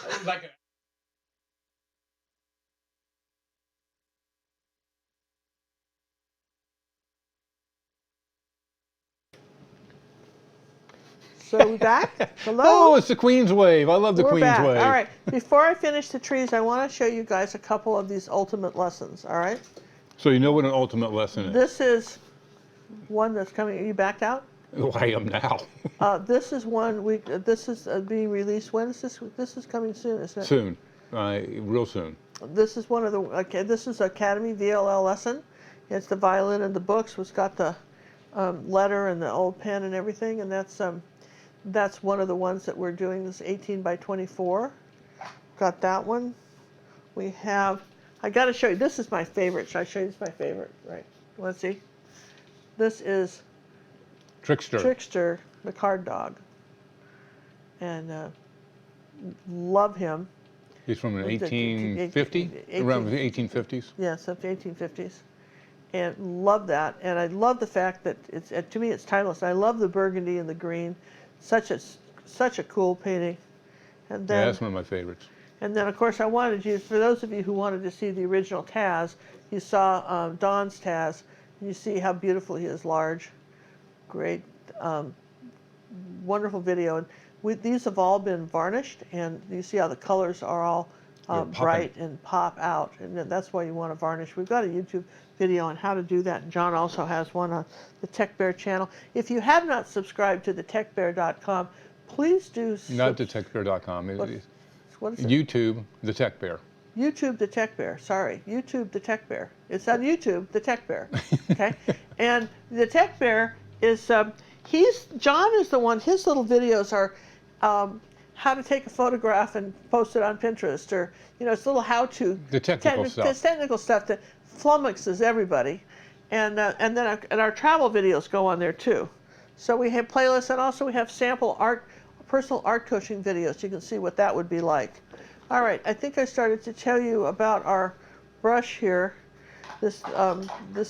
Speaker 2: So we back? Hello?
Speaker 3: Oh, it's the Queen's Wave. I love the
Speaker 2: We're
Speaker 3: Queen's
Speaker 2: back.
Speaker 3: Wave.
Speaker 2: All right. Before I finish the trees, I want to show you guys a couple of these ultimate lessons. All right.
Speaker 3: So you know what an ultimate lesson is?
Speaker 2: This is one that's coming. Are you backed out?
Speaker 3: Oh, I am now.
Speaker 2: This is one we. This is being released. When is this? This is coming soon, isn't it?
Speaker 3: Soon. Real soon.
Speaker 2: This is one of the. Okay, this is Academy VLL lesson. It's the violin and the books. It's got the letter and the old pen and everything, and that's one of the ones that we're doing. This 18 by 24. Got that one. We have. I got to show you. This is my favorite. Should I show you? This is my favorite. Right. Let's see. This is Trickster, the card dog, and love him.
Speaker 3: He's from an 1850, around the 1850s.
Speaker 2: Yes, up to 1850s, and love that. And I love the fact that it's to me it's timeless. I love the burgundy and the green, such a cool painting. And then,
Speaker 3: Yeah, that's one of my favorites.
Speaker 2: And then of course I wanted you, for those of you who wanted to see the original Taz, you saw Don's Taz. And you see how beautiful he is, large, great, wonderful video. And these have all been varnished, and you see how the colors are all bright and pop out, and that's why you want to varnish. We've got a YouTube video on how to do that, and John also has one on the Tech Bear channel. If you have not subscribed to the techbear.com, please do.
Speaker 3: Not the techbear.com.
Speaker 2: What is it?
Speaker 3: YouTube, the Tech Bear.
Speaker 2: YouTube the Tech Bear. Sorry, YouTube the Tech Bear. It's on YouTube, the Tech Bear. Okay, and the Tech Bear is John is the one. His little videos are how to take a photograph and post it on Pinterest, or it's little how-to.
Speaker 3: The technical stuff.
Speaker 2: It's technical stuff that flummoxes everybody, and then our travel videos go on there too. So we have playlists, and also we have sample personal art coaching videos. You can see what that would be like. All right, I think I started to tell you about our brush here. This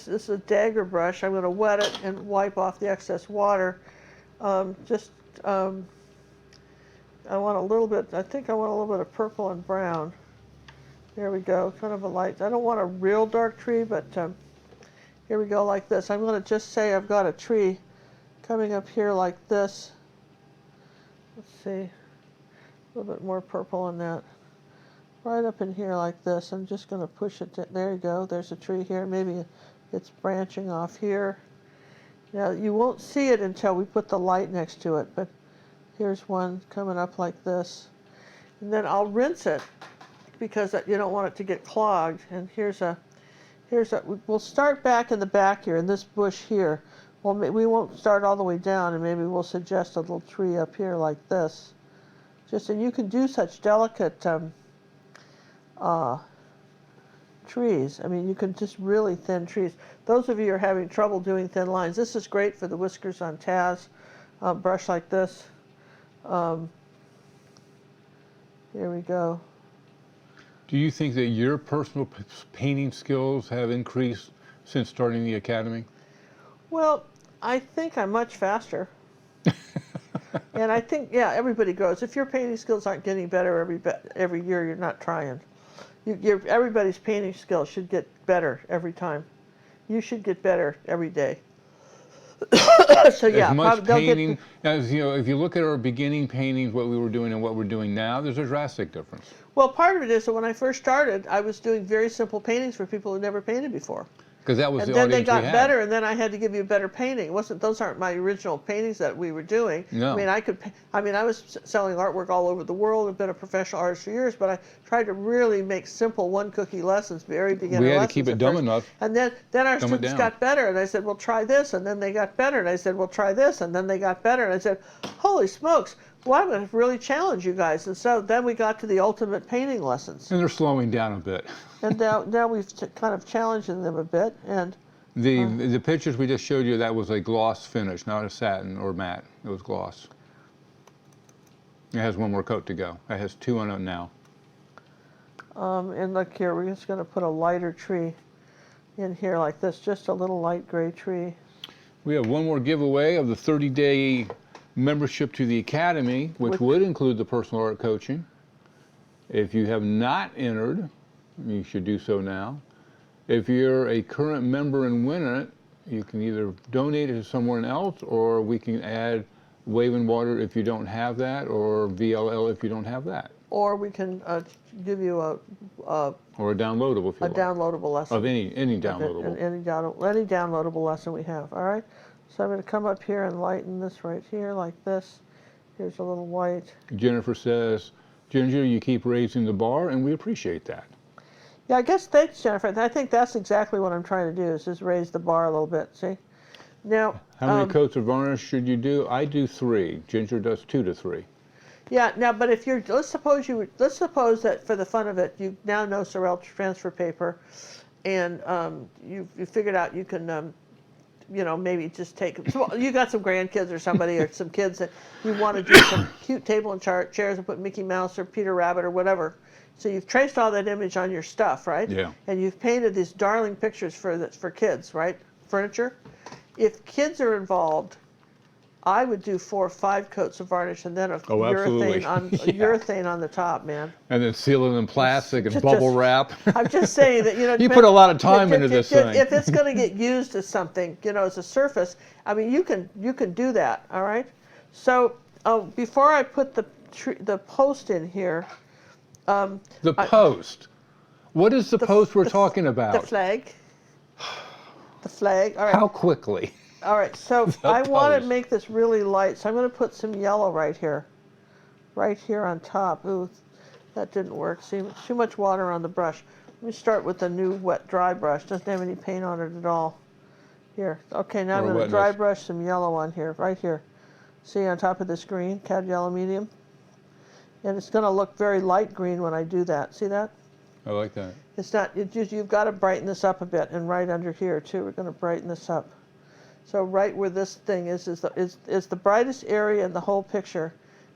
Speaker 2: is a Dagger brush. I'm going to wet it and wipe off the excess water. I want a little bit. I think I want a little bit of purple and brown. There we go. Kind of a light. I don't want a real dark tree, but here we go, like this. I'm going to just say I've got a tree coming up here like this. Let's see. A little bit more purple in that. Right up in here like this. I'm just going to push it. There you go. There's a tree here. Maybe it's branching off here. Now, you won't see it until we put the light next to it, but here's one coming up like this. And then I'll rinse it because you don't want it to get clogged. And we'll start back in the back here in this bush here. Well, we won't start all the way down, and maybe we'll suggest a little tree up here like this. And you can do such delicate trees. I mean, you can just really thin trees. Those of you who are having trouble doing thin lines, this is great for the whiskers on Taz. Brush like this. Here we go.
Speaker 3: Do you think that your personal painting skills have increased since starting the Academy?
Speaker 2: Well, I think I'm much faster. And I think, yeah, everybody grows. If your painting skills aren't getting better every year, you're not trying. Everybody's painting skills should get better every time. You should get better every day. So yeah,
Speaker 3: as much painting as if you look at our beginning paintings, what we were doing and what we're doing now, there's a drastic difference.
Speaker 2: Well, part of it is that when I first started, I was doing very simple paintings for people who never painted before.
Speaker 3: Because that was
Speaker 2: And
Speaker 3: the
Speaker 2: then they
Speaker 3: audience we
Speaker 2: got
Speaker 3: had.
Speaker 2: better, and then I had to give you a better painting. Those aren't my original paintings that we were doing.
Speaker 3: No.
Speaker 2: I mean, I was selling artwork all over the world. I've been a professional artist for years, but I tried to really make simple one cookie lessons, very beginner lessons.
Speaker 3: We had to keep it dumb enough.
Speaker 2: And then our
Speaker 3: dumb it
Speaker 2: students
Speaker 3: down.
Speaker 2: got better, and I said, well, try this, and then they got better, and I said, well, try this, and then they got better, and I said, holy smokes, well, I'm going to really challenge you guys. And so then we got to the ultimate painting lessons.
Speaker 3: And they're slowing down a bit.
Speaker 2: And now we've kind of challenged them a bit, and
Speaker 3: The pictures we just showed you, that was a gloss finish, not a satin or matte. It was gloss. It has one more coat to go. It has 2 on it now.
Speaker 2: and look here, we're just going to put a lighter tree in here like this, just a little light gray tree.
Speaker 3: We have one more giveaway of the 30-day membership to the Academy, which would include the personal art coaching. If you have not entered, you should do so now. If you're a current member and win it, you can either donate it to someone else, or we can add Wave and Water if you don't have that, or VLL if you don't have that.
Speaker 2: Or we can give you
Speaker 3: or a downloadable if you like.
Speaker 2: downloadable lesson.
Speaker 3: Of any downloadable.
Speaker 2: Any downloadable lesson we have, all right? So I'm going to come up here and lighten this right here like this. Here's a little white.
Speaker 3: Jennifer says, Ginger, you keep raising the bar, and we appreciate that.
Speaker 2: Yeah, I guess thanks, Jennifer. I think that's exactly what I'm trying to do, is just raise the bar a little bit, see? Now,
Speaker 3: how many coats of varnish should you do? I do 3. Ginger does 2 to 3.
Speaker 2: Yeah, now, but if you're, let's suppose that for the fun of it, you now know Sorel transfer paper, and you figured out you can, you know, maybe just take, you got some grandkids or somebody or some kids that you want to do some cute table and chairs and put Mickey Mouse or Peter Rabbit or whatever. So you've traced all that image on your stuff, right?
Speaker 3: Yeah.
Speaker 2: And you've painted these darling pictures for kids, right? Furniture. If kids are involved, I would do 4 or 5 coats of varnish and then a urethane on the top, man.
Speaker 3: And then seal it in plastic and bubble wrap.
Speaker 2: I'm just saying that, you know.
Speaker 3: You put a lot of time into this thing.
Speaker 2: If it's going to get used as something, you know, as a surface, I mean, you can do that, all right? So before I put the post in here.
Speaker 3: The post. What is the post we're talking about?
Speaker 2: The flag. The flag. All right.
Speaker 3: How quickly?
Speaker 2: All right. So I want to make this really light, so I'm going to put some yellow right here on top. Ooh, that didn't work. See, too much water on the brush. Let me start with the new wet dry brush. Doesn't have any paint on it at all. Here. Okay. Now I'm going to dry brush some yellow on here, right here. See, on top of this green, cad yellow medium. And it's going to look very light green when I do that. See that?
Speaker 3: I like that.
Speaker 2: It's not, you've got to brighten this up a bit, and right under here too. We're going to brighten this up. So right where this thing is the brightest area in the whole picture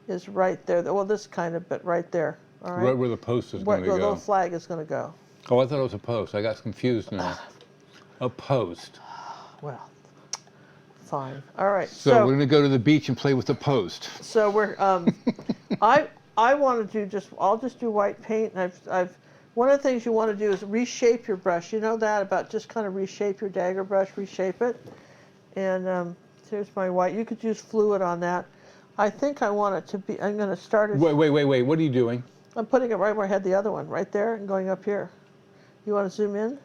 Speaker 2: is right there. Well, this kind of bit right there. All right?
Speaker 3: Right where the post is going to go.
Speaker 2: Where the little flag is going to go.
Speaker 3: Oh, I thought it was a post. I got confused now. A post.
Speaker 2: Well, fine. All right.
Speaker 3: So we're going to go to the beach and play with the post.
Speaker 2: So we're I want to do I'll just do white paint, and I've one of the things you want to do is reshape your brush. You know that about just kind of reshape your Dagger brush, reshape it. And here's my white. You could use fluid on that. I think I want it to be, I'm going to start it.
Speaker 3: Wait. What are you doing?
Speaker 2: I'm putting it right where I had the other one, right there, and going up here. You want to zoom in?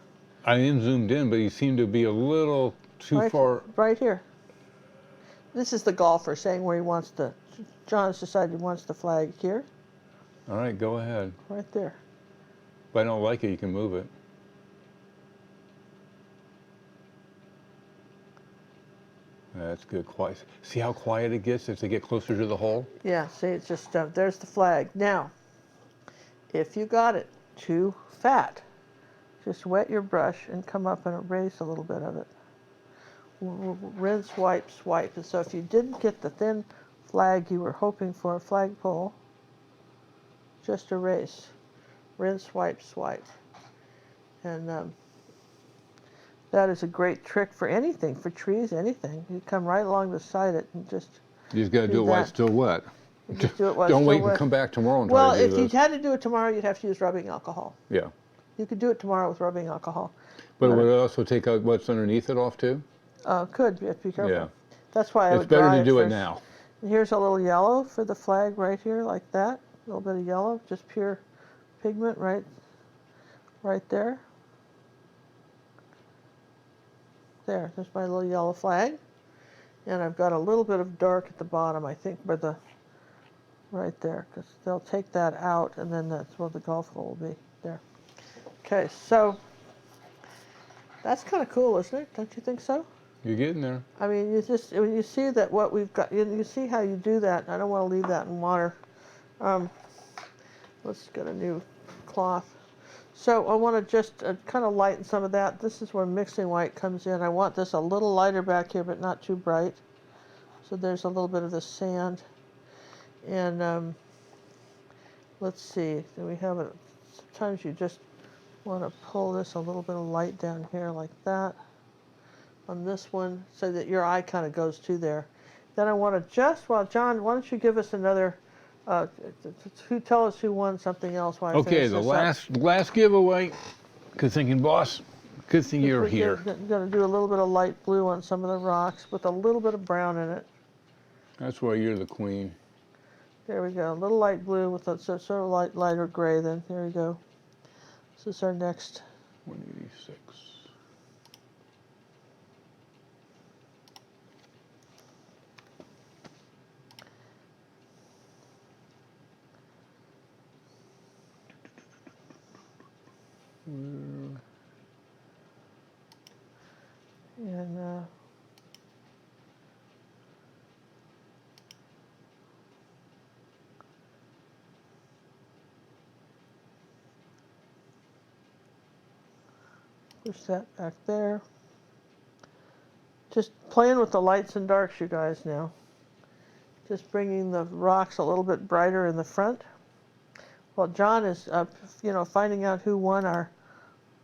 Speaker 3: I am zoomed in, but you seem to be a little too far.
Speaker 2: Right here. This is the golfer saying where he wants the, John has decided he wants the flag here.
Speaker 3: All right, go ahead.
Speaker 2: Right there.
Speaker 3: If I don't like it, you can move it. That's good. Quiet. See how quiet it gets as they get closer to the hole?
Speaker 2: Yeah, see, it's just, there's the flag. Now, if you got it too fat, just wet your brush and come up and erase a little bit of it. Rinse, wipe, swipe. And so if you didn't get the thin flag you were hoping for, flagpole, just erase. Rinse, wipe, swipe. And that is a great trick for anything, for trees, anything. You come right along beside it and just
Speaker 3: You just got to do it while it's still wet.
Speaker 2: You just do it while
Speaker 3: Don't
Speaker 2: it's
Speaker 3: wait
Speaker 2: still wet.
Speaker 3: and come back tomorrow and
Speaker 2: well,
Speaker 3: try to do
Speaker 2: if
Speaker 3: this.
Speaker 2: you had to do it tomorrow, you'd have to use rubbing alcohol.
Speaker 3: Yeah.
Speaker 2: You could do it tomorrow with rubbing alcohol.
Speaker 3: But would it also take out what's underneath it off too?
Speaker 2: Could, you have to be careful.
Speaker 3: Yeah.
Speaker 2: That's why I would
Speaker 3: It's better
Speaker 2: dry
Speaker 3: to do it
Speaker 2: first.
Speaker 3: now.
Speaker 2: And here's a little yellow for the flag right here, like that. A little bit of yellow, just pure pigment right there. There's my little yellow flag. And I've got a little bit of dark at the bottom, I think, by the, right there, because they'll take that out, and then that's where the golf hole will be, there. Okay, so that's kind of cool, isn't it? Don't you think so?
Speaker 3: You're getting there.
Speaker 2: I mean, when you see that what we've got, you see how you do that. I don't want to leave that in water. Let's get a new cloth. So I want to just kind of lighten some of that. This is where mixing white comes in. I want this a little lighter back here, but not too bright. So there's a little bit of the sand. And let's see, do we have it? Sometimes you just want to pull this a little bit of light down here like that on this one so that your eye kind of goes to there. Then I want to just, well, John, why don't you give us another, tell us who won something else while I
Speaker 3: Okay,
Speaker 2: finish
Speaker 3: the
Speaker 2: this up.
Speaker 3: last giveaway. Good thinking, boss. Good thing you're here.
Speaker 2: We're going to do a little bit of light blue on some of the rocks with a little bit of brown in it.
Speaker 3: That's why you're the queen.
Speaker 2: There we go. A little light blue with a sort of lighter gray then. There we go. This is our next.
Speaker 3: 186.
Speaker 2: And push that back there. Just playing with the lights and darks, you guys, now. Just bringing the rocks a little bit brighter in the front. Well, John is, finding out who won our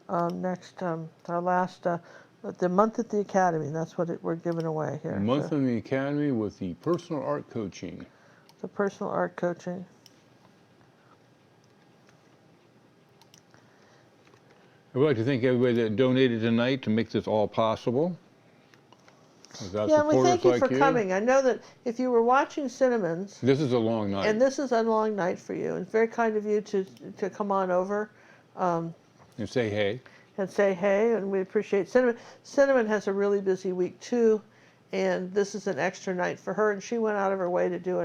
Speaker 2: our last, the month at the Academy. That's what we're giving away here.
Speaker 3: Month in the Academy with the personal art coaching.
Speaker 2: The personal art coaching.
Speaker 3: I would like to thank everybody that donated tonight to make this all possible.
Speaker 2: Yeah, and we thank you for coming. I know that if you were watching Cinnamon's,
Speaker 3: this is a long night.
Speaker 2: And this is a long night for you. It's very kind of you to come on over.
Speaker 3: And say hey.
Speaker 2: And say hey, and we appreciate Cinnamon. Cinnamon has a really busy week too, and this is an extra night for her, and she went out of her way to do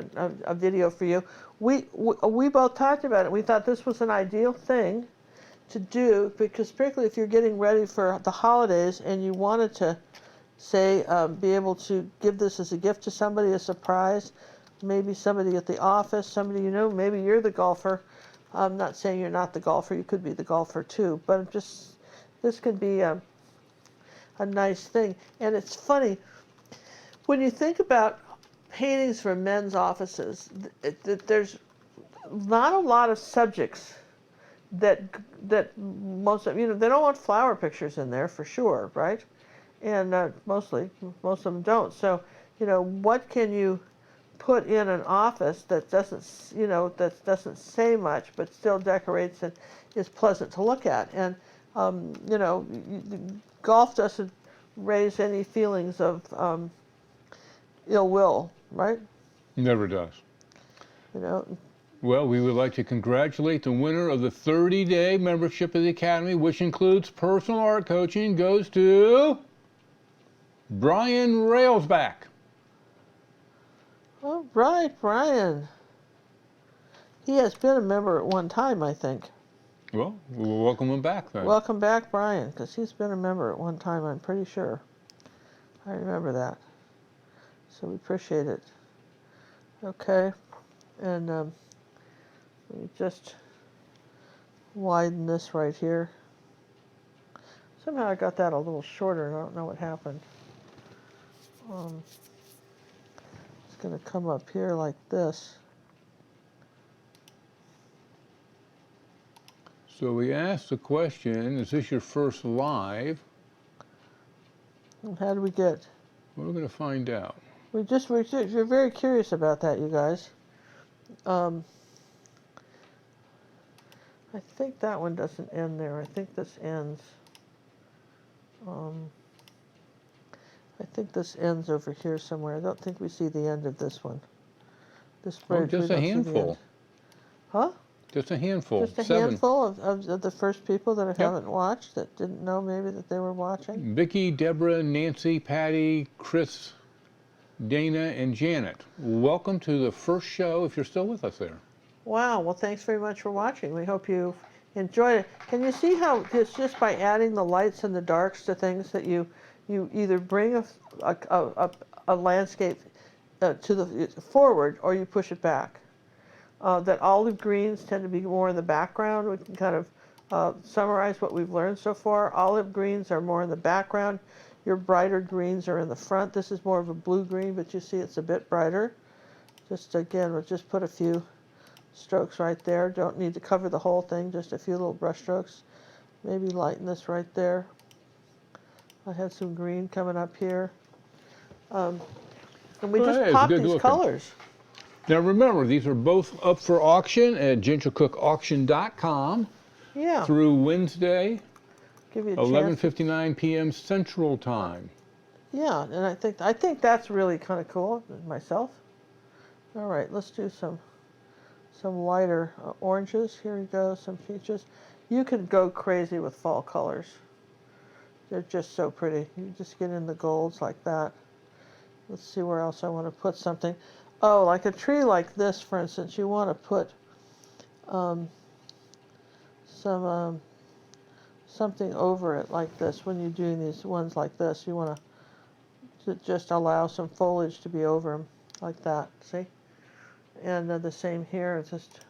Speaker 2: a video for you. We both talked about it. We thought this was an ideal thing to do, because particularly if you're getting ready for the holidays and you wanted to, say, be able to give this as a gift to somebody, a surprise, maybe somebody at the office, somebody you know, maybe you're the golfer. I'm not saying you're not the golfer, you could be the golfer too, but just, this could be a nice thing. And it's funny, when you think about paintings for men's offices, there's not a lot of subjects that most of, they don't want flower pictures in there for sure, right? And most of them don't. So, what can you put in an office that doesn't, that doesn't say much, but still decorates and is pleasant to look at? And, golf doesn't raise any feelings of ill will, right?
Speaker 3: Never does. Well, we would like to congratulate the winner of the 30-day membership of the Academy, which includes personal art coaching, goes to Brian Railsback.
Speaker 2: All right, Brian. He has been a member at one time, I think.
Speaker 3: Well, we'll welcome him back then.
Speaker 2: Welcome back, Brian, because he's been a member at one time, I'm pretty sure. I remember that. So we appreciate it. Okay. And let me just widen this right here. Somehow I got that a little shorter, and I don't know what happened. It's going to come up here like this.
Speaker 3: So we asked the question, is this your first live?
Speaker 2: And how do we get?
Speaker 3: Well, we're going to find out.
Speaker 2: We're very curious about that, you guys. I think that one doesn't end there. I think this ends. I think this ends over here somewhere. I don't think we see the end of this one. This bridge.
Speaker 3: Oh, just a handful.
Speaker 2: Huh?
Speaker 3: Just a handful.
Speaker 2: Just a
Speaker 3: 7.
Speaker 2: handful of the first people that haven't watched, that didn't know maybe that they were watching.
Speaker 3: Vicki, Deborah, Nancy, Patty, Chris, Dana, and Janet. Welcome to the first show, if you're still with us there.
Speaker 2: Wow, well, thanks very much for watching. We hope you enjoyed it. Can you see how it's just by adding the lights and the darks to things that you either bring a landscape to the forward, or you push it back? That olive greens tend to be more in the background. We can kind of summarize what we've learned so far. Olive greens are more in the background. Your brighter greens are in the front. This is more of a blue green, but you see it's a bit brighter. Just again, we'll just put a few strokes right there. Don't need to cover the whole thing, just a few little brush strokes. Maybe lighten this right there. I had some green coming up here. And we just pop these colors.
Speaker 3: Now remember, these are both up for auction at gingercookauction.com.
Speaker 2: Yeah.
Speaker 3: Through Wednesday,
Speaker 2: Give you a
Speaker 3: 11:59 p.m. Central Time.
Speaker 2: Yeah, and I think that's really kind of cool myself. All right, let's do some lighter oranges. Here we go, some peaches. You can go crazy with fall colors. They're just so pretty. You just get in the golds like that. Let's see where else I want to put something. Oh, like a tree like this, for instance, you want to put something over it like this. When you're doing these ones like this, you want to just allow some foliage to be over them like that. See? And the same here. Just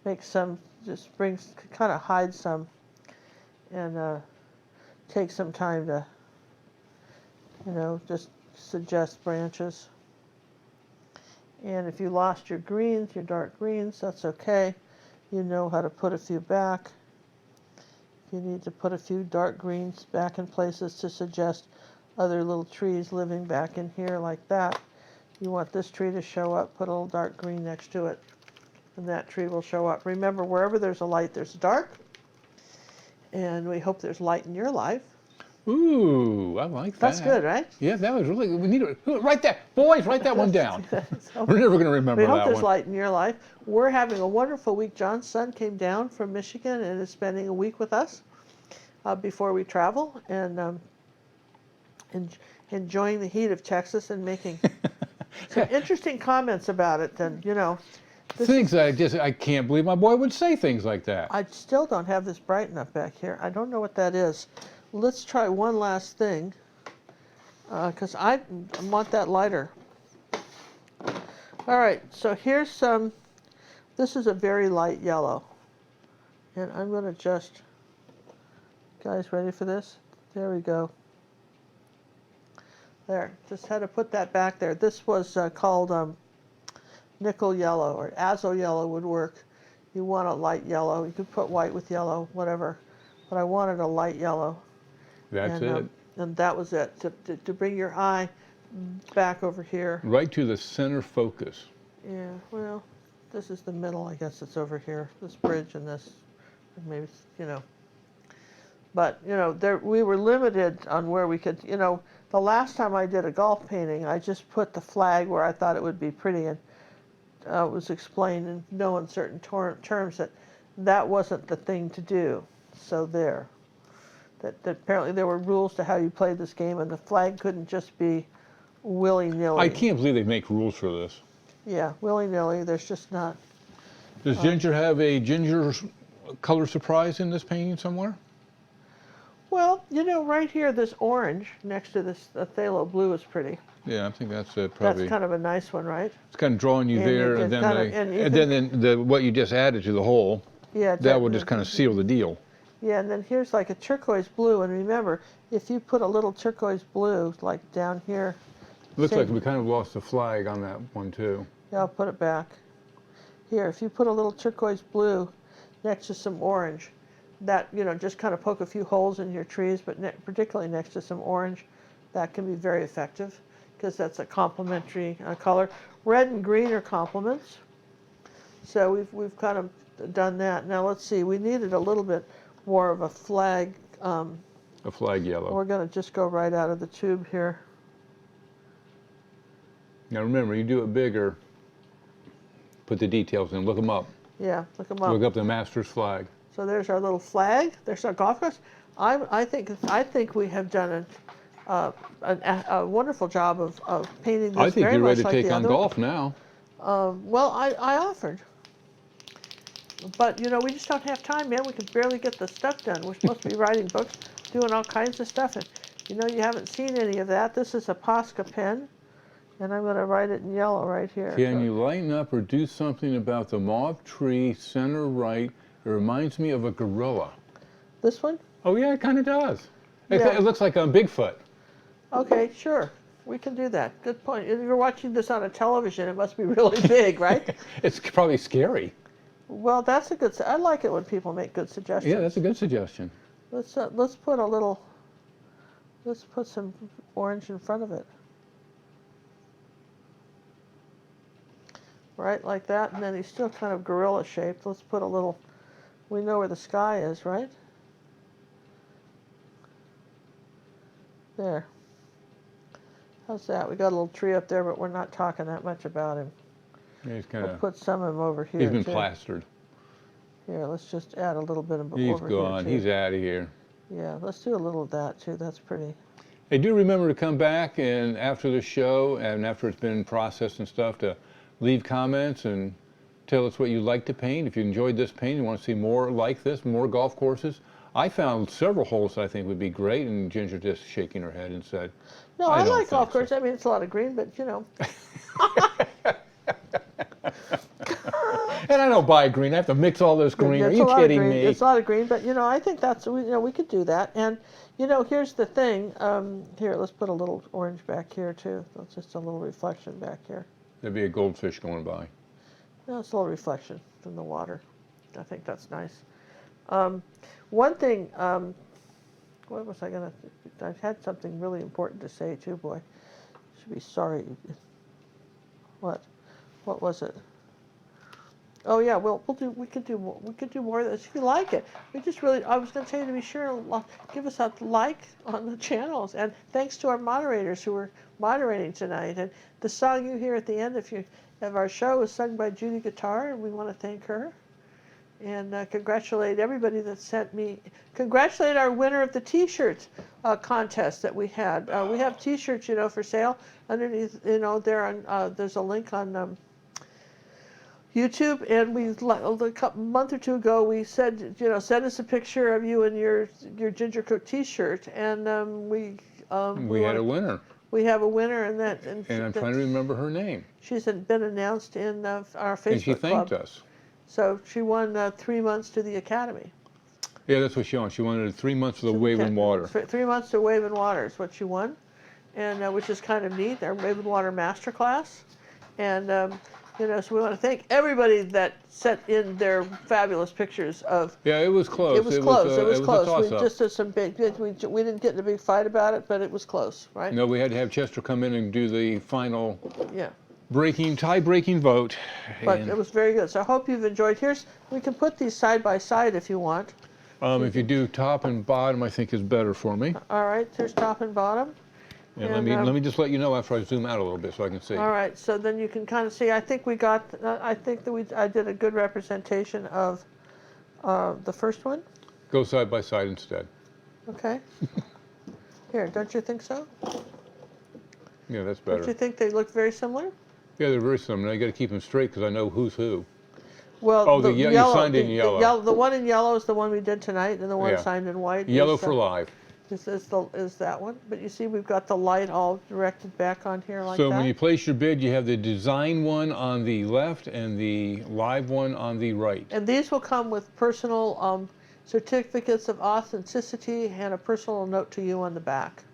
Speaker 2: make some, just brings, kind of hide some, and take some time to, just suggest branches. And if you lost your greens, your dark greens, that's okay. You know how to put a few back. If you need to put a few dark greens back in places to suggest other little trees living back in here like that. You want this tree to show up, put a little dark green next to it, and that tree will show up. Remember, wherever there's a light, there's a dark. And we hope there's light in your life.
Speaker 3: Ooh, I like that.
Speaker 2: That's good, right?
Speaker 3: Yeah, that was really good. We need to write that. Boys, write that one down. We're never going to remember that one.
Speaker 2: We hope there's light in your life. We're having a wonderful week. John's son came down from Michigan and is spending a week with us before we travel, and enjoying the heat of Texas and making some interesting comments about it. And
Speaker 3: things I can't believe my boy would say things like that.
Speaker 2: I still don't have this bright enough back here. I don't know what that is. Let's try one last thing, because I want that lighter. All right, so here's some, this is a very light yellow. And I'm going to just, guys, ready for this? There we go. There, just had to put that back there. This was called nickel yellow, or azo yellow would work. You want a light yellow. You could put white with yellow, whatever. But I wanted a light yellow.
Speaker 3: That's it.
Speaker 2: And that was it, to bring your eye back over here.
Speaker 3: Right to the center focus.
Speaker 2: Yeah, well, this is the middle, I guess it's over here. This bridge and this, maybe, But, we were limited on where we could, the last time I did a golf painting, I just put the flag where I thought it would be pretty, and it was explained in no uncertain terms that wasn't the thing to do. So there. That apparently there were rules to how you played this game, and the flag couldn't just be willy-nilly.
Speaker 3: I can't believe they make rules for this.
Speaker 2: Yeah, willy-nilly. There's just not.
Speaker 3: Does Ginger have a ginger color surprise in this painting somewhere?
Speaker 2: Well, right here, this orange next to this phthalo blue is pretty.
Speaker 3: Yeah, I think that's probably.
Speaker 2: That's kind of a nice one, right?
Speaker 3: It's kind of drawing you there, and then what you just added to the whole.
Speaker 2: Yeah.
Speaker 3: That would just kind of seal the deal.
Speaker 2: Yeah, and then here's like a turquoise blue, and remember, if you put a little turquoise blue, like down here.
Speaker 3: Looks like we kind of lost the flag on that one too.
Speaker 2: Yeah, I'll put it back. Here, if you put a little turquoise blue next to some orange, that, just kind of poke a few holes in your trees, but particularly next to some orange, that can be very effective, because that's a complementary color. Red and green are complements. So we've kind of done that. Now let's see, we needed a little bit more of a flag.
Speaker 3: A flag yellow.
Speaker 2: We're going to just go right out of the tube here.
Speaker 3: Now remember, you do it bigger, put the details in, look them up.
Speaker 2: Yeah, look them up.
Speaker 3: Look up the Masters flag.
Speaker 2: So there's our little flag. There's our golf course. I think we have done a wonderful job of painting this
Speaker 3: I think
Speaker 2: very
Speaker 3: you're
Speaker 2: much
Speaker 3: ready to
Speaker 2: like
Speaker 3: take
Speaker 2: the
Speaker 3: on
Speaker 2: other one.
Speaker 3: golf now.
Speaker 2: Well, I offered. But, you know, we just don't have time, man. We can barely get the stuff done. We're supposed to be writing books, doing all kinds of stuff. And, you know, you haven't seen any of that. This is a Posca pen, and I'm going to write it in yellow right here.
Speaker 3: Can you lighten up or do something about the mauve tree center right? It reminds me of a gorilla.
Speaker 2: This one?
Speaker 3: Oh, yeah, it kind of does.
Speaker 2: Yeah.
Speaker 3: It looks like a Bigfoot.
Speaker 2: Okay, sure. We can do that. Good point. If you're watching this on a television, it must be really big, right?
Speaker 3: It's probably scary.
Speaker 2: Well, that's a good. I like it when people make good suggestions.
Speaker 3: Yeah, that's a good suggestion.
Speaker 2: Let's put a little. Let's put some orange in front of it. Right, like that, and then he's still kind of gorilla shaped. Let's put a little. We know where the sky is, right? There. How's that? We got a little tree up there, but we're not talking that much about him.
Speaker 3: Yeah, he's kind
Speaker 2: We'll
Speaker 3: of.
Speaker 2: put some of him over here.
Speaker 3: He's been
Speaker 2: too.
Speaker 3: plastered.
Speaker 2: Here, let's just add a little bit of
Speaker 3: He's
Speaker 2: over
Speaker 3: gone.
Speaker 2: here.
Speaker 3: He's out of here.
Speaker 2: Yeah, let's do a little of that too. That's pretty.
Speaker 3: Hey, do remember to come back and after the show and after it's been processed and stuff to leave comments and tell us what you'd like to paint. If you enjoyed this paint, you want to see more like this, more golf courses. I found several holes that I think would be great, and Ginger just shaking her head and said,
Speaker 2: No,
Speaker 3: I
Speaker 2: I
Speaker 3: don't
Speaker 2: like golf
Speaker 3: think so.
Speaker 2: courses. I mean, it's a lot of green, but you know.
Speaker 3: And I don't buy green. I have to mix all this green. Are
Speaker 2: It's a
Speaker 3: you
Speaker 2: lot of
Speaker 3: kidding
Speaker 2: green.
Speaker 3: me?
Speaker 2: It's a lot of green, but you know, I think that's we could do that. And you know, here's the thing. Here, let's put a little orange back here too. That's just a little reflection back here.
Speaker 3: There'd be a goldfish going by.
Speaker 2: No, it's a little reflection from the water. I think that's nice. One thing. What was I gonna? I had something really important to say too, boy. Should be sorry. What? What was it? Oh yeah, well we could do more of this if you like it. We just really, I was going to tell you to be sure to give us a like on the channels, and thanks to our moderators who are moderating tonight. And the song you hear at the end of our show is sung by Judy Guitar, and we want to thank her. And congratulate everybody that sent me. Congratulate our winner of the T-shirt contest that we had. We have T-shirts, you know, for sale. Underneath, you know, there on there's a link on YouTube, and a month or two ago we said, you know, send us a picture of you and your Ginger Cook T-shirt, and we
Speaker 3: had a winner.
Speaker 2: We have a winner, and
Speaker 3: I'm trying to remember her name.
Speaker 2: She's been announced in our Facebook club.
Speaker 3: And she thanked us.
Speaker 2: So she won 3 months to the Academy.
Speaker 3: Yeah, that's what she won. She wanted 3 months of the Wave and Water.
Speaker 2: 3 months to Wave and Water is what she won, and which is kind of neat. Our Wave and Water Masterclass, and you know, so we want to thank everybody that sent in their fabulous pictures of.
Speaker 3: Yeah, it was close.
Speaker 2: It was close. It was close.
Speaker 3: A
Speaker 2: We just did some big. We didn't get in a big fight about it, but it was close, right?
Speaker 3: No, we had to have Chester come in and do the final.
Speaker 2: Yeah.
Speaker 3: Tie-breaking vote.
Speaker 2: But it was very good. So I hope you've enjoyed. We can put these side by side if you want.
Speaker 3: If you do top and bottom, I think is better for me.
Speaker 2: All right, there's top and bottom.
Speaker 3: And let me just let you know after I zoom out a little bit so I can see.
Speaker 2: All right, so then you can kind of see. I think we got. I think that I did a good representation of the first one.
Speaker 3: Go side by side instead.
Speaker 2: Okay. Here, don't you think so?
Speaker 3: Yeah, that's better.
Speaker 2: Don't you think they look very similar?
Speaker 3: Yeah, they're very similar. You got to keep them straight because I know who's who.
Speaker 2: Well,
Speaker 3: the you signed in yellow.
Speaker 2: The one in yellow is the one we did tonight, and the one signed in white.
Speaker 3: Yellow for live.
Speaker 2: Is that one? But you see, we've got the light all directed back on here like that.
Speaker 3: So when you place your bid, you have the design one on the left and the live one on the right.
Speaker 2: And these will come with personal certificates of authenticity and a personal note to you on the back,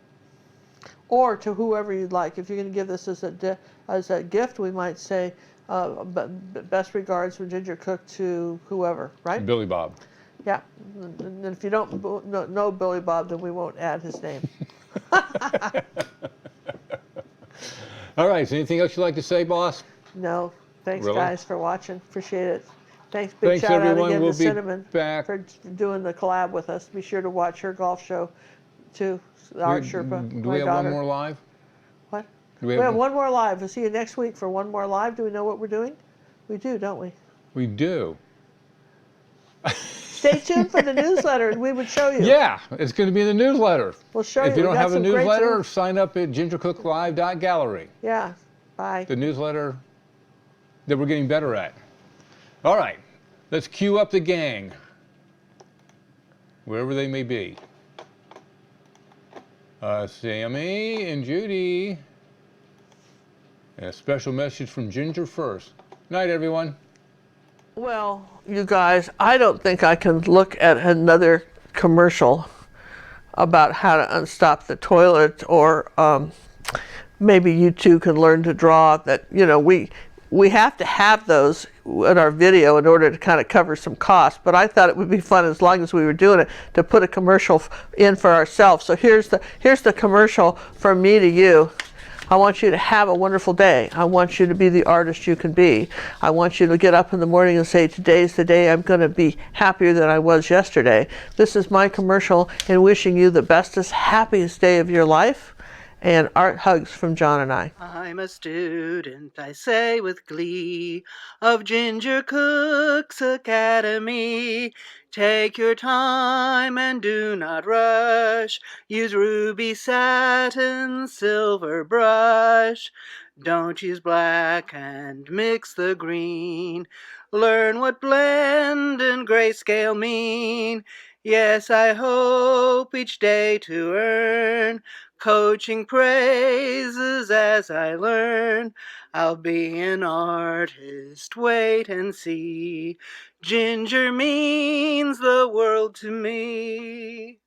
Speaker 2: or to whoever you'd like. If you're going to give this as a gift, we might say, best regards from Ginger Cook to whoever, right?
Speaker 3: Billy Bob.
Speaker 2: Yeah, and if you don't know Billy Bob, then we won't add his name.
Speaker 3: All right, is there anything else you'd like to say, boss?
Speaker 2: No, thanks
Speaker 3: Really?
Speaker 2: guys for watching. Appreciate it. Big shout
Speaker 3: everyone.
Speaker 2: out again
Speaker 3: We'll
Speaker 2: to
Speaker 3: be
Speaker 2: Cinnamon
Speaker 3: back.
Speaker 2: for doing the collab with us. Be sure to watch her golf show too. Our Sherpa,
Speaker 3: Do
Speaker 2: my
Speaker 3: we have
Speaker 2: daughter.
Speaker 3: one more live?
Speaker 2: What?
Speaker 3: Do
Speaker 2: We have one more live. We'll see you next week for one more live. Do we know what we're doing? We do, don't we?
Speaker 3: We do.
Speaker 2: Stay tuned for the newsletter, and we would show you.
Speaker 3: Yeah, it's going to be in the newsletter.
Speaker 2: We'll show
Speaker 3: If
Speaker 2: you.
Speaker 3: you
Speaker 2: We
Speaker 3: don't
Speaker 2: got
Speaker 3: have a
Speaker 2: some great
Speaker 3: newsletter,
Speaker 2: things.
Speaker 3: sign up at gingercooklive.gallery.
Speaker 2: Yeah. Bye.
Speaker 3: The newsletter that we're getting better at. All right, let's cue up the gang, wherever they may be. Sammy and Judy. And a special message from Ginger first. Night, everyone.
Speaker 2: Well, you guys, I don't think I can look at another commercial about how to unstop the toilet, or maybe you two can learn to draw. That, you know, we have to have those in our video in order to kind of cover some costs, but I thought it would be fun, as long as we were doing it, to put a commercial in for ourselves. So here's the commercial from me to you. I want you to have a wonderful day. I want you to be the artist you can be. I want you to get up in the morning and say, today's the day I'm going to be happier than I was yesterday. This is my commercial in wishing you the bestest, happiest day of your life. And art hugs from John and I.
Speaker 4: I'm a student, I say with glee, of Ginger Cook's Academy. Take your time and do not rush. Use ruby, satin, silver brush. Don't use black and mix the green. Learn what blend and grayscale mean. Yes, I hope each day to earn coaching praises as I learn. I'll be an artist, wait and see. Ginger means the world to me.